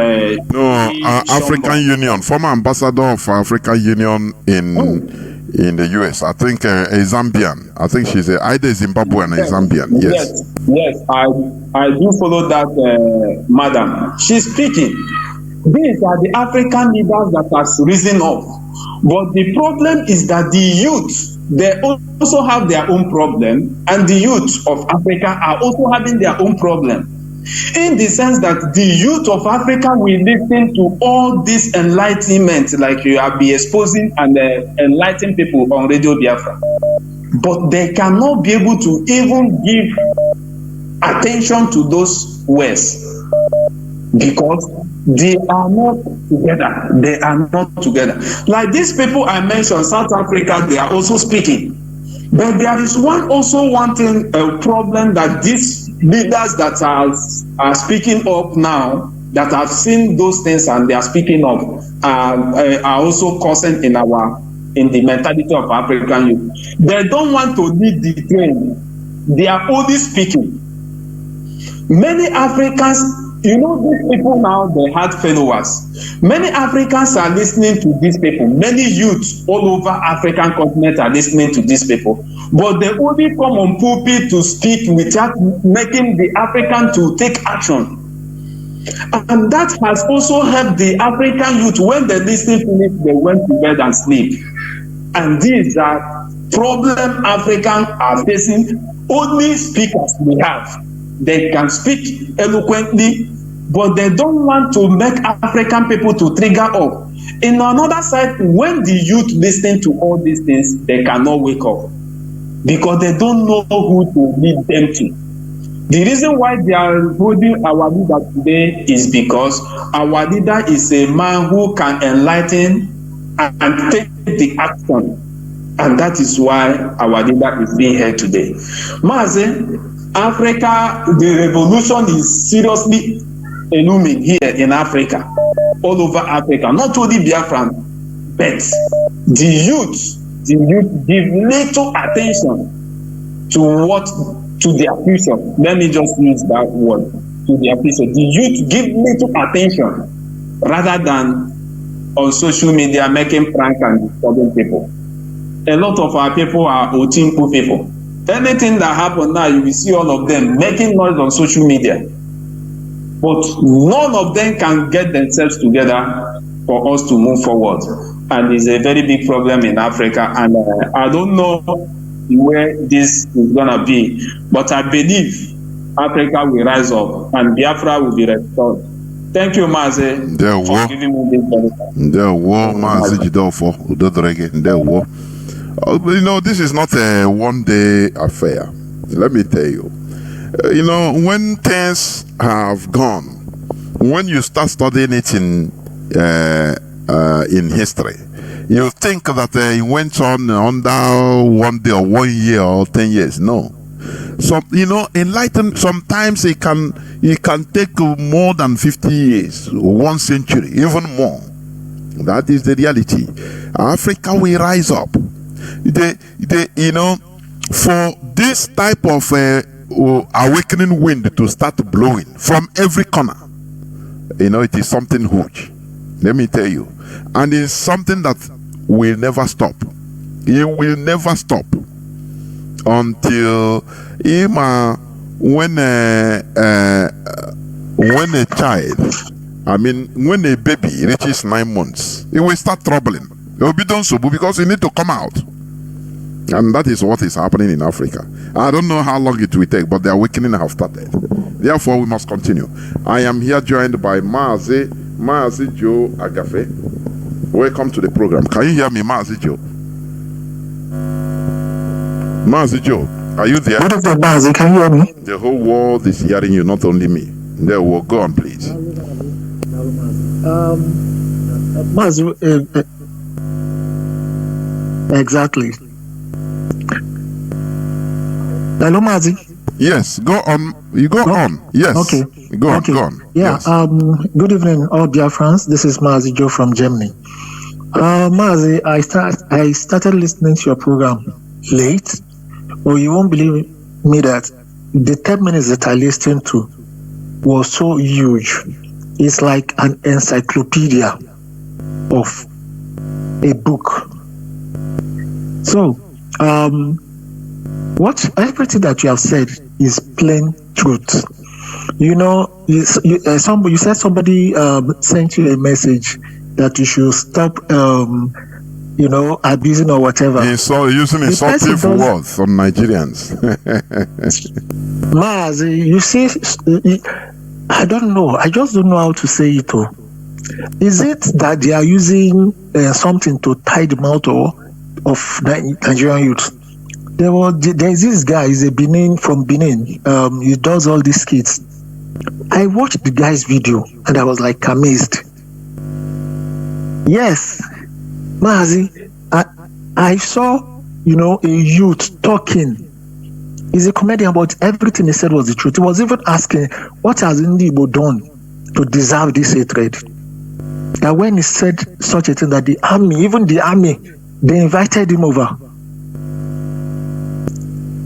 African Union, former ambassador of African Union in the US. I think a Zambian. I think she's either Zimbabwean or Zambian. Yes. Yes, I do follow that, madam. She's speaking. These are the African leaders that has risen up. But the problem is that the youth, they also have their own problem, and the youth of Africa are also having their own problem. In the sense that the youth of Africa will listen to all this enlightenment, like you have been exposing and enlightening people on Radio Biafra. But they cannot be able to even give attention to those words because they are not together. They are not together. Like these people I mentioned, South Africa, they are also speaking. But there is one thing, a problem that these leaders that are speaking up now, that have seen those things and they are speaking up, are also causing in the mentality of African youth. They don't want to lead the train. They are only speaking. Many Africans, these people now, they had followers. Many Africans are listening to these people. Many youths all over African continent are listening to these people. But they only come on pulpit to speak without making the African to take action. And that has also helped the African youth. When they listen to it, they went to bed and sleep. And these are problem Africans are facing. Only speakers we have. They can speak eloquently, but they don't want to make African people to trigger up. In another side, when the youth listen to all these things, they cannot wake up because they don't know who to lead them to. The reason why they are holding our leader today is because our leader is a man who can enlighten and take the action. And that is why our leader is being held today. Mazi, Africa, the revolution is seriously looming here in Africa, all over Africa, not only Biafra, but the youth give little attention to their future. Let me just use that word, to their future. The youth give little attention rather than on social media making prank and disturbing people. A lot of our people are Otimpo people. Anything that happens now, you will see all of them making noise on social media. But none of them can get themselves together for us to move forward. And it's a very big problem in Africa. And I don't know where this is going to be. But I believe Africa will rise up and Biafra will be restored. Thank you, Mazi, for giving me this benefit. There were Mazi Jidofo, Udodrege, there were. You know, this is not a one-day affair. Let me tell you. You know, when things have gone, when you start studying it in history, you think that it went on under 1 day or 1 year or 10 years. No. So, you know, sometimes it can take more than 50 years, 1 century, even more. That is the reality. Africa will rise up. You know, for this type of awakening wind to start blowing from every corner, you know, it is something huge. Let me tell you. And it's something that will never stop. It will never stop until when a child, when a baby reaches 9 months, it will start troubling. It will be done so because it need to come out. And that is what is happening in Africa. I don't know how long it will take, but the awakening have started. Therefore, we must continue. I am here joined by Mazi Joe Agafe. Welcome to the program. Can you hear me, Mazi Joe? Mazi Joe, are you there? What is that, Mazi? Can you hear me? The whole world is hearing you, not only me. There, well, go on, please. Mazi, exactly. Hello, Mazi. Yes, go on. You go on. Yes. Okay. Go on. Yeah. Yes. Good evening, all dear friends. This is Mazi Joe from Germany. Mazi, I started listening to your program late, but you won't believe me that the 10 minutes that I listened to was so huge. It's like an encyclopedia of a book. So, everything that you have said is plain truth. You know, you said somebody sent you a message that you should stop, abusing or whatever. Using insultive words on Nigerians. Mazi, you see, I don't know. I just don't know how to say it. Is it that they are using something to tie the mouth of Nigerian youth? There's this guy, he's from Benin. He does all these skits. I watched the guy's video and I was like amazed. Yes, Mazi, I saw, a youth talking. He's a comedian, but everything he said was the truth. He was even asking, what has Ndibo done to deserve this hatred? And when he said such a thing that the army, they invited him over.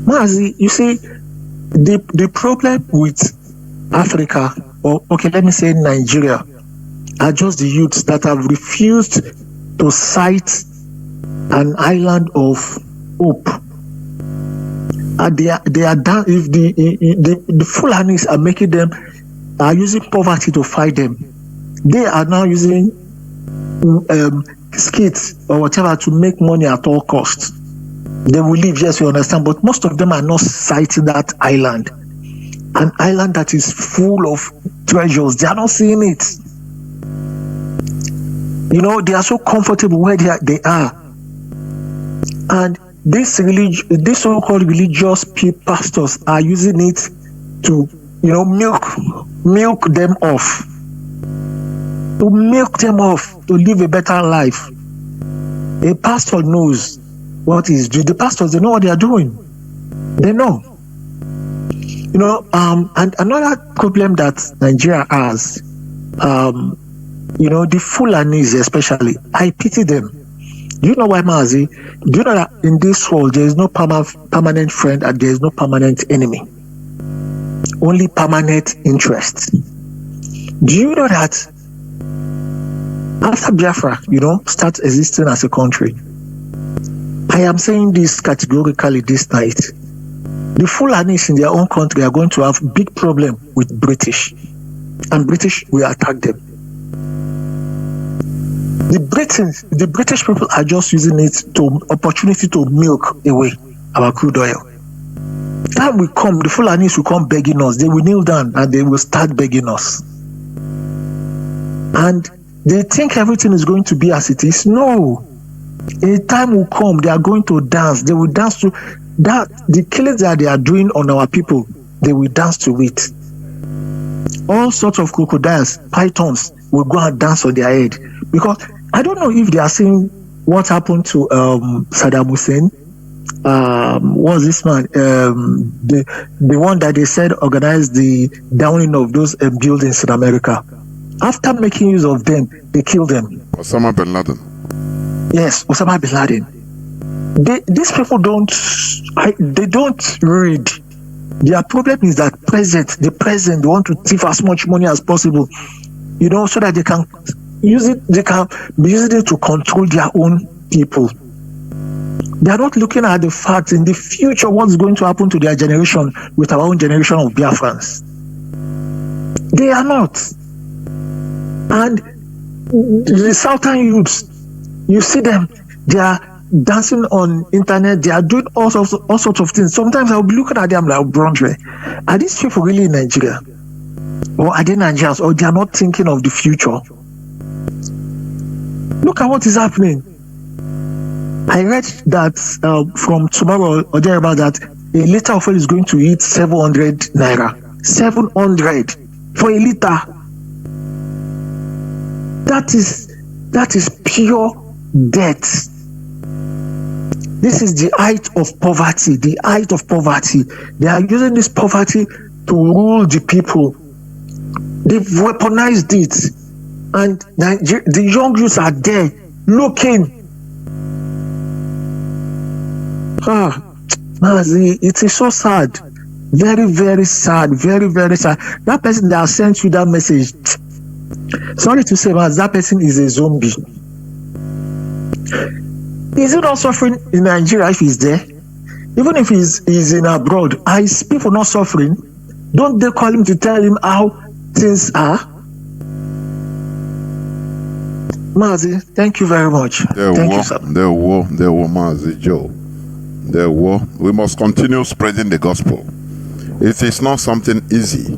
Mazi, you see, the problem with Africa, or let me say Nigeria, are just the youths that have refused to sight an island of hope. They are done. If the Fulanis are using poverty to fight them, they are now using skits or whatever to make money at all costs. They will leave, yes, we understand, but most of them are not sighting that island. An island that is full of treasures. They are not seeing it. You know, they are so comfortable where they are. And these so-called religious pastors are using it to, you know, milk them off. To milk them off, to live a better life. A pastor knows what he's doing. The pastors, they know what they are doing. They know. You know, and another problem that Nigeria has, you know, the Fulanis especially, I pity them. Do you know why, Mazi? Do you know that in this world there is no permanent friend and there is no permanent enemy? Only permanent interest. Do you know that after Biafra, you know, starts existing as a country, I am saying this categorically this night, the Fulanis in their own country are going to have big problem with British, and British will attack them. The British people are just using it to opportunity to milk away our crude oil. Time will come, the Fulanis will come begging us. They will kneel down and they will start begging us. And they think everything is going to be as it is. No. A time will come, they are going to dance. They will dance to that. The killings that they are doing on our people, they will dance to it. All sorts of crocodiles, pythons will go and dance on their head. Because I don't know if they are seeing what happened to Saddam Hussein. What's this man? The one that they said organized the downing of those buildings in America. After making use of them, they killed them. Osama bin Laden. Yes, Osama bin Laden. These people don't read. Their problem is that the present, they want to thief as much money as possible, you know, so that they can use it. They can be using it to control their own people. They are not looking at the fact in the future what's going to happen to their generation with our own generation of Biafrans. They are not. And the Southern youths, you see them, they are dancing on internet, they are doing all sorts of things. Sometimes I'll be looking at them like, Brondre, are these people really in Nigeria? Or are they Nigerians? Or they are not thinking of the future? Look at what is happening. I read that from tomorrow or thereabout that a liter of oil is going to hit 700 naira. 700 for a liter. That is pure debt. This is the height of poverty. The height of poverty. They are using this poverty to rule the people. They've weaponized it, and the young youths are there looking. Mazi, it is so sad. Very, very sad. Very, very sad. That person that sent you that message, sorry to say, Mazi, that person is a zombie. Is he not suffering in Nigeria if he's there? Even if he's in abroad, are his people not suffering? Don't they call him to tell him how things are? Mazi, thank you very much. Thank you, sir. There were Mazi Joe. We must continue spreading the gospel. It is not something easy,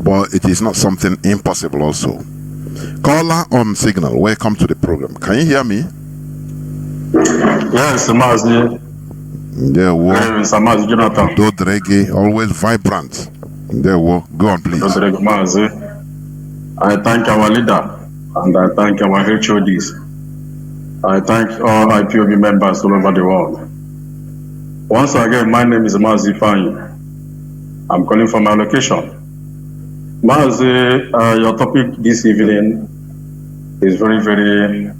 but it is not something impossible also. Caller on signal, welcome to the program. Can you hear me? Yes, Mazi. There were. Yes, Mazi Jonathan. Dodrege, always vibrant. There were. Go on, please. Dodrege Mazi. I thank our leader and I thank our HODs. I thank all IPOB members all over the world. Once again, my name is Mazi Fanyi. I'm calling from my location. Mazi, your topic this evening is very, very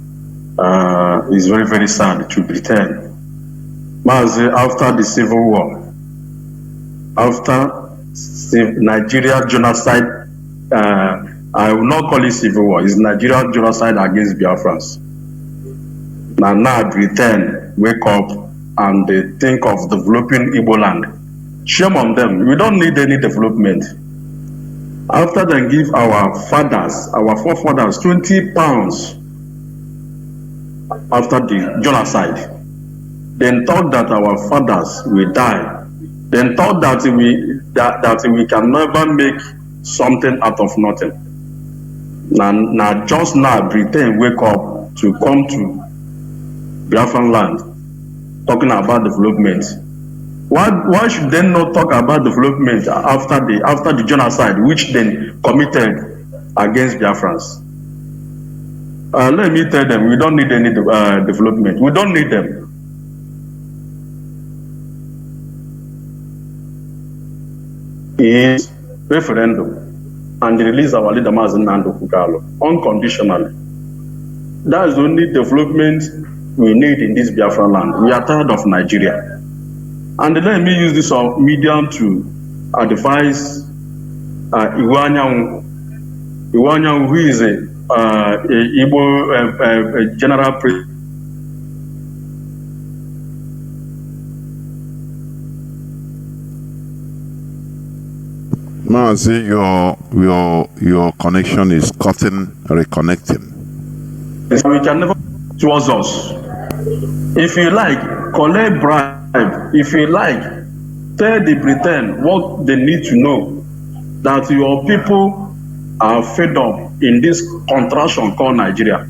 sad to pretend. Mazi, after the civil war, after Nigeria genocide, I will not call it civil war, it's Nigeria genocide against Biafrans. Now pretend, wake up, and they think of developing Igbo land. Shame on them. We don't need any development. After they give our fathers, our forefathers, 20 pounds after the genocide. Then thought that our fathers will die. Then thought that we can never make something out of nothing. Now just now Britain wake up to come to Biafran land talking about development. Why should they not talk about development after the genocide which then committed against Biafrans? Let me tell them, we don't need any development. We don't need them. Is referendum and release our leader Mazi unconditionally. That is the only development we need in this Biafra land. We are tired of Nigeria. And let me use this medium to advise Iwanyang, who is a Igbo general president. Mazi, your connection is cutting, reconnecting. We can never towards us. If you like, collect bribe. If you like, tell the Britain what they need to know, that your people are fed up in this contraction called Nigeria.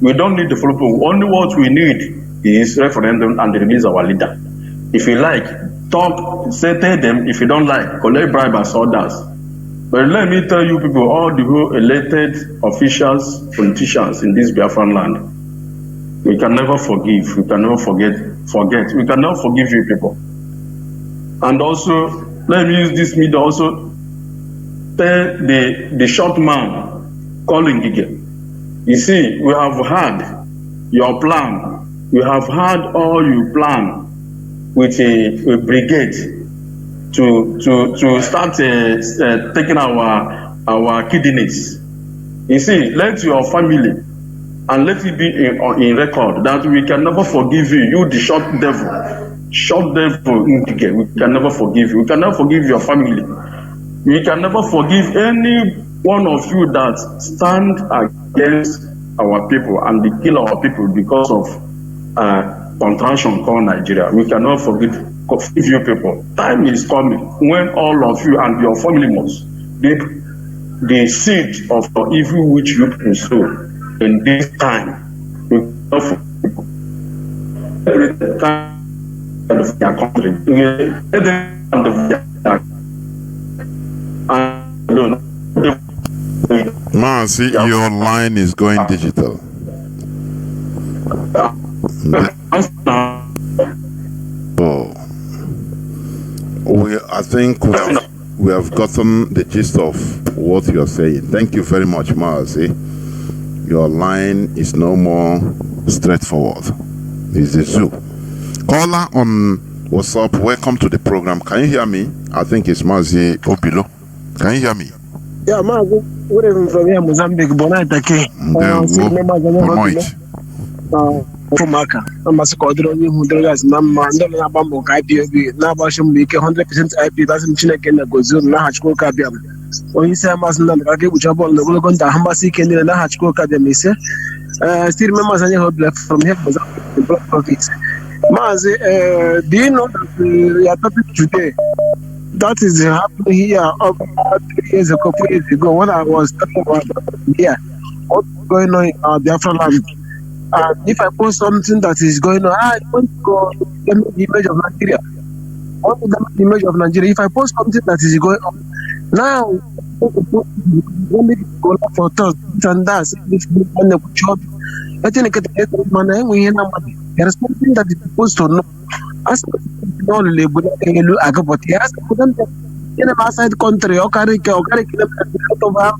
We don't need development. Only what we need is referendum and release our leader. If you like, talk, say tell them. If you don't like, collect bribe as others. But let me tell you people, all the whole elected officials, politicians in this Biafran land, we can never forgive, we can never forget, we can never forgive you people. And also, let me use this media also, tell the short man calling Gige. You see, we have had your plan, we have had all your plan with a brigade to start taking our kidneys. You see, let your family and let it be in record that we can never forgive you, you the short devil, we can never forgive you. We can never forgive your family. We can never forgive any one of you that stand against our people and they kill our people because of contraction called Nigeria. We cannot forgive you people. Time is coming when all of you and your family must reap the seed of the evil which you people sow. In this time, we cannot forgive people. Every time of their country, Mazi, your line is going digital. I think we have gotten the gist of what you are saying. Thank you very much, Mazi. Your line is no more straightforward. It's a zoo. Caller on WhatsApp, welcome to the program. Can you hear me? I think it's Mazi Obilo. Can you hear me? Yeah, Mazi, good evening from here, Mozambique. Bonita K. Fumaka, Masakodro, who does Namanda Nabambo, IPOB, Nabasham, 100% IP, doesn't Chineke, Gozu, Nahachko Kabiam. When you say Masan, which are born the Rogon, the Hambasi, and Nahachko Kabiamise, still members and hope left from here, the block office. Mazi, do you know that we are talking today? That is happening here about 3 years ago, 4 years ago, when I was talking about here, what's going on in our Biafra land. And if I post something that is going on, I want to go damage the image of Nigeria. I want to damage the image of Nigeria. If I post something that is going on, now, when they go for thoughts and that, if you want to job, I think there is something that is supposed to know. As all label, I go, but he has to put them in a outside country, or carry out of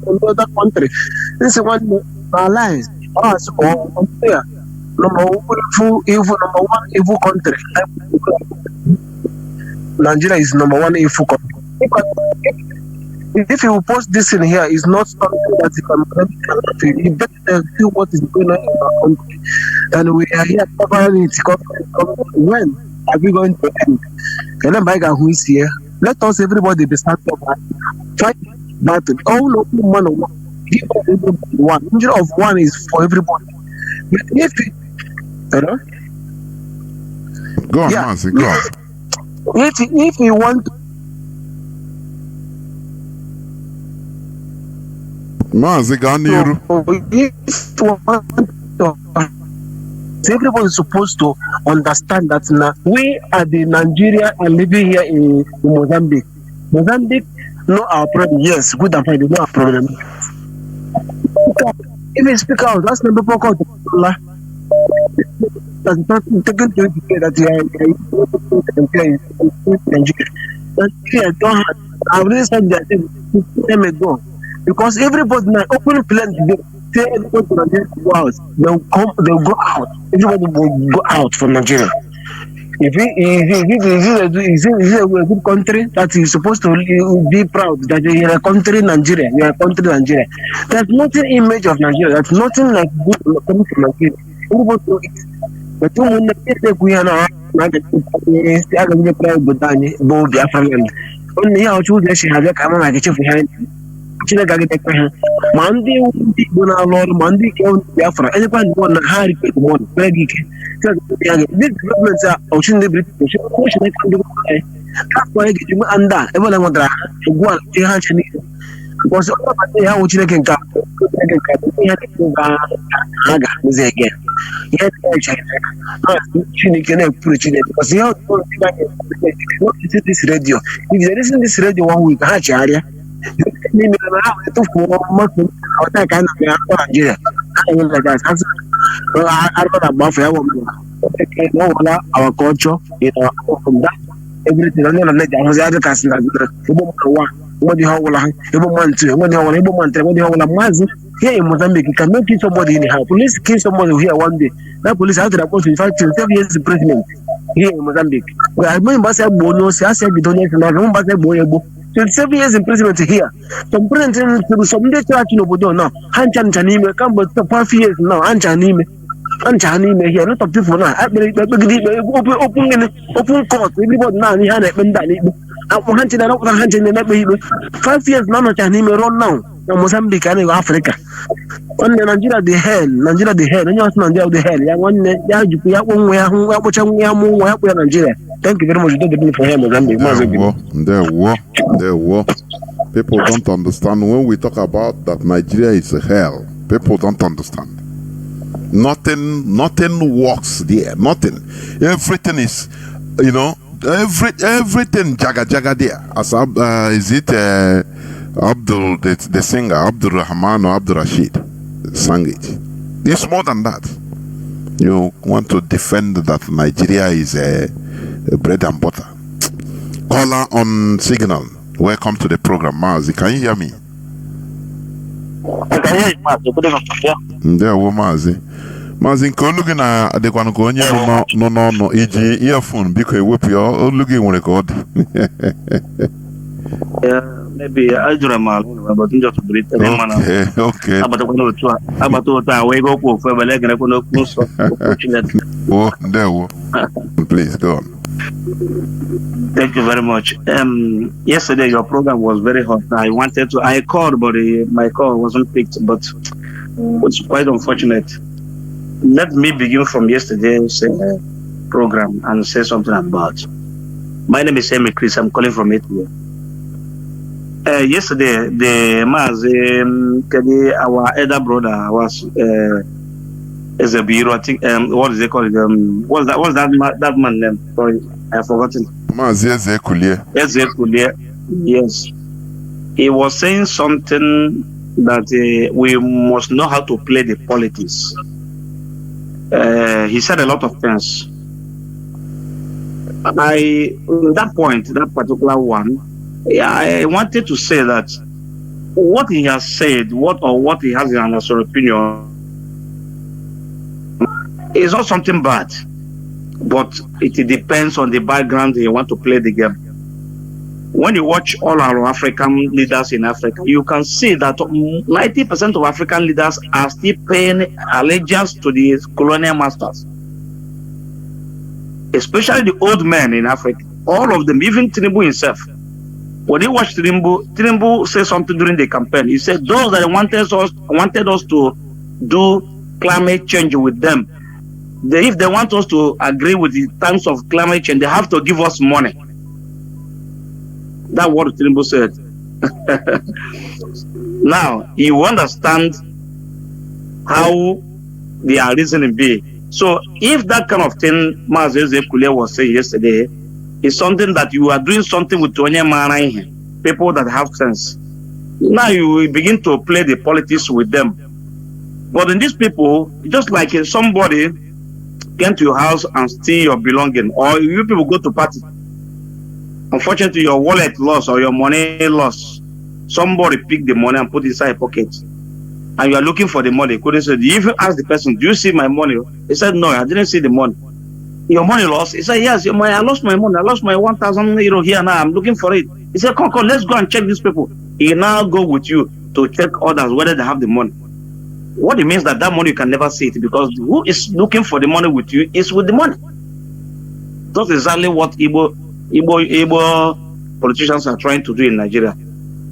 another country. This is one alliance. Us or number one evil country. Nigeria is number one evil country. If you post this in here, it's not something that you better feel what is going on in our country. And we are here covering it. When are we going to end? And then by God who is here, let us everybody be started up and fight battle. All of one on one. One. Injury of one is for everybody. But if Hello? Go on, Mazi, go on. If you want Mazi, go on, everybody is supposed to understand that now we are the Nigeria and living here in Mozambique. Mozambique know our problem. Yes, good and fine, they know our problem. If you speak out, that's number four called that's not taken to that Nigeria. Nigeria don't have, I've really said that time ago. Because everybody now open plans to say everybody from Nigeria to go out. They'll go out. Everybody will go out from Nigeria. If it is a good country that is supposed to be proud that you are a country Nigeria, you are a country Nigeria. There's nothing image of Nigeria. There's nothing like good coming from Nigeria. Everybody know it. But when we are now, Biafra land. Only how to let you have a camera like a chief behind. Monday when our Lord Monday came Biafra. Anyone want to hurry to one very these governments are ocean the British. That's why you under everyone want to go on because all the how you can come again. Yet, because you this radio. If you listen to this radio 1 week, Nigeria. Our culture, from that everything. Here in Mozambique, you cannot kill somebody in the house. Police kill somebody here one day. That police has to report in fact 7 years imprisonment here in Mozambique. Well, I remember I said, 27 years imprisonment here. Some president some day to now. Hanchan Chanime come but 5 years now. Hanchanime here. A lot of people now. Open court. Everybody now. He had a 5 years now. Chanime run now. Mozambique and Africa. On the Nigeria the hell. Nigeria the hell. Nigeria the hell. Nigeria. Thank you very much. For him, Mozambique. There were. People don't understand when we talk about that Nigeria is a hell. People don't understand. Nothing works there. Nothing. Everything is, everything jaga there. As is it Abdul the singer Abdul Rahman or Abdul Rashid sang it. It's more than that. You want to defend that Nigeria is a bread and butter. Caller on signal. Welcome to the program, Mazi. Can you hear me? I can hear you, Mazi. Good evening. There, Mazi. Mazi, nke olugi na adekwana ka onye no iji earphone biko ewepụ ya olugi nwere ka ọ dị. Maybe I do a mal, but just to breathe. Okay. Oh, there. Please go on. Thank you very much. Yesterday your program was very hot. I called, but my call wasn't picked. But it's quite unfortunate. Let me begin from yesterday's program and say something about. My name is Amy Chris. I'm calling from Italy. Yesterday, the Mazi, our elder brother was as a bureau. I think what is they call it? What's that man name? Sorry, I've forgotten. Mazi Ezekulie. Yes, he was saying something that we must know how to play the politics. He said a lot of things. That particular one. Yeah, I wanted to say that what he has said, what he has in his opinion, is not something bad, but it depends on the background you want to play the game. When you watch all our African leaders in Africa, you can see that 90% of African leaders are still paying allegiance to the colonial masters, especially the old men in Africa. All of them, even Chinedu himself. When he watched Chinedu say something during the campaign. He said those that wanted us to do climate change with them, if they want us to agree with the terms of climate change, they have to give us money. That's what Tinubu said. Now, you understand how they are reasoning be. So if that kind of thing Mazi Kule was saying yesterday is something that you are doing something with people that have sense, now you will begin to play the politics with them. But in these people, just like somebody came to your house and steal your belonging, or you people go to party, unfortunately your wallet lost or your money lost, somebody picked the money and put it inside your pocket, and you are looking for the money. Couldn't say, you even ask the person, do you see my money? He said, no, I didn't see the money. Your money lost? He said, yes, your money, I lost my money. I lost my 1,000 euro here now. I'm looking for it. He said, come, let's go and check these people. He now go with you to check others whether they have the money. What it means that money you can never see it, because who is looking for the money with you is with the money. That's exactly what Igbo politicians are trying to do in Nigeria.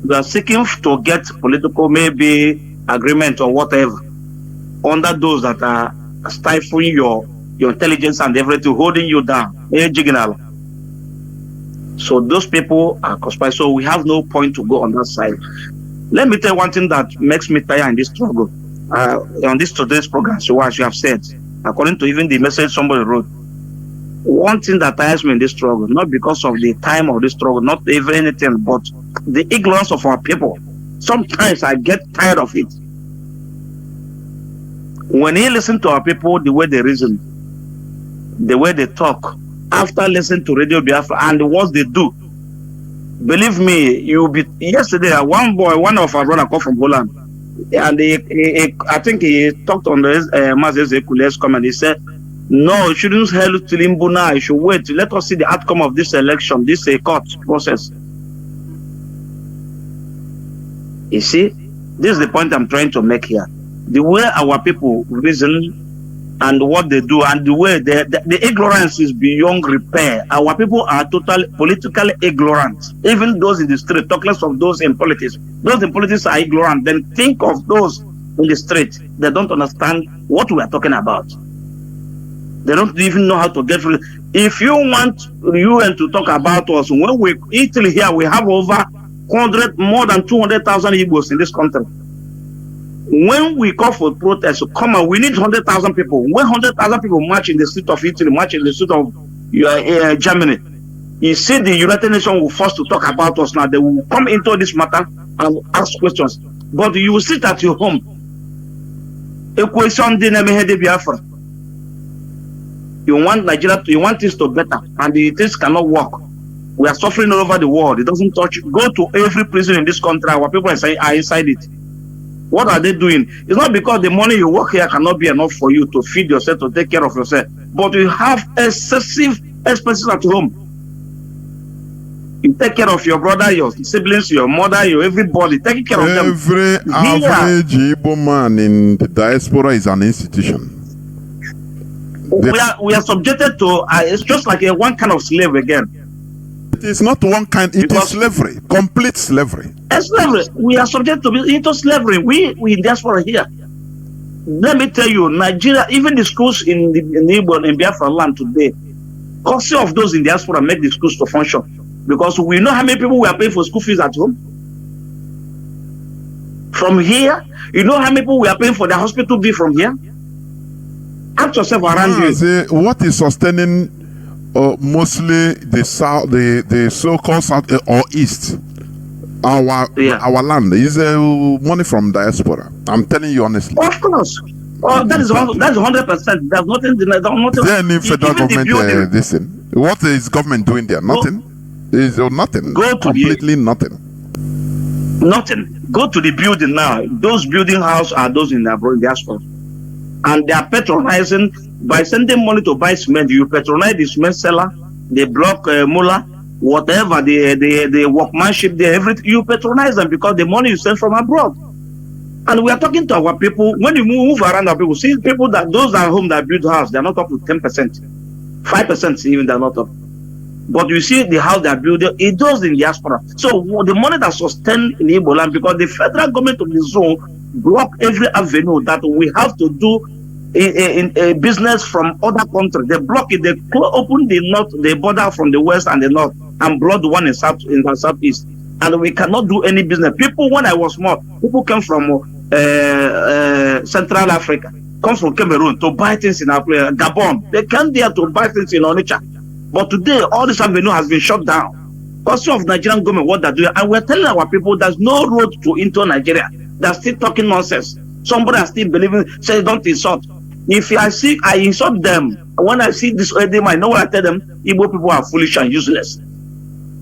They are seeking to get political maybe agreement or whatever under those that are stifling your intelligence and everything, holding you down. So those people are conspiring. So we have no point to go on that side. Let me tell you one thing that makes me tired in this struggle. On this today's program, so as you have said, according to even the message somebody wrote, one thing that tires me in this struggle, not because of the time of this struggle, not even anything, but the ignorance of our people. Sometimes I get tired of it. When you listen to our people, the way they reason, the way they talk, after listening to Radio Biafra and what they do, believe me, you'll be. Yesterday, one of our brother called from Holland, and I think he talked on the Mazi Kule's comment. He said, no, you shouldn't hell to Limbu now. You should wait. Let us see the outcome of this election, this court process. You see, this is the point I'm trying to make here. The way our people reason and what they do, and the way the ignorance is beyond repair. Our people are totally politically ignorant. Even those in the street, talk less of those in politics. Those in politics are ignorant. Then think of those in the street. They don't understand what we are talking about. They don't even know how to get through. If you want UN to talk about us, when we Italy here, we have over more than 200,000 Igbos in this country. When we call for protest, come on, we need 100,000 people. When 100,000 people march in the street of Italy, march in the street of Germany, you see the United Nations will force to talk about us now. They will come into this matter and ask questions. But you will sit at your home. A question Biafra. You want Nigeria, you want things to better, and the things cannot work. We are suffering all over the world. It doesn't touch. Go to every prison in this country. Our people are inside it. What are they doing? It's not because the money you work here cannot be enough for you to feed yourself, to take care of yourself, but you have excessive expenses at home. You take care of your brother, your siblings, your mother, your everybody, taking care of them. Every average Igbo man in the diaspora is an institution. We are subjected to, it's just like one kind of slave again. It is not one kind, it is slavery, complete slavery. Slavery. We are subject to be into slavery. We in diaspora here. Let me tell you, Nigeria, even the schools in Biafra land today, courtesy of those in diaspora make the schools to function. Because we know how many people we are paying for school fees at home. From here, you know how many people we are paying for the hospital bill from here? Ask yourself around you. What is sustaining mostly the south, the so-called south or east? Our land is money from diaspora. I'm telling you honestly. Of course. Oh, that's 100%. There's nothing. Then if federal government listen, what is government doing there? Nothing. Is nothing. Completely nothing. Nothing. Go to the building now. Those building houses are those in the diaspora, and they are patronizing by sending money to buy cement. You patronize the cement seller, the block mullah, whatever the workmanship, everything. You patronize them because the money you send from abroad. And we are talking to our people. When you move around our people, see people that those at home that build house, they're not up to 10%, 5% even they're not up. But you see the house they're building, it does in diaspora. So the money that sustained in Igbo land, because the federal government of the zone block every avenue that we have to do in a business from other countries. They block it. They open the border from the west and the north and block the one in the southeast. And we cannot do any business. People, when I was small, people came from Central Africa, come from Cameroon to buy things in Gabon. They came there to buy things in Onitsha. But today, all this avenue has been shut down because of Nigerian government, what they're doing. And we're telling our people there's no road into Nigeria. They're still talking nonsense. Somebody is still believing, say, don't insult. If I see, I insult them. When I see this, I know what I tell them. Igbo people are foolish and useless.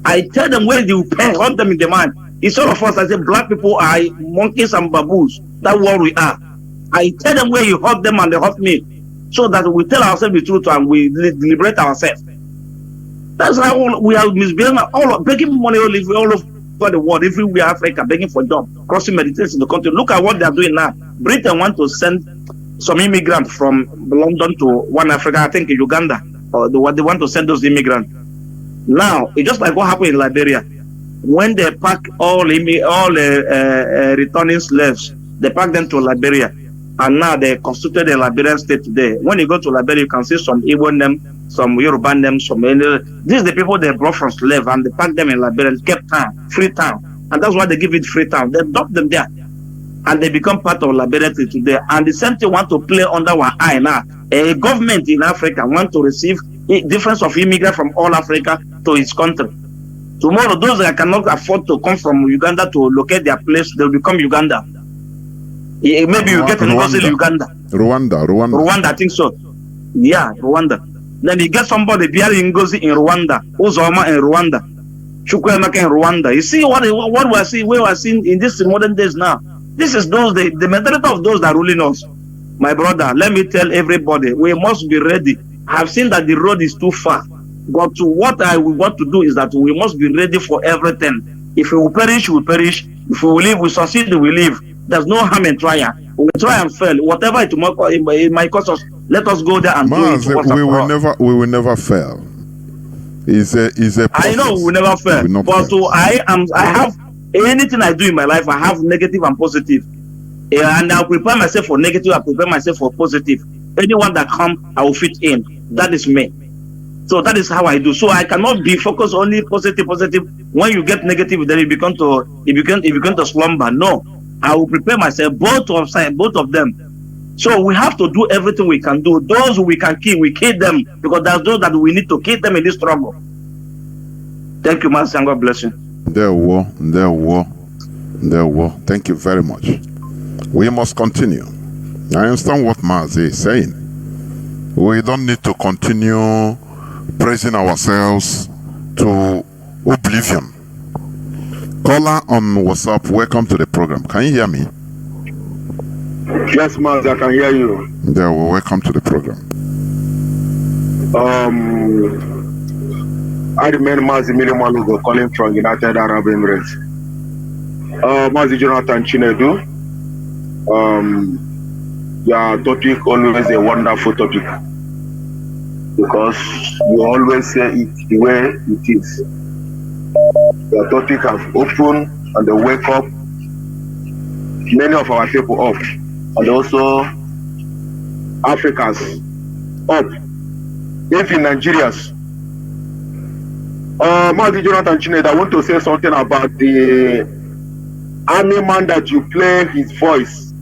I tell them where you hurt them in the mind. Instead of us, I say black people are monkeys and baboons. That's what we are. I tell them where you hurt them and they hurt me, so that we tell ourselves the truth and we liberate ourselves. That's how we are misbehaving, begging money all over the world, everywhere Africa, begging for job, crossing Mediterranean in the country. Look at what they are doing now. Britain want to send some immigrants from London to one Africa, I think in Uganda, or they want to send those immigrants. Now, it's just like what happened in Liberia. When they pack all returning slaves, they pack them to Liberia. And now they constituted a Liberian state today. When you go to Liberia, you can see some Igbo name, some Yoruba name, some... These are the people they brought from slave and they packed them in Liberia, kept town, free town. And that's why they give it free town. They dump them there. And they become part of Liberia today. And the same thing want to play under our eye now. A government in Africa want to receive a difference of immigrants from all Africa to its country. Tomorrow, those that cannot afford to come from Uganda to locate their place, they'll become Uganda. Maybe you get an in Uganda. Rwanda, I think so. Yeah, Rwanda. Then you get somebody bearing Ngozi in Rwanda, Uzoma in Rwanda, Chukwemeka in Rwanda. You see what we are seeing in this modern days now. This is the mentality of those that are ruling us. My brother, let me tell everybody, we must be ready. I have seen that the road is too far. But what I want to do is that we must be ready for everything. If we will perish, we perish. If we will live, we succeed, we live. There's no harm in trying. We will try and fail. Whatever it might cost us, let us go there and Mazi, do it. we will never fail. Is a I know we will never fail. But I have anything I do in my life, I have negative and positive. And I'll prepare myself for negative, I'll prepare myself for positive. Anyone that comes, I will fit in. That is me. So that is how I do. So I cannot be focused only positive. When you get negative, then you become to slumber. No, I will prepare myself, both of them. So we have to do everything we can do. Those we can kill, we kill them, because there's those that we need to kill them in this struggle. Thank you, Master, and God bless you. There were. Thank you very much. We must continue. I understand what Mazi is saying. We don't need to continue praising ourselves to oblivion. Caller on WhatsApp, welcome to the program. Can you hear me? Yes, Mazi, I can hear you. There, well, welcome to the program. I remain Mazi Milimalugo calling from United Arab Emirates. Mazi Jonathan Chinedu. Your topic always a wonderful topic, because you always say it the way it is. Your topic have opened and they wake up many of our people up, and also Africans up, even Nigerians. Mazi Jonathan Chinedu, I want to say something about the army man that you play his voice,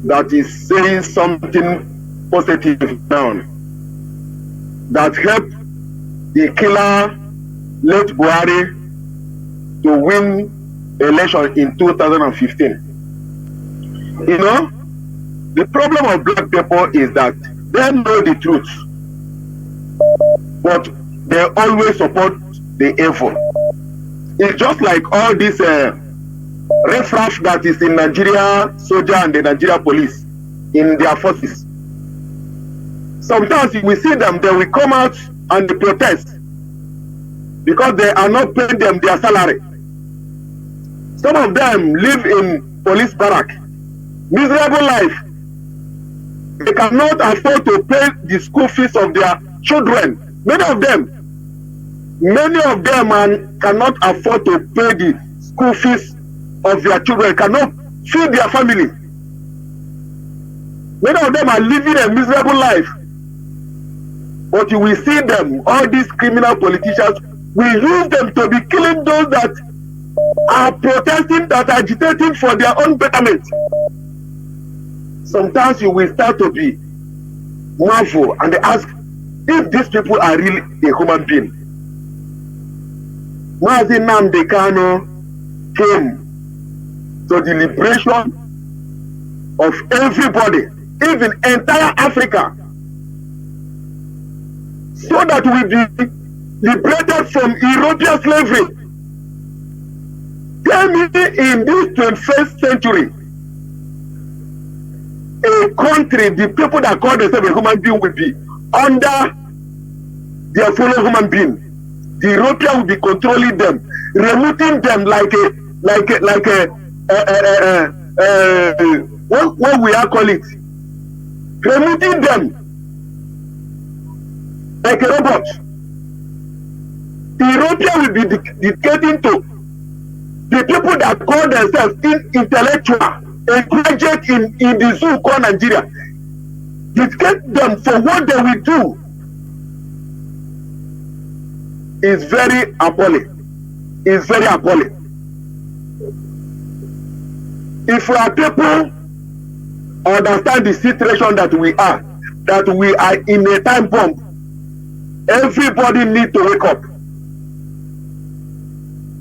that is saying something positive now, that helped the killer late Buhari to win election in 2015. You know, the problem of black people is that they know the truth, but they always support the evil. It's just like all this riffraff that is in Nigeria soldier and the Nigeria police in their forces. Sometimes we see them, they will come out and they protest because they are not paying them their salary. Some of them live in police barrack, miserable life. They cannot afford to pay the school fees of their children. Many of them cannot afford to pay the school fees of their children, cannot feed their family. Many of them are living a miserable life. But you will see them, all these criminal politicians, we use them to be killing those that are protesting, that are agitating for their own betterment. Sometimes you will start to be marvel and ask if these people are really a human being. Mazi Nnamdi Kanu came to the liberation of everybody, even entire Africa, so that we be liberated from European slavery. Tell me, in this 21st century, a country, the people that call themselves a human being will be under their fellow human being. The European will be controlling them, removing them like what we are calling it, removing them like a robot. The European will be dictating to the people that call themselves intellectual and graduate in the zoo called Nigeria. Dictate them for what they will do. Is very appalling. It's very appalling. If our people understand the situation that we are in a time bomb, everybody needs to wake up.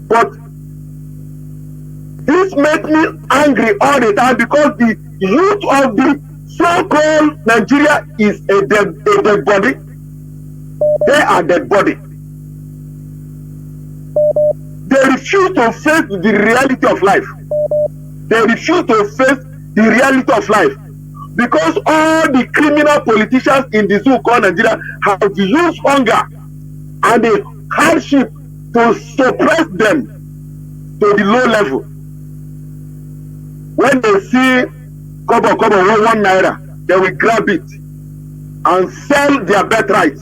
But this makes me angry all the time because the youth of the so-called Nigeria is a dead body. They are dead body. They refuse to face the reality of life. They refuse to face the reality of life because all the criminal politicians in the zoo called Nigeria have used hunger and the hardship to suppress them to the low level. When they see kobo 1 naira, they will grab it and sell their birthright.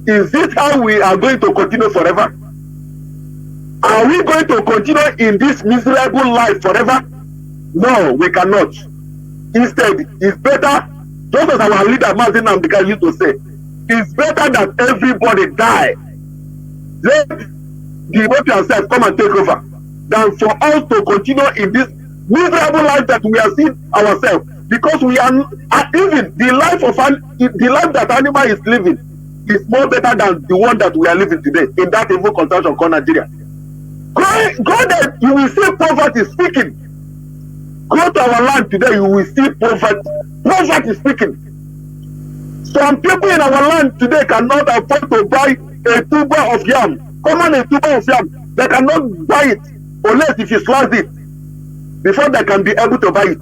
Is this how we are going to continue forever? Are we going to continue in this miserable life forever? No, we cannot. Instead, it's better, just as our leader Mazi Nnamdi Kanu used to say, it's better that everybody die. Let the European self come and take over than for us to continue in this miserable life that we are seeing ourselves. Because we are even the life that animal is living is more better than the one that we are living today in that evil construction called Nigeria. Go there, you will see poverty speaking. Go to our land today, you will see poverty. Poverty speaking. Some people in our land today cannot afford to buy a tuber of yam. Common a tuber of yam. They cannot buy it unless if you slice it before they can be able to buy it.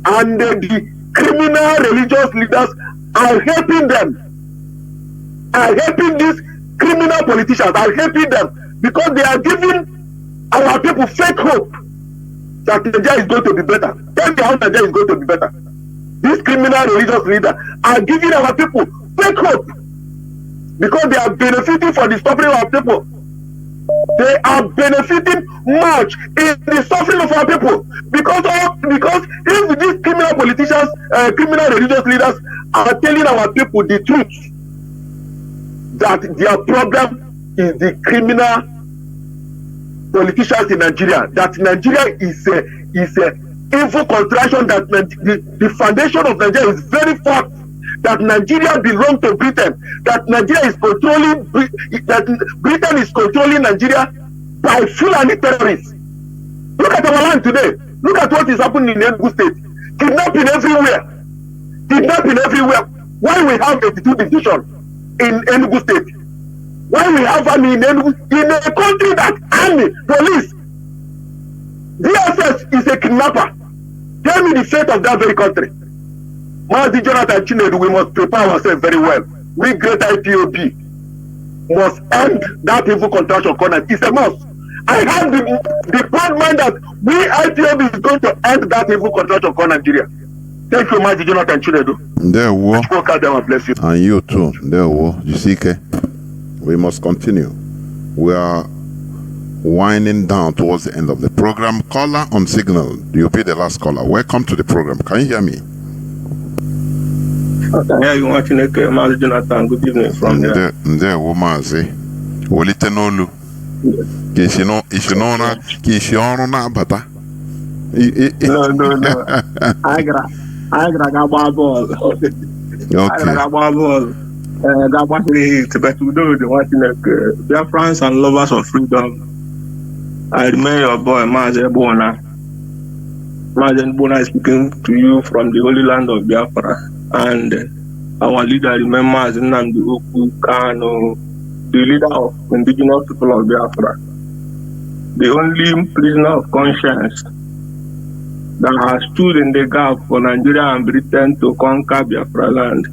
And the criminal religious leaders are helping them. Are helping these criminal politicians. Are helping them. Because they are giving our people fake hope that Nigeria is going to be better. Tell me how Nigeria is going to be better. These criminal religious leaders are giving our people fake hope because they are benefiting for the suffering of our people. They are benefiting much in the suffering of our people because if these criminal politicians, criminal religious leaders are telling our people the truth that their problem is the criminal politicians in Nigeria. That Nigeria is a evil contraction. That the foundation of Nigeria is very fast. That Nigeria belongs to Britain. That Nigeria is controlling. That Britain is controlling Nigeria by Fulani terrorists. Look at our land today. Look at what is happening in Enugu State. Kidnapping everywhere. Kidnapping everywhere. Why we have 82 divisions in Enugu State? Why we have army in a country that army, police, DSS is a kidnapper? Tell me the fate of that very country. Mazi Jonathan Chinedu, we must prepare ourselves very well. We great IPOB must end that evil contraction corner. It's a must. I have the proud mind that we IPOB is going to end that evil contraction corner Nigeria. Thank you, Mazi Jonathan Chinedu. There we go. Bless you. And you too. There we go. You see, we must continue. We are winding down towards the end of the program. Caller on signal, you'll be the last caller. Welcome to the program. Can you hear me? I can hear you watching Mazi Jonathan. Good evening from there. There, Mazi. Wolite n'olu. Kishino na bata. No. I got ball. Okay. I got ball. That was it, but we know the watching Biafrans and lovers of freedom. I remember your boy Mazi Bona. Mazi Bona is speaking to you from the holy land of Biafra, and our leader remembers Nnamdi Kanu, the leader of indigenous people of Biafra, the only prisoner of conscience that has stood in the gap for Nigeria and Britain to conquer Biafra land.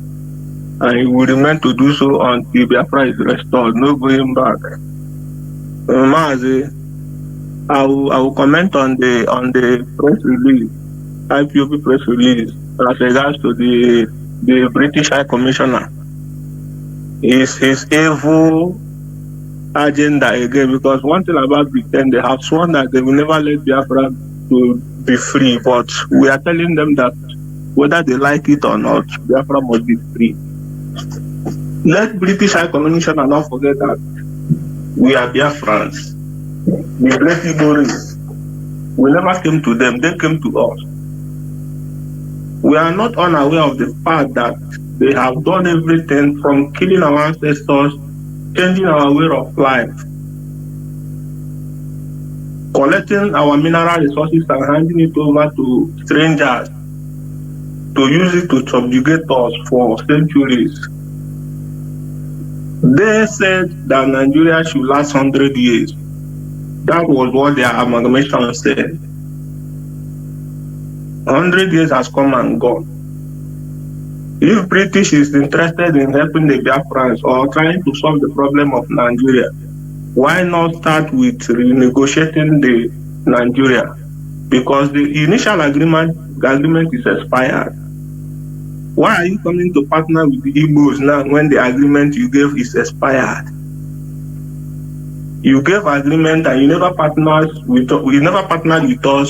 And he will remain to do so until Biafra is restored, no going back. Mazi, I will comment on the press release, IPOB press release, as regards to the British High Commissioner. His evil agenda again, because one thing about Britain, they have sworn that they will never let Biafra to be free, but we are telling them that whether they like it or not, Biafra must be free. Let British High Commissioner not forget that we are Biafrans. The great Igbos, we never came to them, they came to us. We are not unaware of the fact that they have done everything from killing our ancestors, changing our way of life, collecting our mineral resources and handing it over to strangers to use it to subjugate us for centuries. They said that Nigeria should last 100 years. That was what their amalgamation said. 100 years has come and gone. If British is interested in helping the Biafrans or trying to solve the problem of Nigeria, why not start with renegotiating the Nigeria? Because the initial agreement is expired. Why are you coming to partner with the Igbos now when the agreement you gave is expired? You gave agreement and you never partnered with us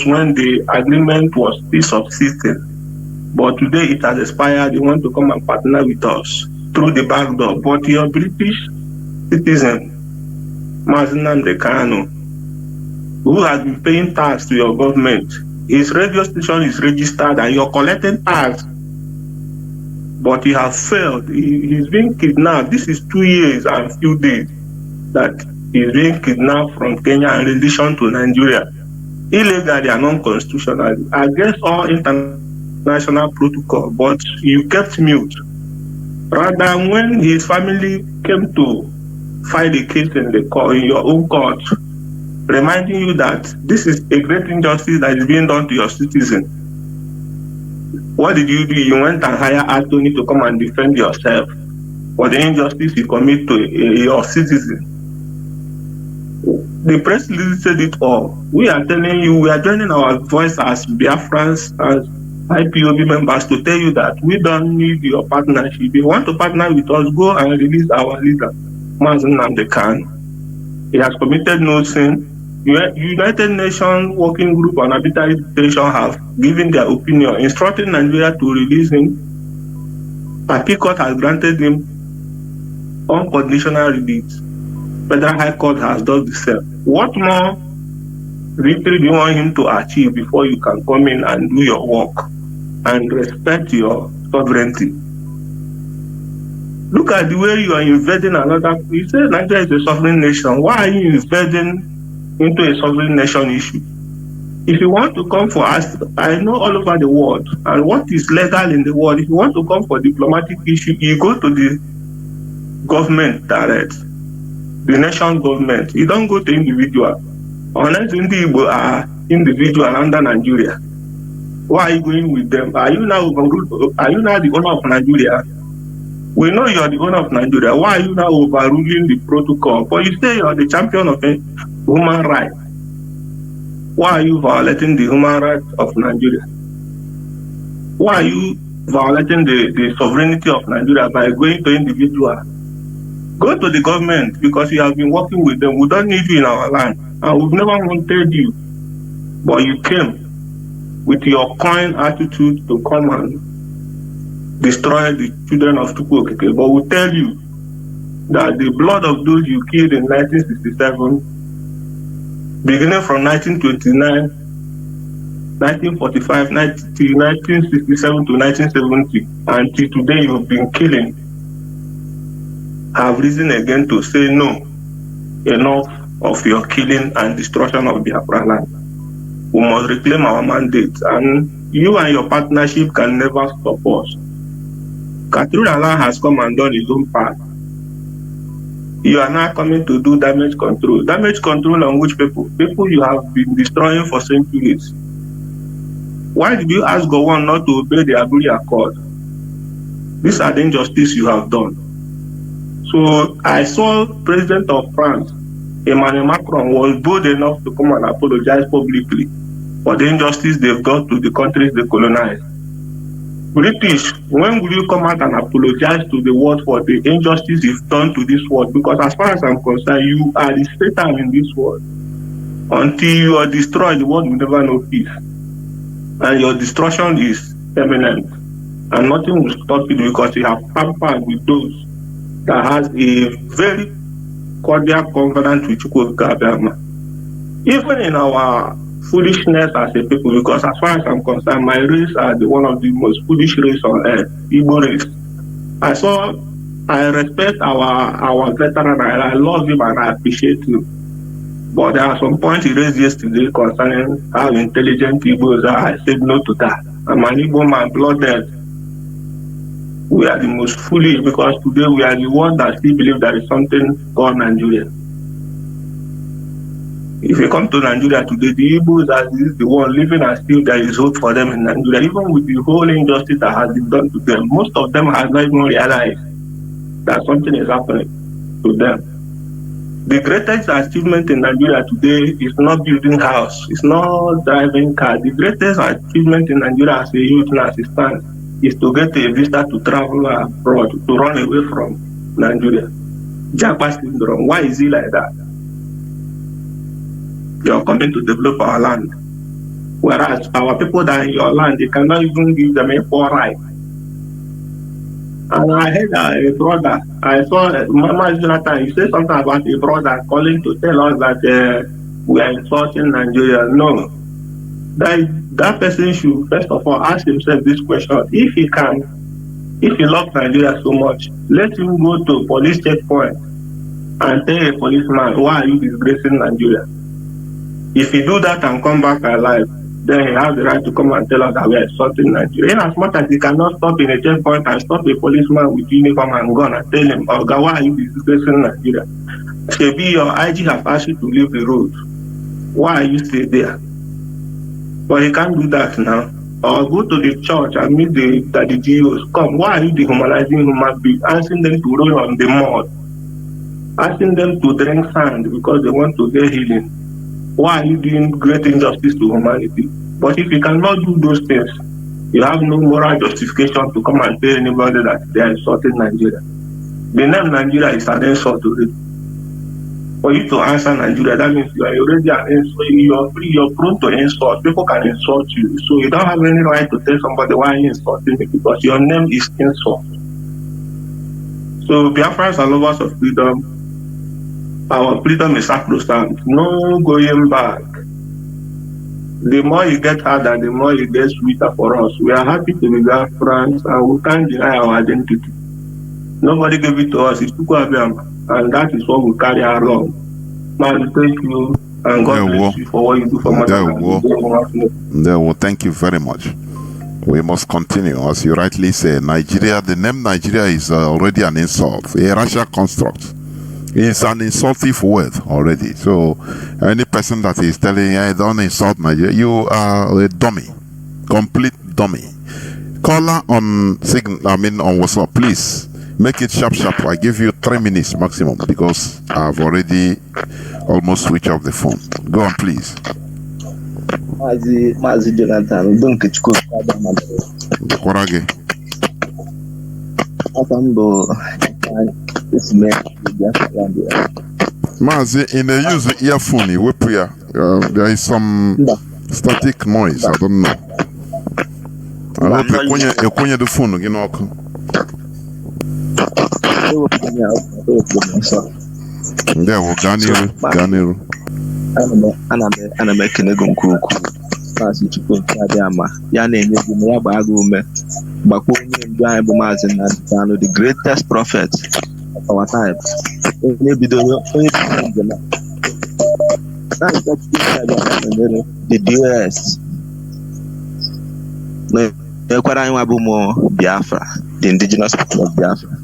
when the agreement was still subsisting. But today it has expired. You want to come and partner with us through the back door. But your British citizen, Mazi Kanu, who has been paying tax to your government, his radio station is registered and you're collecting tax. But he has failed. He's been kidnapped. This is 2 years and few days that he's being kidnapped from Kenya and rendition to Nigeria. Illegally and unconstitutionally, against all international protocol, but you kept mute. Rather, when his family came to file a case in the court, in your own court, reminding you that this is a great injustice that is being done to your citizen. What did you do? You went and hired Anthony to come and defend yourself for the injustice you commit to your citizen. The press release said it all. We are telling you, we are joining our voice as Biafrans, as IPOB members to tell you that we don't need your partnership. If you want to partner with us, go and release our leader, Mazi Kanu. He has committed no sin. United Nations Working Group on Arbitrary Detention have given their opinion, instructing Nigeria to release him. Appeal Court has granted him unconditional release. Federal High Court has done the same. What more victory do you want him to achieve before you can come in and do your work and respect your sovereignty? Look at the way you are invading another. You say Nigeria is a sovereign nation. Why are you invading into a sovereign nation issue? If you want to come for us, I know all over the world, and what is legal in the world, if you want to come for diplomatic issue, you go to the government direct, the nation government. You don't go to individual. Unless Igbo are individual under Nigeria. Why are you going with them? Are you now the owner of Nigeria? We know you are the owner of Nigeria. Why are you now overruling the protocol? But you say you are the champion of human rights. Why are you violating the human rights of Nigeria? Why are you violating the sovereignty of Nigeria by going to individual Go to the government because you have been working with them. We don't need you in our land. And we've never wanted you. But you came with your kind attitude to come and destroy the children of Chukwuokike. But we tell you that the blood of those you killed in 1967, beginning from 1929, 1945, 1967 to 1970, until today you've been killing, have risen again to say no, enough of your killing and destruction of Biafra land. We must reclaim our mandate, and you and your partnership can never stop us. Katrina Land has come and done his own part. You are now coming to do damage control. Damage control on which people? People you have been destroying for centuries. Why did you ask Gowon not to obey the Aburi Accord? These are the injustices you have done. So I saw President of France, Emmanuel Macron, was bold enough to come and apologize publicly for the injustice they've done to the countries they colonized. British, when will you come out and apologize to the world for the injustice you've done to this world? Because as far as I'm concerned, you are the Satan in this world. Until you are destroyed, the world will never know peace. And your destruction is imminent. And nothing will stop it because you have pampered with those that has a very cordial covenant with Chukwuokike. Even in our foolishness as a people, because as far as I'm concerned, my race are one of the most foolish race on earth, Igbo race. I respect our veteran, I love him and I appreciate him. But there are some points he raised yesterday concerning how intelligent Igbos are. I said no to that. I'm an Igbo man, blooded. We are the most foolish because today we are the ones that still believe there is something called Nigeria. If you come to Nigeria today, the Igbos are the one living and still there is hope for them in Nigeria. Even with the whole injustice that has been done to them, most of them have not even realized that something is happening to them. The greatest achievement in Nigeria today is not building house, it's not driving car. The greatest achievement in Nigeria as a youth and as a stand is to get a visa to travel abroad, to run away from Nigeria. Japa syndrome, why is it like that? You're coming to develop our land. Whereas our people that are in your land, they cannot even give them a poor right. And I heard a brother, I saw Mama Jonathan, he said something about a brother calling to tell us that we are insulting Nigeria. No. That person should first of all ask himself this question. If he loves Nigeria so much, let him go to a police checkpoint and tell a policeman, why are you disgracing Nigeria? If he do that and come back alive, then he has the right to come and tell us that we are insulting Nigeria. In as much as he cannot stop in a checkpoint and stop a policeman with uniform and gun and tell him, oh God, why are you disgracing Nigeria? Maybe your IG have asked you to leave the road. Why are you still there? But he can't do that now. Or go to the church and meet the GOs. Come, why are you dehumanizing human beings? Asking them to roll on the mud. Asking them to drink sand because they want to get healing. Why are you doing great injustice to humanity? But if you cannot do those things, you have no moral justification to come and tell anybody that they are insulting Nigeria. The name Nigeria is an insult already. For you to answer Nigeria, that means you are already an insult. You're prone to insult. People can insult you. So you don't have any right to tell somebody why you're insulting me because your name is insult. So Biafrans are lovers of freedom. Our freedom is sacrosanct. No going back. The more you get harder, the more it gets sweeter for us. We are happy to be Biafrans and we can't deny our identity. Nobody gave it to us. It's Chukwuokike, and that is what we carry along. Man, thank you and God bless you for what you do for my Thank you very much. We must continue. As you rightly say, Nigeria, the name Nigeria is already an insult, a racial construct. It's an insultive word already. So any person that is telling you, don't insult Nigeria, you are a dummy, complete dummy. Caller on on WhatsApp, please make it sharp. I give you 3 minutes maximum because I've already almost switched off the phone. Go on, please. Mazi Jonathan, don't get this man around there. Mazi, in the use of earphone, there is some static noise. I don't know. I hope you can the phone again. There we Daniel. Ana m ekene gị nke ukwuu Maazị Chukwuka Abịama ya na-enye gị na ya gbaa gị ume gbakwa onye ndu anyị bụ Maazị Nnamdi Kanu, the greatest prophet of our time. Onye bido njem the DOS na-ekwara anyị nwa bụ ụmụ Biafra, the indigenous people of Biafra.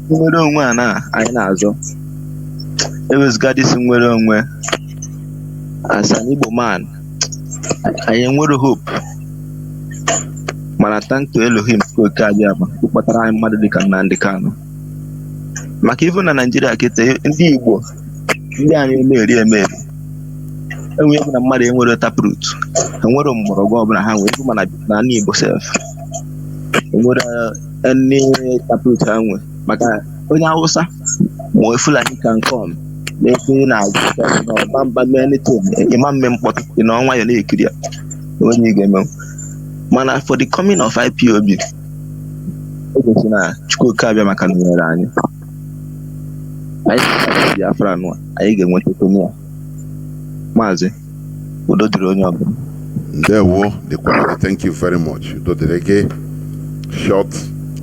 Nwere onwe a na anyị na-azọ ewezụga dịsị nwere onwe as an Igbo man, anyị nwere hope, mana thank to Elohim Chukwuka Abịama kpọtara anyị mmadụ dịka Nnamdi Kanu. Maka ifu na Naịjirịa kịta ndị Igbo ndị anyị emeri enwe bụ na mmadụ enwere taproot, enwere mgbọrọgwụ ọbụla ha nwere, mana na ndị Igbo sef enwere any taproot ha nwe. Maka onye Hausa ma Fulani can come n'ebe na mba anything ịma mme mkpọtụ na ọnwa ya na-ekiri ya onye ị ga-eme. Mana for the coming of IPOB ogosi na Chukwuka Abịama ka nyere anyị Biafra nwa anyị ga-enweta onye a. Maazị udo dịrị onye ọbụla. Ndewo dịkwara. Thank you very much. Udo dịrị gị, short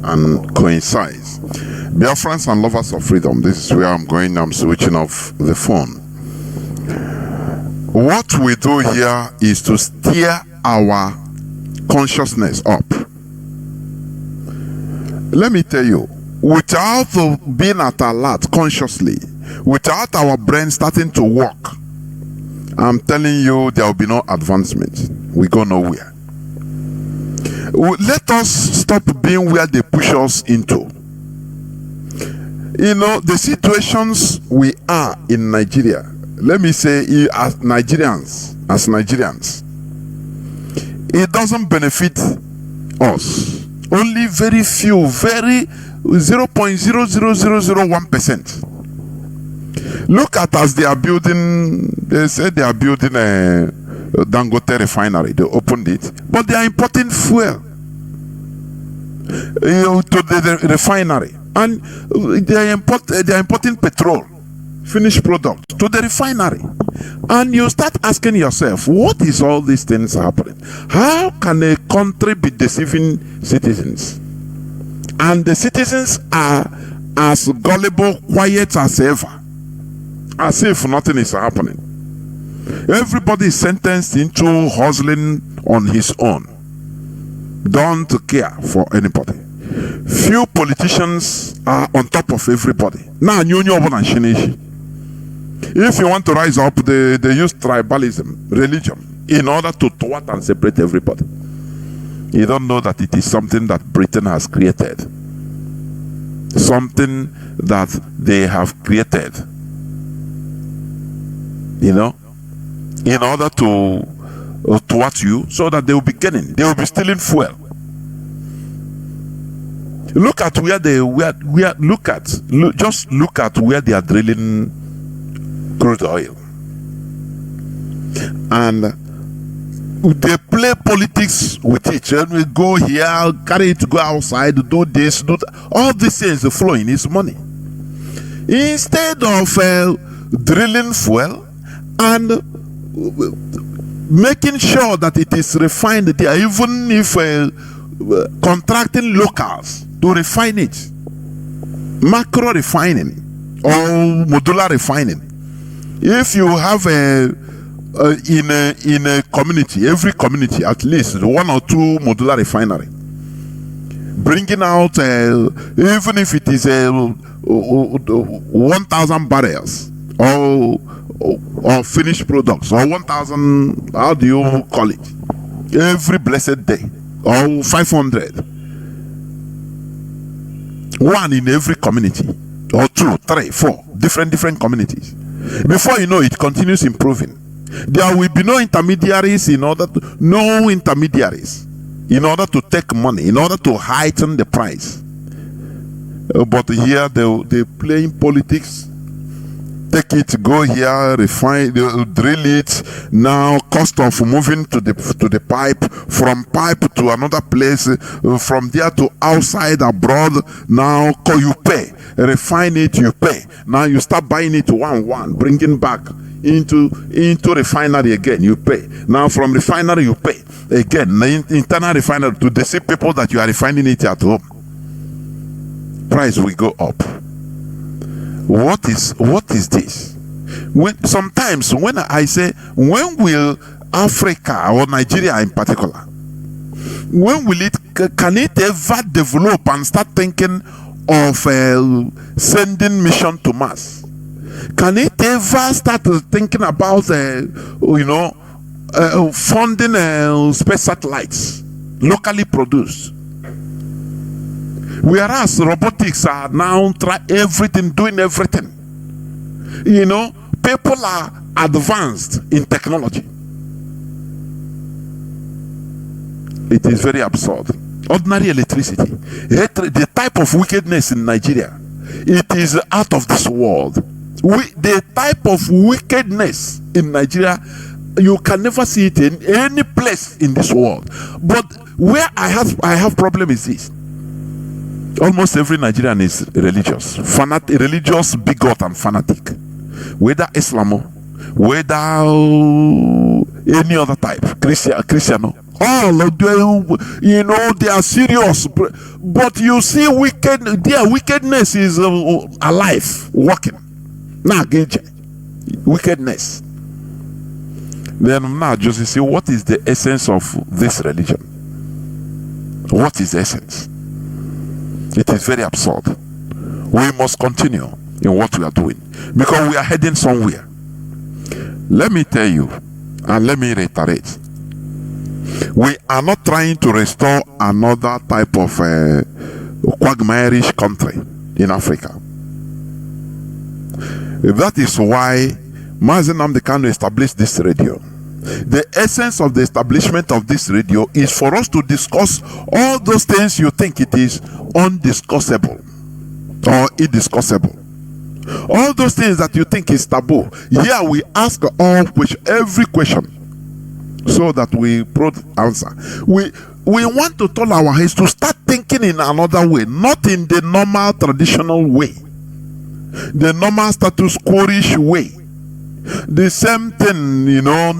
and concise. Biafrans and lovers of freedom, this is where I'm going. I'm switching off the phone. What we do here is to steer our consciousness up. Let me tell you, without being at alert consciously, without our brain starting to work, I'm telling you, there will be no advancement. We go nowhere. Let us stop being where they push us into. You know, the situations we are in Nigeria, let me say, as Nigerians, it doesn't benefit us. Only very few, very 0.00001%. Look at as they are building, they said they are building a Dangote refinery. They opened it, but they are importing fuel to the refinery. And they are importing petrol, finished product, to the refinery. And you start asking yourself, what is all these things happening? How can a country be deceiving citizens? And the citizens are as gullible, quiet as ever, as if nothing is happening. Everybody is sentenced into hustling on his own. Don't care for anybody. Few politicians are on top of everybody. Now, if you want to rise up, they use tribalism, religion, in order to thwart and separate everybody. You don't know that it is something that Britain has created. Something that they have created. You know, in order to thwart you, so that they will be getting, they will be stealing fuel. Look at where they just look at where they are drilling crude oil, and they play politics with it. And we go here, carry it to go outside, do this, do that. All this is flowing is money. Instead of drilling fuel and making sure that it is refined there, even if contracting locals to refine it, macro refining or modular refining. If you have in a community, every community at least 1 or 2 modular refinery, bringing out even if it is 1,000 barrels or finished products, or 1,000, how do you call it, every blessed day, or 500, one in every community, or 2, 3, 4 different communities. Before you know, it continues improving. There will be no intermediaries in order to take money, in order to heighten the price. But here they playing politics. Take it, go here, refine, drill it. Now, cost of moving to the pipe, from pipe to another place, from there to outside abroad. Now, you pay, refine it, you pay. Now you start buying it one, bringing back into refinery again. You pay. Now from refinery you pay again. Internal refinery to deceive people that you are refining it at home. Price will go up. What is this? Sometimes when I say, when will Africa or Nigeria in particular, can it ever develop and start thinking of sending mission to Mars? Can it ever start thinking about funding space satellites locally produced? Whereas robotics are now doing everything. People are advanced in technology. It is very absurd. Ordinary electricity, the type of wickedness in Nigeria, it is out of this world. The type of wickedness in Nigeria, you can never see it in any place in this world. But where I have problem is this. Almost every Nigerian is religious, religious bigot and fanatic, whether Islam, whether any other type, Christian. All of them, they are serious. But you see, their wickedness is alive, working. Now, wickedness. Then now, just see, what is the essence of this religion? What is the essence? It is very absurd. We must continue in what we are doing because we are heading somewhere. Let me tell you, and let me reiterate, we are not trying to restore another type of quagmire-ish country in Africa. That is why Mazi Nnamdi Kanu established this radio. The essence of the establishment of this radio is for us to discuss all those things you think it is undiscussable or indiscussable. All those things that you think is taboo. Here we ask every question so that we put answer. We want to turn our heads to start thinking in another way, not in the normal traditional way, the normal status quo-ish way. The same thing, no.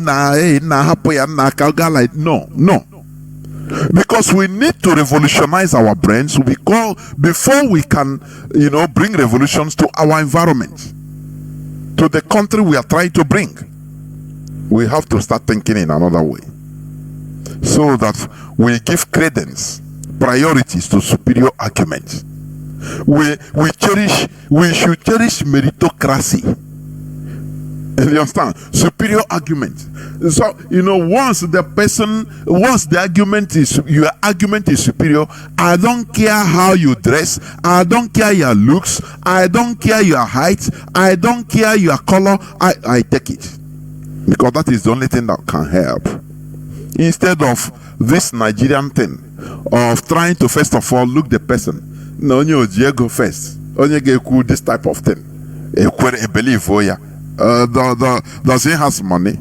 Because we need to revolutionize our brains before we can, bring revolutions to our environment, to the country we are trying to bring. We have to start thinking in another way, so that we give credence, priorities to superior arguments. We should cherish meritocracy. You understand? Superior argument. So, once your argument is superior, I don't care how you dress, I don't care your looks, I don't care your height, I don't care your color, I take it. Because that is the only thing that can help. Instead of this Nigerian thing of trying to first of all look the person. No, you go first. Only get this type of thing. A believe for ya. Does he has money?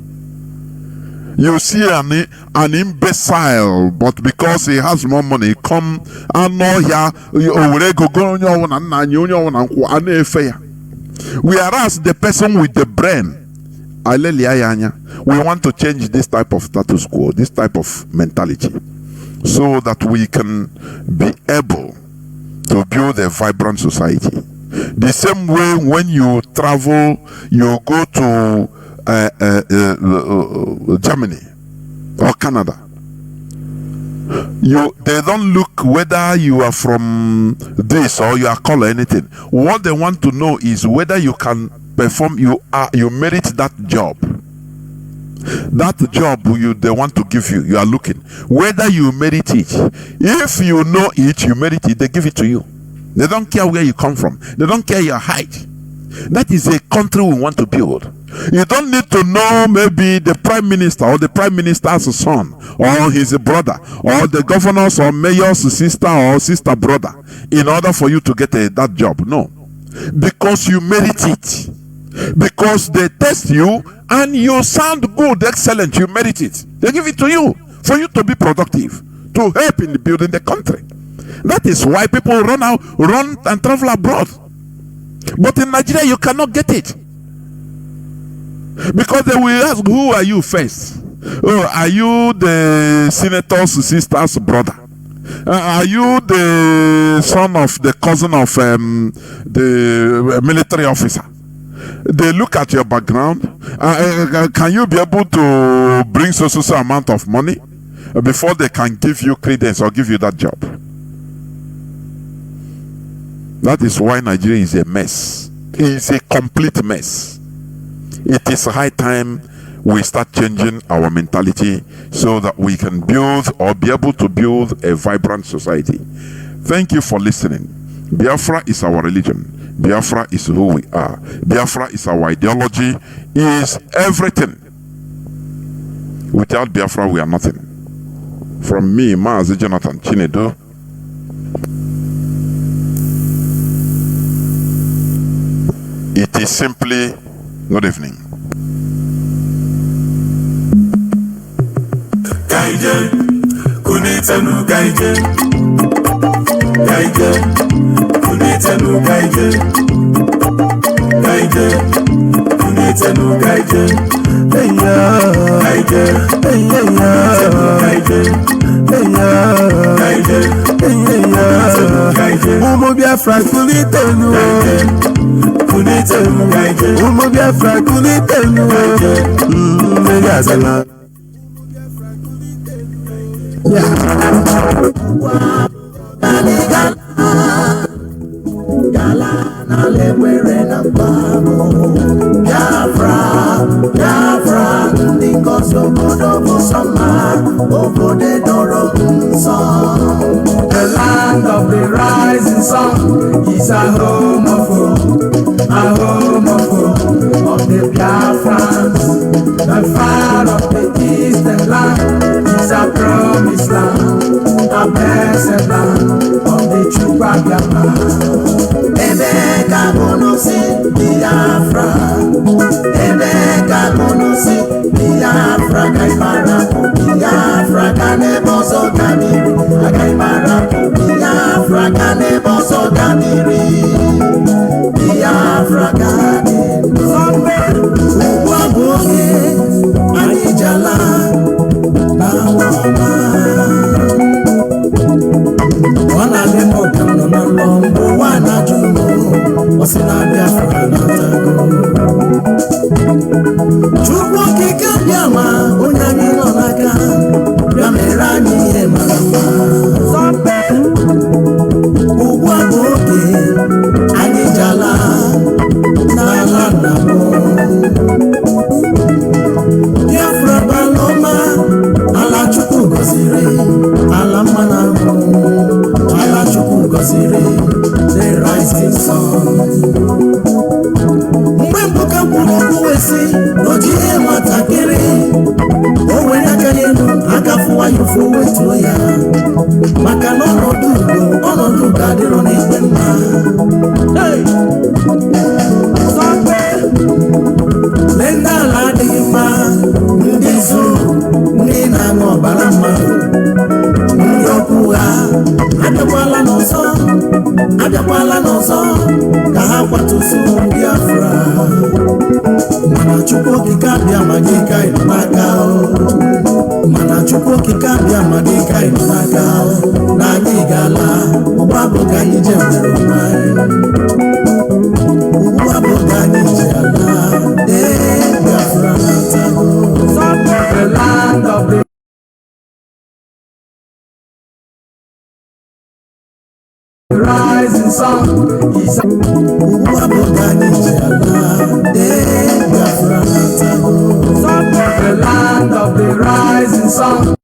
You see an imbecile, but because he has more money, come and know here. Whereas the person with the brain, we want to change this type of status quo, this type of mentality, so that we can be able to build a vibrant society. The same way when you travel, you go to Germany or Canada, they don't look whether you are from this or you are color anything. What they want to know is whether you can perform, you merit that job. That job they want to give you, you are looking whether you merit it. If you know it, you merit it, they give it to you. They don't care where you come from. They don't care your height. That is a country we want to build. You don't need to know maybe the prime minister or the prime minister's son or his brother or the governor's or mayor's sister or sister brother in order for you to get that job. No. Because you merit it. Because they test you and you sound good, excellent, you merit it. They give it to you for you to be productive, to help in building the country. That is why people run and travel abroad. But in Nigeria, you cannot get it. Because they will ask, who are you first? Oh, are you the senator's sister's brother? Are you the son of the cousin of the military officer? They look at your background. Can you be able to bring so amount of money before they can give you credence or give you that job? That is why Nigeria is a mess. It is a complete mess. It is high time we start changing our mentality so that we can build or be able to build a vibrant society. Thank you for listening. Biafra is our religion. Biafra is who we are. Biafra is our ideology, is everything. Without Biafra, we are nothing. From me, Mazi Jonathan Chinedu, it is simply good evening. Gaije, kunitenu gaije, gaije, kunitenu gaije, gaije, kunitenu gaije, eya, gaije, eya, gaije, eya, gaije, eya, gaije, umo Biafra kunitenu gaije, kunitenu gaije, umo Biafra kunitenu gaije, megazana. Gala na lewere na mbamo Biafra, Biafra ndị ngozi obodo bụ sọma obodo dọrọ nsọ. The land of the rising sun is a home of the Biafrans. The fire of the eastern land is a promised land, a blessed land of the Chukwa Biafra. Ebe ka unu si Biafra, ebe ka unu si Biafra, ka ịmara bụ Biafra ka n'ebe ọzọ gamiri, ka ịmara bụ Biafra ka n'ebe ọzọ gamiri, Biafra ka dị n'ọmbe, ugbu a bụ oge anyị jala na ọma. Ọ na-adị m ụka nọ na nlọ mbụ ụwa na-ajụ m ọsị na Biafra na-atago. Chukwu okike bịa ma onye anyị nọ n'aka bịa mere anyị ihe mara mma. Ugbu a bụ oge anyị jala n'ala nna m. Biafra bara ọma, ala Chukwu gọziri, ala mma na ahụ, ala Chukwu gọziri, the rising sun. Mgbe mbuka kwuru okwu wesi n'oji ihe nwatakịrị, o were aka n'elu aka fụwa ya ụfụ wetuo ya, maka na ọnọdụ ugo adịrọ n'ikpe mma. Lee ndị ala adịghị mma, ndị zuru, ndị na-aṅụ ọbara mmadụ, ndị ọkụ ha abịakwala n'ọzọ ka ha kwatusu Biafra. Mana Chukwu okike abịa ma gị ka ịnọ n'aka, mana Chukwu okike abịa ma gị ka ịnọ n'aka, na anyị ga-ala ụgbọ bụ ka anyị je nwere onwe anyị, ụgbọ bụ ka anyị ji ala. Biafra na-atago. The land of the rising sun is ụwa bụ ka anyị ji ala. Biafra na-atago. The land of the rising sun